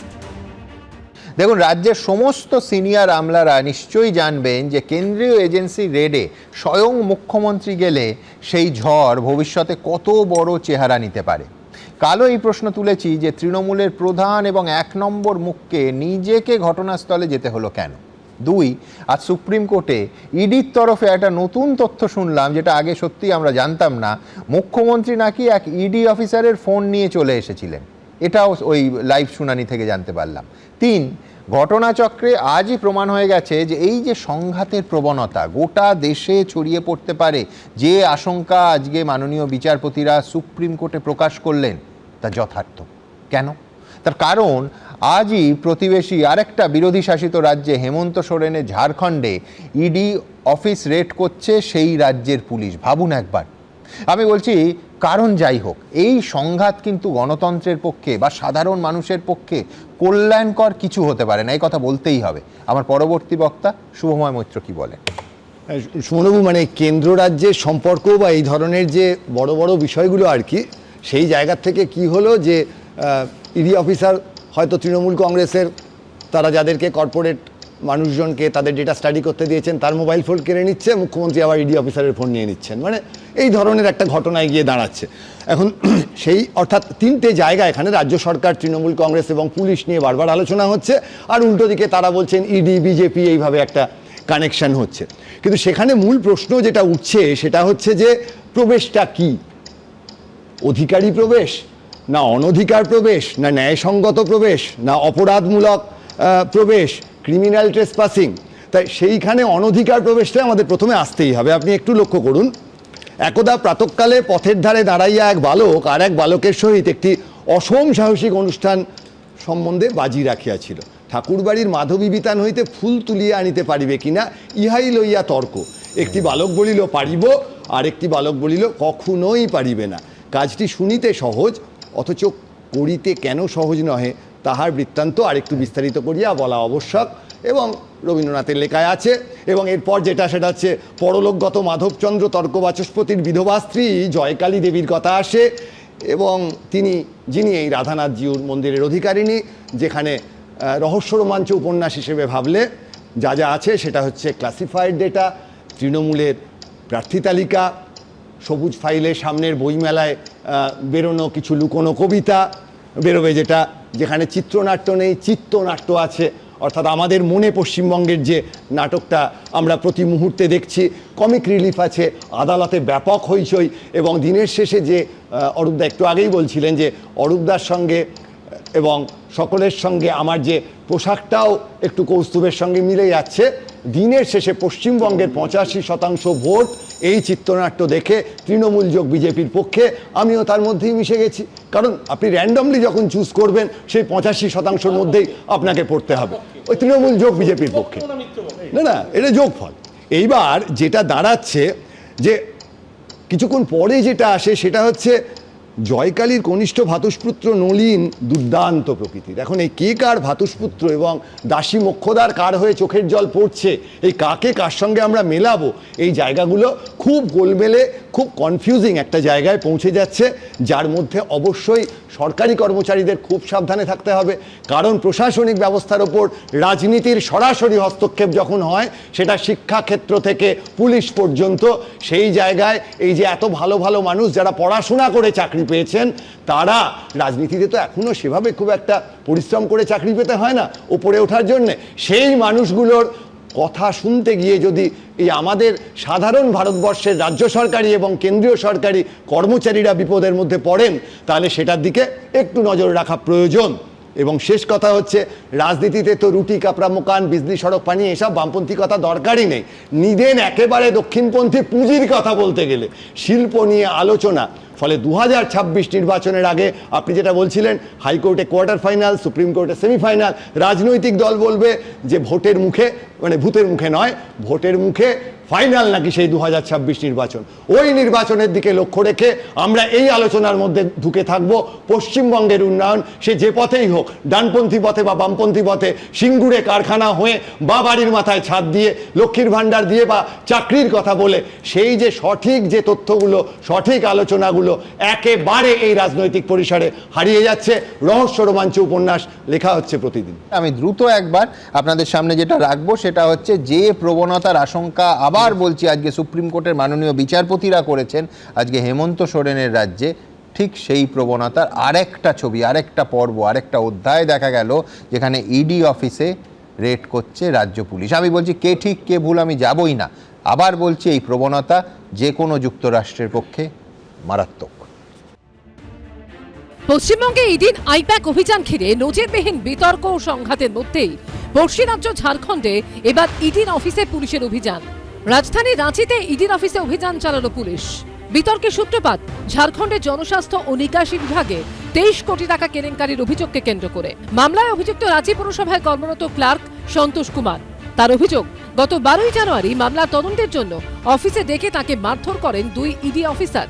দেখুন, রাজ্যের সমস্ত সিনিয়র আমলারা নিশ্চয়ই জানবেন যে কেন্দ্রীয় এজেন্সি রেডে স্বয়ং মুখ্যমন্ত্রী গেলে সেই ঝড় ভবিষ্যতে কত বড় চেহারা নিতে পারে। কালও এই প্রশ্ন তুলেছি যে তৃণমূলের প্রধান এবং 1 নম্বর মুখকে নিজেকে ঘটনাস্থলে যেতে হলো কেন। 2, আজ সুপ্রিম কোর্টে ইডির তরফে একটা নতুন তথ্য শুনলাম, যেটা আগে সত্যি আমরা জানতাম না। মুখ্যমন্ত্রী নাকি এক ইডি অফিসারের ফোন নিয়ে চলে এসেছিলেন, এটাও ওই লাইভ শুনানি থেকে জানতে পারলাম। 3, ঘটনাচক্রে আজই প্রমাণ হয়ে গেছে যে এই যে সংঘাতের প্রবণতা গোটা দেশে ছড়িয়ে পড়তে পারে, যে আশঙ্কা আজকে মাননীয় বিচারপতিরা সুপ্রিম কোর্টে প্রকাশ করলেন, তা যথার্থ। কেন? তার কারণ আজই প্রতিবেশী আরেকটা বিরোধী শাসিত রাজ্যে হেমন্ত সোরেনের ঝাড়খণ্ডে ইডি অফিস রেড করছে সেই রাজ্যের পুলিশ। ভাবুন একবার। আমি বলছি, কারণ যাই হোক, এই সংঘাত কিন্তু গণতন্ত্রের পক্ষে বা সাধারণ মানুষের পক্ষে কল্যাণকর কিছু হতে পারে না, এই কথা বলতেই হবে। আমার পরবর্তী বক্তা শুভময় মৈত্র কি বলেন? সুমনবাবু, মানে কেন্দ্র রাজ্যের সম্পর্ক বা এই ধরনের যে বড় বড় বিষয়গুলো আর কি, সেই জায়গার থেকে কি হলো যে ইডি অফিসার হয়তো তৃণমূল কংগ্রেসের, তারা যাদেরকে কর্পোরেট মানুষজনকে তাদের ডেটা স্টাডি করতে দিয়েছেন তার মোবাইল ফোন কেড়ে নিচ্ছে, মুখ্যমন্ত্রী আবার ইডি অফিসারের ফোন নিয়ে নিচ্ছেন, মানে এই ধরনের একটা ঘটনায় গিয়ে দাঁড়াচ্ছে এখন। সেই অর্থাৎ 3টে জায়গা এখানে রাজ্য সরকার, তৃণমূল কংগ্রেস এবং পুলিশ নিয়ে বারবার আলোচনা হচ্ছে, আর উল্টো দিকে তারা বলছেন ইডি, বিজেপি, এইভাবে একটা কানেকশন হচ্ছে। কিন্তু সেখানে মূল প্রশ্ন যেটা উঠছে সেটা হচ্ছে যে প্রবেশটা কি? অধিকারী প্রবেশ, না অনধিকার প্রবেশ, না ন্যায়সঙ্গত প্রবেশ, না অপরাধমূলক প্রবেশ, ক্রিমিনাল ট্রেসপাসিং? তাই সেইখানে অনধিকার প্রবেশটা আমাদের প্রথমে আসতেই হবে। আপনি একটু লক্ষ্য করুন, একদা প্রাতঃকালে পথের ধারে দাঁড়াইয়া এক বালক আর এক বালকের সহিত একটি অসম সাহসিক অনুষ্ঠান সম্বন্ধে বাজি রাখিয়াছিল। ঠাকুরবাড়ির মাধবী বিতান হইতে ফুল তুলিয়া আনিতে পারিবে কিনা, ইহাই লইয়া তর্ক। একটি বালক বলিল পারিব, আর একটি বালক বলিল কখনোই পারিবে না। কাজটি শুনিতে সহজ, অথচ করিতে কেন সহজ নহে তাহার বৃত্তান্ত আরেকটু বিস্তারিত করিয়া বলা আবশ্যক, এবং রবীন্দ্রনাথের লেখায় আছে। এবং এরপর যেটা, সেটা হচ্ছে পরলোকগত মাধবচন্দ্র তর্কবাচস্পতির বিধবা স্ত্রী জয়কালী দেবীর কথা আসে, এবং যিনি এই রাধানাথজিউর মন্দিরের অধিকারিণী, যেখানে রহস্য রোমাঞ্চ উপন্যাস হিসেবে ভাবলে যা যা আছে সেটা হচ্ছে ক্লাসিফাইড ডেটা, তৃণমূলের প্রার্থী তালিকা, সবুজ ফাইলে সামনের বইমেলায় বেরোনো কিছু লুকোনো কবিতা বেরোবে, যেখানে চিত্রনাট্য নেই, চিত্রনাট্য আছে, অর্থাৎ আমাদের মনে পশ্চিমবঙ্গের যে নাটকটা আমরা প্রতি মুহূর্তে দেখছি। কমিক রিলিফ আছে, আদালতে ব্যাপক হইচই, এবং দিনের শেষে যে অরূপদা একটু আগেই বলছিলেন যে অরূপদার সঙ্গে এবং সকলের সঙ্গে আমার যে পোশাকটাও একটু কৌস্তুভের সঙ্গে মিলে যাচ্ছে, দিনের শেষে পশ্চিমবঙ্গের 85% ভোট এই চিত্রনাট্য দেখে তৃণমূল যোগ বিজেপির পক্ষে। আমিও তার মধ্যেই মিশে গেছি, কারণ আপনি র্যান্ডমলি যখন চুজ করবেন সেই 85%-র মধ্যেই আপনাকে পড়তে হবে ওই তৃণমূল যোগ বিজেপির পক্ষে। না, এটা যোগফল। এইবার যেটা দাঁড়াচ্ছে যে কিছুক্ষণ পরে যেটা আসে সেটা হচ্ছে জয়কালীর কনিষ্ঠ ভাতুষপুত্র নলিন দুর্দান্ত প্রকৃতির। এখন এই কে কার ভাতুষপুত্র এবং দাসী মোক্ষদার কার হয়ে চোখের জল পড়ছে, এই কাকে কার সঙ্গে আমরা মেলাবো, এই জায়গাগুলো খুব গোলমেলে, খুব কনফিউজিং একটা জায়গায় পৌঁছে যাচ্ছে, যার মধ্যে অবশ্যই সরকারি কর্মচারীদের খুব সাবধানে থাকতে হবে। কারণ প্রশাসনিক ব্যবস্থার ওপর রাজনীতির সরাসরি হস্তক্ষেপ যখন হয়, সেটা শিক্ষাক্ষেত্র থেকে পুলিশ পর্যন্ত, সেই জায়গায় এই যে এত ভালো ভালো মানুষ যারা পড়াশোনা করে চাকরি পেয়েছেন, তারা রাজনীতিতে তো এখনো সেভাবে খুব একটা পরিশ্রম করে চাকরি পেতে হয় না ওপরে ওঠার জন্যে। সেই মানুষগুলোর কথা শুনতে গিয়ে যদি এই আমাদের সাধারণ ভারতবর্ষের রাজ্য সরকারি এবং কেন্দ্রীয় সরকারি কর্মচারীরা বিপদের মধ্যে পড়েন, তাহলে সেটার দিকে একটু নজর রাখা প্রয়োজন। এবং শেষ কথা হচ্ছে, রাজনীতিতে তো রুটি কাপড়া মোকান, বিজলি সড়ক পানি, এসব বামপন্থী কথা দরকারই নেই। নিদেন একেবারে দক্ষিণপন্থী পুঁজির কথা বলতে গেলে, শিল্প নিয়ে আলোচনা। ফলে 2026 নির্বাচনের আগে আপনি যেটা বলছিলেন, হাইকোর্টে কোয়ার্টার ফাইনাল, সুপ্রিম কোর্টে সেমিফাইনাল, রাজনৈতিক দল বলবে যে ভোটের মুখে, মানে ভূতের মুখে নয়, ভোটের মুখে ফাইনাল নাকি সেই 2026 নির্বাচন। ওই নির্বাচনের দিকে লক্ষ্য রেখে আমরা এই আলোচনার মধ্যে ঢুকে থাকবো। পশ্চিমবঙ্গের উন্নয়ন সে যে পথেই হোক, ডানপন্থী পথে বা বামপন্থী পথে, সিঙ্গুরে কারখানা হয়ে বা বাড়ির মাথায় ছাদ দিয়ে, লক্ষ্মীর ভাণ্ডার দিয়ে বা চাকরির কথা বলে, সেই যে সঠিক যে তথ্যগুলো, সঠিক আলোচনাগুলো একেবারে এই রাজনৈতিক পরিসরে হারিয়ে যাচ্ছে। রহস্য রোমাঞ্চ উপন্যাস লেখা হচ্ছে প্রতিদিন। আমি দ্রুত একবার আপনাদের সামনে যেটা রাখবো সেটা হচ্ছে, যে প্রবণতার আশঙ্কা আবার বলছি আজকে সুপ্রিম কোর্টের মাননীয় বিচারপতিরা করেছেন আজকে হেমন্ত সোরেনের রাজ্যে, ঠিক সেই প্রবণতার আরেকটা ছবি, আরেকটা পর্ব, আরেকটা অধ্যায় দেখা গেল, যেখানে ইডি অফিসে রেড করছে রাজ্য পুলিশ। আমি বলছি কে ঠিক কে ভুল আমি যাবই না, আবার বলছি এই প্রবণতা যে কোনো যুক্তরাষ্ট্রের পক্ষে মারাত্মক। পশ্চিমবঙ্গে ইডির আইপ্যাক অভিযান ঘিরে নজিরবিহীন বিতর্ক ও সংঘাতের মধ্যেই পড়শি রাজ্য ঝাড়খণ্ডে এবার ইডির অফিসে পুলিশের অভিযান। রাজধানী রাঁচিতে ইডির অফিসে অভিযান চালালো পুলিশ। বিতর্কের সূত্রপাত ঝাড়খণ্ডের জনস্বাস্থ্য ও নিকাশি বিভাগে 23 কোটি টাকা কেলেঙ্কারির অভিযোগকে কেন্দ্র করে। মামলায় অভিযুক্ত রাঁচি পুরসভায় কর্মরত ক্লার্ক সন্তোষ কুমার। তার অভিযোগ, গত 12 জানুয়ারি মামলার তদন্তের জন্য অফিসে ডেকে তাকে মারধর করেন 2 ইডি অফিসার।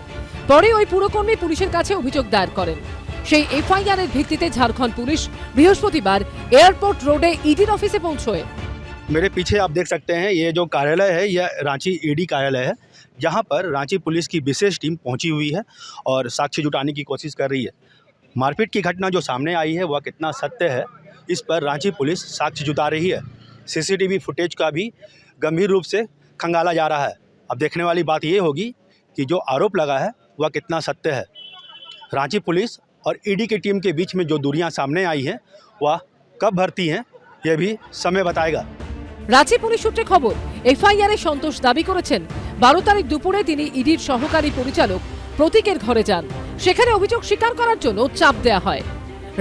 পরে ওই পুরকর্মী পুলিশের কাছে অভিযোগ দায়ের করেন। সেই এফআইআর এর ভিত্তিতে ঝাড়খণ্ড পুলিশ বৃহস্পতিবার এয়ারपोर्ट रोडे ईडी ऑफिस पहुंचे। मेरे पीछे आप देख सकते हैं ये जो कार्यालय है यह रांची ईडी कार्यालय है, जहां पर रांची पुलिस की विशेष टीम पहुंची हुई है और साक्ष्य जुटाने की कोशिश कर रही है। मारपीट की घटना जो सामने आई है वह कितना सत्य है, इस पर रांची पुलिस साक्ष्य जुटा रही है। सीसीटीवी फुटेज का भी गंभीर रूप से खंगाला जा रहा है। अब देखने वाली बात ये होगी कि जो आरोप लगा है वह कितना सत्य है। रांची पुलिस और ईडी की टीम के बीच में जो दूरियां सामने आई हैं वह कब भरती हैं यह भी समय बताएगा। রাঁচি পুলিশ সূত্রে খবর, এফআইআরে সন্তোষ দাবি করেছেন 12 তারিখ দুপুরে তিনি ইডির সহকারী পরিচালক প্রতীকের ঘরে যান। সেখানে অভিযোগ স্বীকার করার জন্য চাপ দেয়া হয়।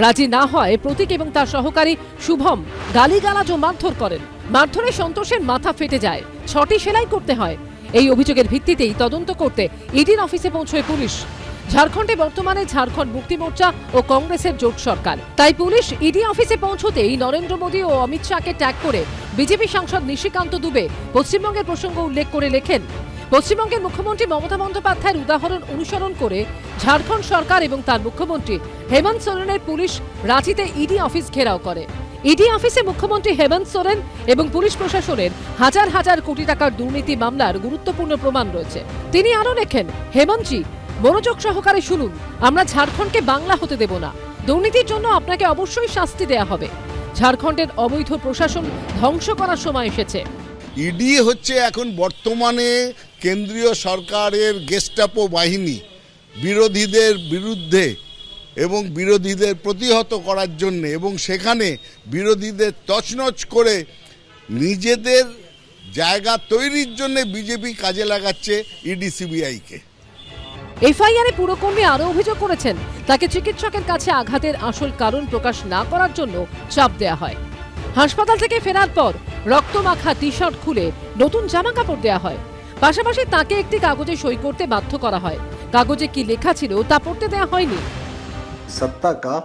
রাজি না হয় প্রতীক এবং তার সহকারী শুভম গালিগালাজ ও মারধর করেন। মারধরে সন্তোষের মাথা ফেটে যায়, 6টি সেলাই করতে হয়। এই অভিযোগের ভিত্তিতেই তদন্ত করতে ইডির অফিসে পৌঁছয় পুলিশ। ঝাড়খণ্ডে বর্তমানে ঝাড়খণ্ড মুক্তি মোর্চা ও কংগ্রেসের জোট সরকার, তাই পুলিশ ইডি অফিসে পৌঁছতেই নরেন্দ্র মোদী ও অমিত শাহকে ট্যাগ করে বিজেপি সাংসদ নিশিকান্ত দুবে পশ্চিমবঙ্গের প্রসঙ্গ উল্লেখ করে লেখেন, পশ্চিমবঙ্গের মুখ্যমন্ত্রী মমতা বন্দ্যোপাধ্যায়ের উদাহরণ অনুসরণ করে ঝাড়খণ্ড সরকার এবং তার মুখ্যমন্ত্রী হেমন্ত সোরেনের পুলিশ রাঁচিতে ইডি অফিস ঘেরাও করে। ইডি অফিসে মুখ্যমন্ত্রী হেমন্ত সোরেন এবং পুলিশ প্রশাসনের হাজার হাজার কোটি টাকার দুর্নীতি মামলার গুরুত্বপূর্ণ প্রমাণ রয়েছে। তিনি আরও লেখেন, হেমন্তজি মনোযোগ সহকারে শুনুন, আমরা ঝাড়খণ্ডকে বাংলা হতে দেব না। দুর্নীতির জন্য আপনাকে অবশ্যই শাস্তি দেয়া হবে। ঝাড়খণ্ডের অবৈধ প্রশাসন ধ্বংস করার সময় এসেছে। ইডি হচ্ছে এখন বর্তমানে কেন্দ্রীয় সরকারের গেস্টাপো বাহিনী, বিরোধীদের বিরুদ্ধে এবং বিরোধীদের প্রতিহত করার জন্য, এবং সেখানে বিরোধীদের তছনছ করে নিজেদের জায়গা তৈরির জন্য বিজেপি কাজে লাগাচ্ছে ইডি সিবিআইকে। এফআইআরে পুরকর্মী আরও অভিযোগ করেছেন, তাকে চিকিৎসকের কাছে আঘাতের আসল কারণ প্রকাশ না করার জন্য চাপ দেয়া হয়। হাসপাতাল থেকে ফেরার পর রক্তমাখা টি শার্ট খুলে নতুন জামা কাপড় দেয়া হয়। পাশাপাশি তাকে একটি কাগজে সই করতে বাধ্য করা হয়। কাগজে কি লেখা ছিল তা পড়তে দেয়া হয়নি। सत्ता का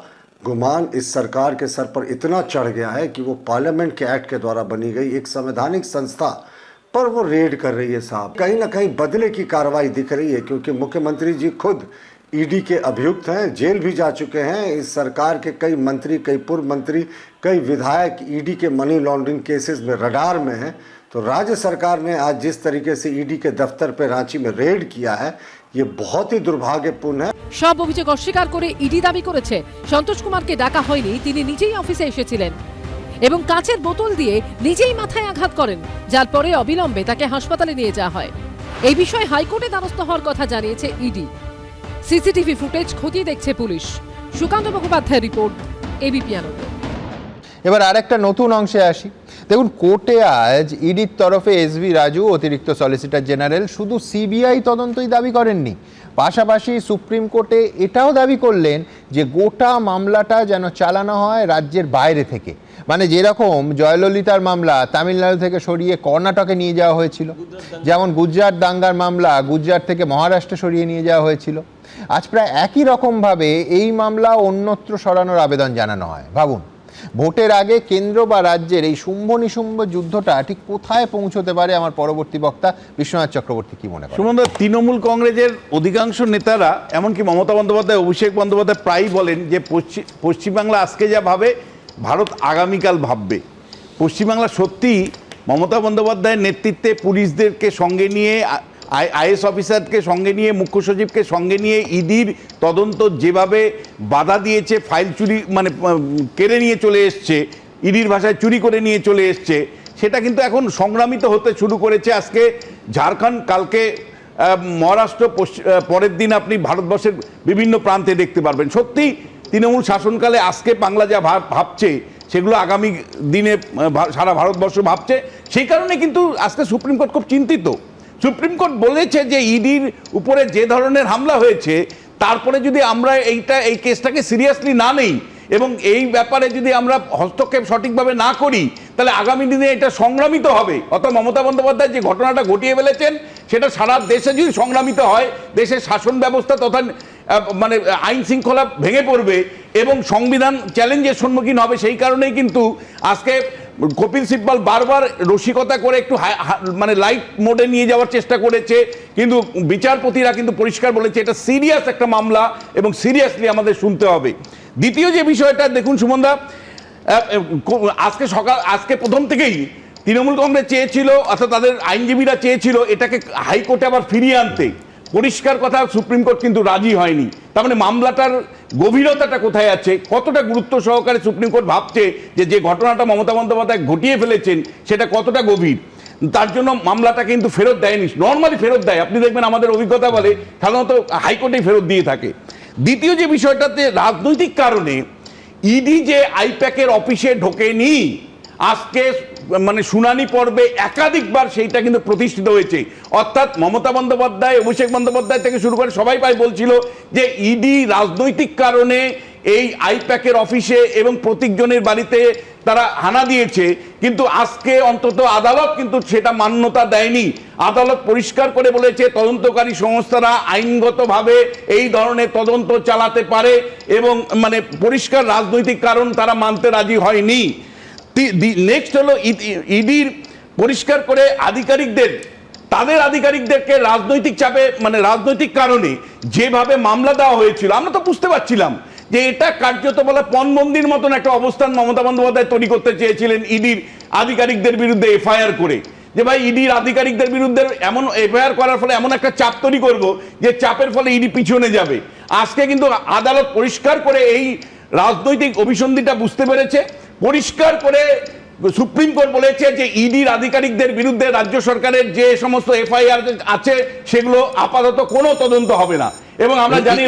गुमान इस सरकार के सर पर इतना चढ़ गया है कि वो पार्लियामेंट के एक्ट के द्वारा बनी गई एक संवैधानिक संस्था पर वो रेड कर रही है साहब। कहीं ना कहीं बदले की कार्रवाई दिख रही है, क्योंकि मुख्यमंत्री जी खुद ईडी के अभियुक्त हैं, जेल भी जा चुके हैं। इस सरकार के कई मंत्री, कई पूर्व मंत्री, कई विधायक ईडी के मनी लॉन्ड्रिंग केसेस में रडार में हैं। तो राज्य सरकार ने आज जिस तरीके से ईडी के दफ्तर पे रांची में रेड किया है, ये बहुत ही दुर्भाग्यपूर्ण है। সব অভিযোগ অস্বীকার করে ইডি দাবি করেছে সন্তোষ কুমারকে ডাকা হয়নি, তিনি নিজেই অফিসে এসেছিলেন এবং কাচের বোতল দিয়ে নিজেই মাথায় আঘাত করেন, যার পরে অবিলম্বে তাকে হাসপাতালে নিয়ে যাওয়া হয়। এই বিষয়ে হাইকোর্টে দ্বারস্থ হওয়ার কথা জানিয়েছে ইডি। সিসিটিভি ফুটেজ খতিয়ে দেখছে police. Sukanta Mukhopadhyay report, ABP Ananda. এবার আরেকটা নতুন অংশে আসি। দেখুন, কোর্টে আজ ইডির তরফে এসভি রাজু অতিরিক্ত সলিসিটর জেনারেল শুধু সিবিআই তদন্তই দাবি করেননি, পাশাপাশি সুপ্রিম কোর্টে এটাও দাবি করলেন যে গোটা মামলাটা যেন চালানো হয় রাজ্যের বাইরে থেকে। মানে যেরকম জয়ললিতার মামলা তামিলনাড়ু থেকে সরিয়ে কর্ণাটকে নিয়ে যাওয়া হয়েছিল, যেমন গুজরাট দাঙ্গার মামলা গুজরাট থেকে মহারাষ্ট্রে সরিয়ে নিয়ে যাওয়া হয়েছিল, আজ প্রায় একই রকমভাবে এই মামলা অন্যত্র সরানোর আবেদন জানানো হয়। ভাবুন, ভোটের আগে কেন্দ্র বা রাজ্যের এই শুম্ভ নিশুম্ভ যুদ্ধটা ঠিক কোথায় পৌঁছতে পারে? আমার পরবর্তী বক্তা বিশ্বনাথ চক্রবর্তী কি মনে করেন? সুমন, তৃণমূল কংগ্রেসের অধিকাংশ নেতারা, এমনকি মমতা বন্দ্যোপাধ্যায়, অভিষেক বন্দ্যোপাধ্যায় প্রায়ই বলেন যে পশ্চিমবাংলা আজকে যা ভাবে ভারত আগামীকাল ভাববে। পশ্চিমবাংলা সত্যি মমতা বন্দ্যোপাধ্যায়ের নেতৃত্বে পুলিশদেরকে সঙ্গে নিয়ে, আইএস অফিসারকে সঙ্গে নিয়ে, মুখ্য সচিবকে সঙ্গে নিয়ে ইডির তদন্ত যেভাবে বাধা দিয়েছে, ফাইল চুরি মানে কেড়ে নিয়ে চলে এসছে, ইডির ভাষায় চুরি করে নিয়ে চলে এসছে, সেটা কিন্তু এখন সংগ্রামিত হতে শুরু করেছে। আজকে ঝাড়খণ্ড, কালকে মহারাষ্ট্র, পরের দিন আপনি ভারতবর্ষের বিভিন্ন প্রান্তে দেখতে পারবেন। সত্যি তৃণমূল শাসনকালে আজকে বাংলা যা ভাবছে সেগুলো আগামী দিনে সারা ভারতবর্ষ ভাবছে। সেই কারণে কিন্তু আজকে সুপ্রিম কোর্ট খুব চিন্তিত। সুপ্রিম কোর্ট বলেছে যে ইডির উপরে যে ধরনের হামলা হয়েছে, তারপরে যদি আমরা এই কেসটাকে সিরিয়াসলি না নেই এবং এই ব্যাপারে যদি আমরা হস্তক্ষেপ সঠিকভাবে না করি, তাহলে আগামী দিনে এটা সংগ্রামিত হবে। অর্থাৎ মমতা বন্দ্যোপাধ্যায় যে ঘটনাটা ঘটিয়ে ফেলেছেন সেটা সারা দেশে যদি সংগ্রামিত হয়, দেশের শাসন ব্যবস্থা তথা মানে আইন শৃঙ্খলা ভেঙে পড়বে এবং সংবিধান চ্যালেঞ্জের সম্মুখীন হবে। সেই কারণেই কিন্তু আজকে কপিল সিব্বল বারবার রসিকতা করে একটু মানে লাইট মোডে নিয়ে যাওয়ার চেষ্টা করেছে, কিন্তু বিচারপতিরা কিন্তু পরিষ্কার বলেছে এটা সিরিয়াস একটা মামলা এবং সিরিয়াসলি আমাদের শুনতে হবে। দ্বিতীয় যে বিষয়টা দেখুন সুমনদা, আজকে প্রথম থেকেই তৃণমূল কংগ্রেস চেয়েছিল, অর্থাৎ তাদের আইনজীবীরা চেয়েছিল এটাকে হাইকোর্টে আবার ফিরিয়ে আনতে। পরিষ্কার কথা, সুপ্রিম কোর্ট কিন্তু রাজি হয়নি। তার মানে মামলাটার গভীরতাটা কোথায় আছে, কতটা গুরুত্ব সহকারে সুপ্রিম কোর্ট ভাবছে যে ঘটনাটা মমতা বন্দ্যোপাধ্যায় ঘটিয়ে ফেলেছেন সেটা কতটা গভীর, তার জন্য মামলাটা কিন্তু ফেরত দেয়নি। নর্মালি ফেরত দেয়, আপনি দেখবেন আমাদের অভিজ্ঞতা বলে সাধারণত হাইকোর্টেই ফেরত দিয়ে থাকে। দ্বিতীয় যে বিষয়টাতে রাজনৈতিক কারণে ইডি যে আইপ্যাকের অফিসে ঢোকেনি, আজকে মানে শুনানি পর্বে একাধিকবার সেইটা কিন্তু প্রতিষ্ঠিত হয়েছে। অর্থাৎ মমতা বন্দ্যোপাধ্যায়, অভিষেক বন্দ্যোপাধ্যায় থেকে শুরু করে সবাই প্রায় বলছিল যে ইডি রাজনৈতিক কারণে এই আইপ্যাকের অফিসে এবং প্রত্যেকজনের বাড়িতে তারা হানা দিয়েছে, কিন্তু আজকে অন্তত আদালত কিন্তু সেটা মান্যতা দেয়নি। আদালত পরিষ্কার করে বলেছে তদন্তকারী সংস্থারা আইনগতভাবে এই ধরনের তদন্ত চালাতে পারে এবং মানে পরিষ্কার রাজনৈতিক কারণ তারা মানতে রাজি হয়নি। নেক্সট হলো ইডির পরিষ্কার করে তাদের আধিকারিকদেরকে রাজনৈতিক চাপে মানে রাজনৈতিক কারণে যেভাবে মামলা দেওয়া হয়েছিল, আমরা তো বুঝতে পারছিলাম যে এটা কার্যত বলা পণবন্দির মতন একটা অবস্থান মমতা বন্দ্যোপাধ্যায় তৈরি করতে চেয়েছিলেন ইডির আধিকারিকদের বিরুদ্ধে এফআইআর করে, যে ভাই ইডির আধিকারিকদের বিরুদ্ধে এমন এফআইআর করার ফলে এমন একটা চাপ তৈরি করব যে চাপের ফলে ইডি পিছনে যাবে। আজকে কিন্তু আদালত পরিষ্কার করে এই রাজনৈতিক অভিসন্ধিটা বুঝতে পেরেছে। পরিষ্কার করে সুপ্রিম কোর্ট বলেছে যে ইডির আধিকারিকদের বিরুদ্ধে রাজ্য সরকারের যে সমস্ত এফআইআর আছে সেগুলো আপাতত কোনো তদন্ত হবে না এবং আমরা জানি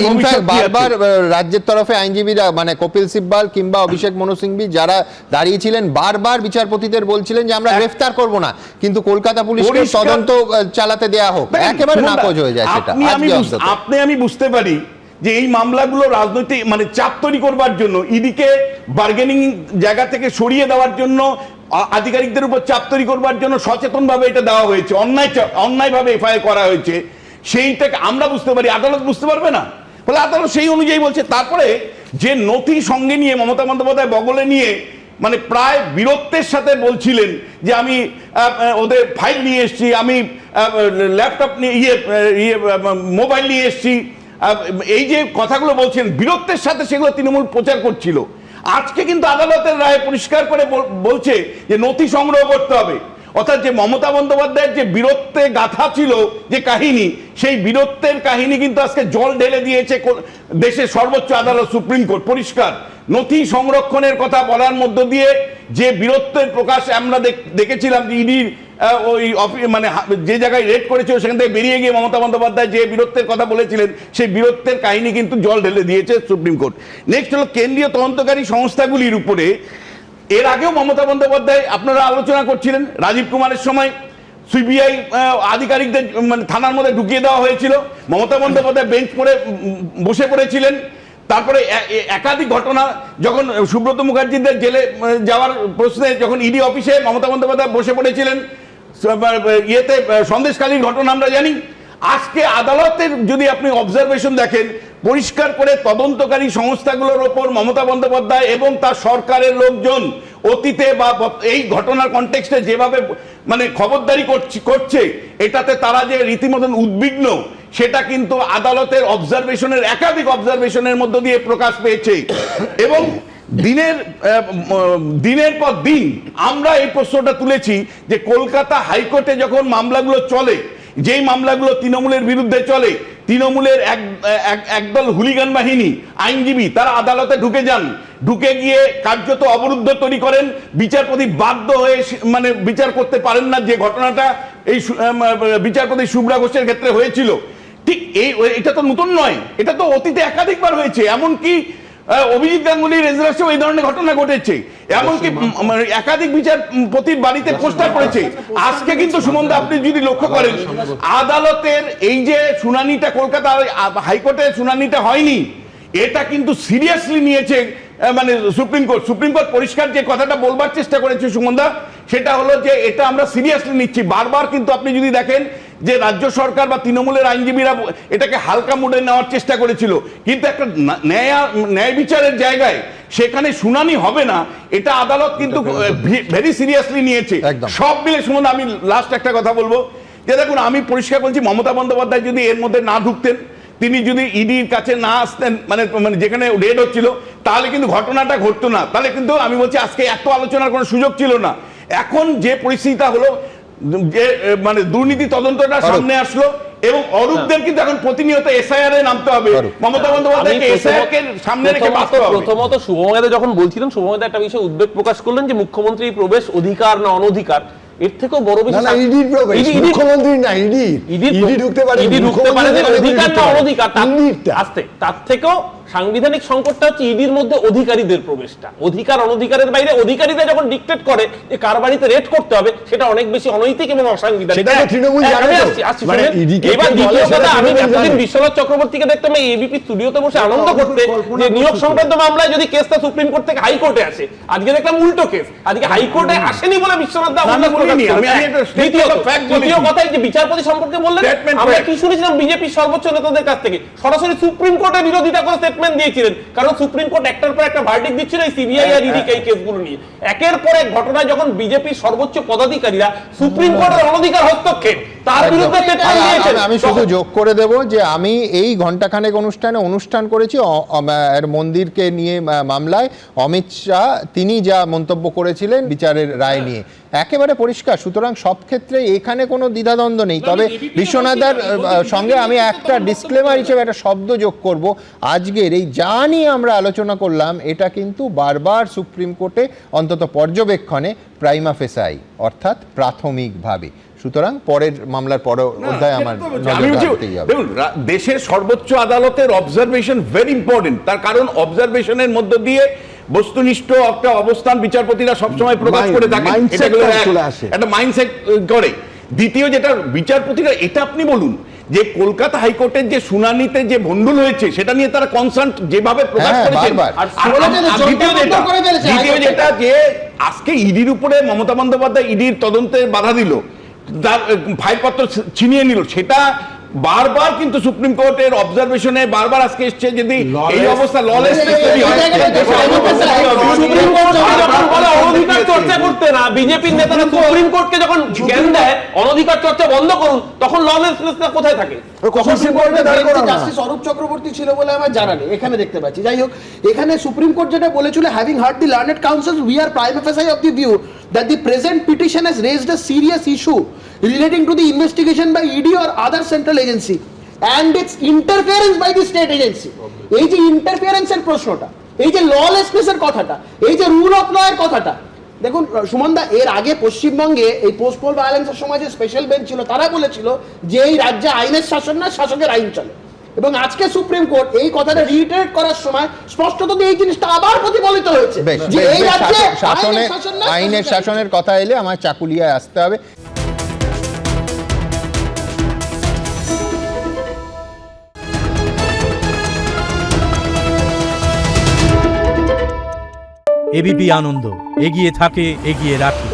বারবার রাজ্যের তরফে আইনজীবীরা মানে কপিল সিব্বল কিংবা অভিষেক মনু সিংভি যারা দাঁড়িয়েছিলেন বারবার বিচারপতিদের বলছিলেন যে আমরা গ্রেফতার করব না, কিন্তু কলকাতা পুলিশকে তদন্ত চালাতে দেয়া হোক, একেবারে নাকচ হয়ে যায় সেটা। আমি বুঝতে পারি যে এই মামলাগুলো রাজনৈতিক মানে চাপ তৈরি করবার জন্য, ইডিকে বার্গেনিং জায়গা থেকে সরিয়ে দেওয়ার জন্য, আধিকারিকদের উপর চাপ তৈরি করবার জন্য সচেতনভাবে এটা দেওয়া হয়েছে, অন্যায়ভাবে এফআইআর করা হয়েছে, সেইটাকে আমরা বুঝতে পারি, আদালত বুঝতে পারবে না, ফলে আদালত সেই অনুযায়ী বলছে। তারপরে যে নথি সঙ্গে নিয়ে মমতা বন্দ্যোপাধ্যায় বগলে নিয়ে মানে প্রায় বীরত্বের সাথে বলছিলেন যে আমি ওদের ফাইল নিয়ে এসেছি, আমি ল্যাপটপ নিয়ে মোবাইল নিয়ে এসেছি, এই যে কথাগুলো বলছেন বীরত্বের সাথে সেগুলো তৃণমূল প্রচার করছিল। আজকে কিন্তু আদালতের রায় পরিষ্কার করে বলছে যে নথি সংগ্রহ করতে হবে। অর্থাৎ যে মমতা বন্দ্যোপাধ্যায়ের যে বীরত্বে গাথা ছিল যে কাহিনী, সেই বীরত্বের কাহিনী কিন্তু আজকে জল ঢেলে দিয়েছে দেশের সর্বোচ্চ আদালত সুপ্রিম কোর্ট। পরিষ্কার নথি সংরক্ষণের কথা বলার মধ্য দিয়ে যে বীরত্বের প্রকাশ আমরা দেখেছিলাম, ইডির ওই মানে যে জায়গায় রেড করেছিল সেখান থেকে বেরিয়ে গিয়ে মমতা বন্দ্যোপাধ্যায় যে বীরত্বের কথা বলেছিলেন, সেই বীরত্বের কাহিনী কিন্তু জল ঢেলে দিয়েছে সুপ্রিম কোর্ট। নেক্সট হলো কেন্দ্রীয় তদন্তকারী সংস্থাগুলির উপরে। এর আগেও মমতা বন্দ্যোপাধ্যায় আপনারা আলোচনা করছিলেন, রাজীব কুমারের সময় সিবিআই আধিকারিকদের মানে থানার মধ্যে ঢুকিয়ে দেওয়া হয়েছিল, মমতা বন্দ্যোপাধ্যায় বেঞ্চ পড়ে বসে পড়েছিলেন। তারপরে একাধিক ঘটনা, যখন সুব্রত মুখার্জিদের জেলে যাওয়ার প্রশ্নে যখন ইডি অফিসে মমতা বন্দ্যোপাধ্যায় বসে পড়েছিলেন, ইয়েতে সন্দেশখালীর ঘটনা আমরা জানি। আজকে আদালতের যদি আপনি অবজারভেশন দেখেন, পরিষ্কার করে তদন্তকারী সংস্থাগুলোর ওপর মমতা বন্দ্যোপাধ্যায় এবং তার সরকারের লোকজন অতীতে বা এই ঘটনার কনটেক্সটে যেভাবে মানে খবরদারি করছে, এটাতে তারা যে রীতিমতন উদ্বিগ্ন, সেটা কিন্তু আদালতের অবজারভেশনের একাধিক অবজারভেশনের মধ্য দিয়ে প্রকাশ পেয়েছে। এবং দিনের পর দিন আমরা এই প্রশ্নটা তুলেছি যে কলকাতা হাইকোর্টে যখন মামলাগুলো চলে, যেই মামলাগুলো তৃণমূলের বিরুদ্ধে চলে, তৃণমূলের একদল হুলিগান বাহিনী আইনজীবী তারা আদালতে ঢুকে যান, ঢুকে গিয়ে কার্যত অবরুদ্ধ তৈরি করেন, বিচারপতি বাধ্য হয়ে মানে বিচার করতে পারেন না, যে ঘটনাটা এই বিচারপতি শুভ্রা ঘোষের ক্ষেত্রে হয়েছিল। ঠিক এটা তো নতুন নয়, এটা তো অতীতে একাধিকবার হয়েছে। এমনকি অভিজিৎ গাঙ্গুলির রেজুলেশনেও এই ধরনের ঘটনা ঘটেছে, এমনকি একাধিক বিচারপতির বাড়িতে পোস্টার পড়েছে। আজকে কিন্তু সুমনদা আপনি যদি লক্ষ্য করেন, আদালতের এই যে শুনানিটা কলকাতা হাইকোর্টের শুনানিটা হয়নি, এটা কিন্তু সিরিয়াসলি নিয়েছে মানে সুপ্রিম কোর্ট পরিষ্কার যে কথাটা বলবার চেষ্টা করেছে সুমনদা, সেটা হলো যে এটা আমরা সিরিয়াসলি নিচ্ছি। বারবার কিন্তু আপনি যদি দেখেন যে রাজ্য সরকার বা তৃণমূলের আইনজীবীরা এটাকে হালকা মুডে নেওয়ার চেষ্টা করেছিল, কিন্তু একটা ন্যায় বিচারের জায়গায় সেখানে শুনানি হবে না, এটা আদালত কিন্তু ভেরি সিরিয়াসলি নিয়েছে। সব মিলে শুনুন, আমি লাস্ট একটা কথা বলবো যে দেখুন, আমি পরিষ্কার বলছি, মমতা বন্দ্যোপাধ্যায় যদি এর মধ্যে না ঢুকতেন, তিনি যদি ইডির কাছে না আসতেন, মানে যেখানে রেড হচ্ছিল, তাহলে কিন্তু ঘটনাটা ঘটতো না। তাহলে কিন্তু আমি বলছি আজকে এত আলোচনার কোনো সুযোগ ছিল না। এখন যে পরিস্থিতিটা হলো, যে মানে দুর্নীতি তদন্তটা সামনে আসলো এবং অরূপদের কিন্তু এখন প্রতিনিয়ত এসআইআর এ নামতে হবে, মমতা বন্দ্যোপাধ্যায়কে এসআইআর কে সামনে রেখে বাঁচতে হবে। প্রথমত শুভময়দা যখন বলছিলেন, শুভময়দা একটা বিষয়ে উদ্বেগ প্রকাশ করলেন যে মুখ্যমন্ত্রীর প্রবেশ অধিকার না অনধিকার, এর থেকেও বড় বিষয় মুখ্যমন্ত্রী না ইডি ঢুকতে পারে, অধিকার না অনধিকার, তার থেকেও সাংবিধানিক সংকটটা হচ্ছে ইডির মধ্যে অধিকারীদের প্রবেশটা। অধিকার অনধিকারের বাইরে অধিকারীরা যখন ডিক্টেট করে যে কার বাড়িতে রেড করতে হবে, সেটা অনেক বেশি অনৈতিক এবং অসাংবিধানিক। এবার দ্বিতীয় কথা, আমি এতদিন বিশ্বনাথ চক্রবর্তীকে দেখতাম এই এবিপি স্টুডিওতে বসে আনন্দ করতে যে নিয়োগ সংক্রান্ত মামলায় যদি কেসটা সুপ্রিম কোর্ট থেকে হাইকোর্টে আসে, আজকে দেখলাম উল্টো কেস, আজকে হাইকোর্টে আসেনি বলে বিশ্বনাথ দা দ্বিতীয় কথা, যে বিচারপতি সম্পর্কে বললেন, আমরা কি শুনেছিলাম বিজেপির সর্বোচ্চ নেতাদের কাছ থেকে সরাসরি সুপ্রিম কোর্টের বিরোধিতা করে স্টেটমেন্ট দিয়েছিলেন, কারণ সুপ্রিম কোর্ট একটার পর একটা ভার্ডিক্ট দিচ্ছিল এই সিবিআই আর ইডি এই কেসগুলো নিয়ে। একের পর এক ঘটনায় যখন বিজেপির সর্বোচ্চ পদাধিকারীরা সুপ্রিম কোর্টের অনধিকার হস্তক্ষেপ তার বিরুদ্ধে স্টেটমেন্ট দিয়েছেন। আমি শুধু যোগ করে দেব যে আমি এই ঘণ্টাখানেক অনুষ্ঠান করেছি মন্দিরকে নিয়ে মামলায় অমিত শাহ তিনি যা মন্তব্য করেছিলেন বিচারের রায় নিয়ে, একেবারে পরিষ্কার। সুতরাং সব ক্ষেত্রে এখানে কোনো দ্বিধাদ্বন্দ্ব নেই। তবে বিশ্বনাথদার সঙ্গে আমি একটা ডিসক্লেমার হিসেবে একটা শব্দ যোগ করব, আজকের এই যা নিয়ে আমরা আলোচনা করলাম, এটা কিন্তু বারবার সুপ্রিম কোর্টে অন্তত পর্যবেক্ষণে প্রাইমা ফেসাই, অর্থাৎ প্রাথমিকভাবে। সুতরাং পরের মামলার পর অধ্যায় আমার দেখুন, দেশের সর্বোচ্চ আদালতের অবজারভেশন ভেরি ইম্পর্টেন্ট। তার কারণ অবজারভেশনের মধ্য দিয়ে বস্তুনিষ্ঠ একটা অবস্থান বিচারপতিরা সবসময় প্রকাশ করে থাকেন, একটা মাইন্ডসেট করে। দ্বিতীয় যেটা বিচারপতিরা, এটা আপনি বলুন যে কলকাতা হাইকোর্টের যে শুনানিতে যে ভন্ডুল হয়েছে সেটা নিয়ে তারা কনসার্ন যেভাবে প্রকাশ করেছেন। দ্বিতীয় যেটা যে আজকে ইডির উপরে মমতা বন্দ্যোপাধ্যায় ইডির তদন্তে বাধা দিল, তার ফাইলপত্র ছিনিয়ে নিল, সেটা বারবার কিন্তু সুপ্রিম কোর্টের অবজারভেশনে বারবার আজকে এসছে যদি এই অবস্থা ললেসনেস তৈরি হয় সুপ্রিম কোর্ট যখন বলে অনধিকার চর্চা করতে না, বিজেপির নেতারা সুপ্রিম কোর্টকে যখন জ্ঞান দেয় অনধিকার চর্চা বন্ধ করুন, তখন ললেসনেসটা কোথায় থাকে? জাস্টিস অরূপ চক্রবর্তী ছিল বলে আমার জানা নেই, এখানে দেখতে পাচ্ছি। যাই হোক, এখানে সুপ্রিম কোর্ট যেটা বলেছিল, having heard the learned counsels we are prima facie of the view that the present petition has raised a serious issue relating to the investigation by ED or other central agency and its interference by the state agency. এই যে ইন্টারফিয়ারেন্সের প্রশ্নটা, এই যে ললেসনেসের কথাটা, এই যে rule of law এর কথাটা, দেখুন সুমনদা, এর আগে পশ্চিমবঙ্গে এই পোস্ট পোল ভায়োলেন্সের সময় যে স্পেশাল বেঞ্চ ছিল তারা বলেছিল যে এই রাজ্যে আইনের শাসন না, শাসকের আইন চলে। এবং আজকে সুপ্রিম কোর্ট এই কথাটা রিইটারেট করার সময় স্পষ্টত এই জিনিসটা আবার প্রতিফলিত হয়েছে যে এই রাজ্যে আইনের শাসনের কথা এলে আমার চাকুলিয়ায় আসতে হবে। এবিপি আনন্দ, এগিয়ে থাকে, এগিয়ে রাখে।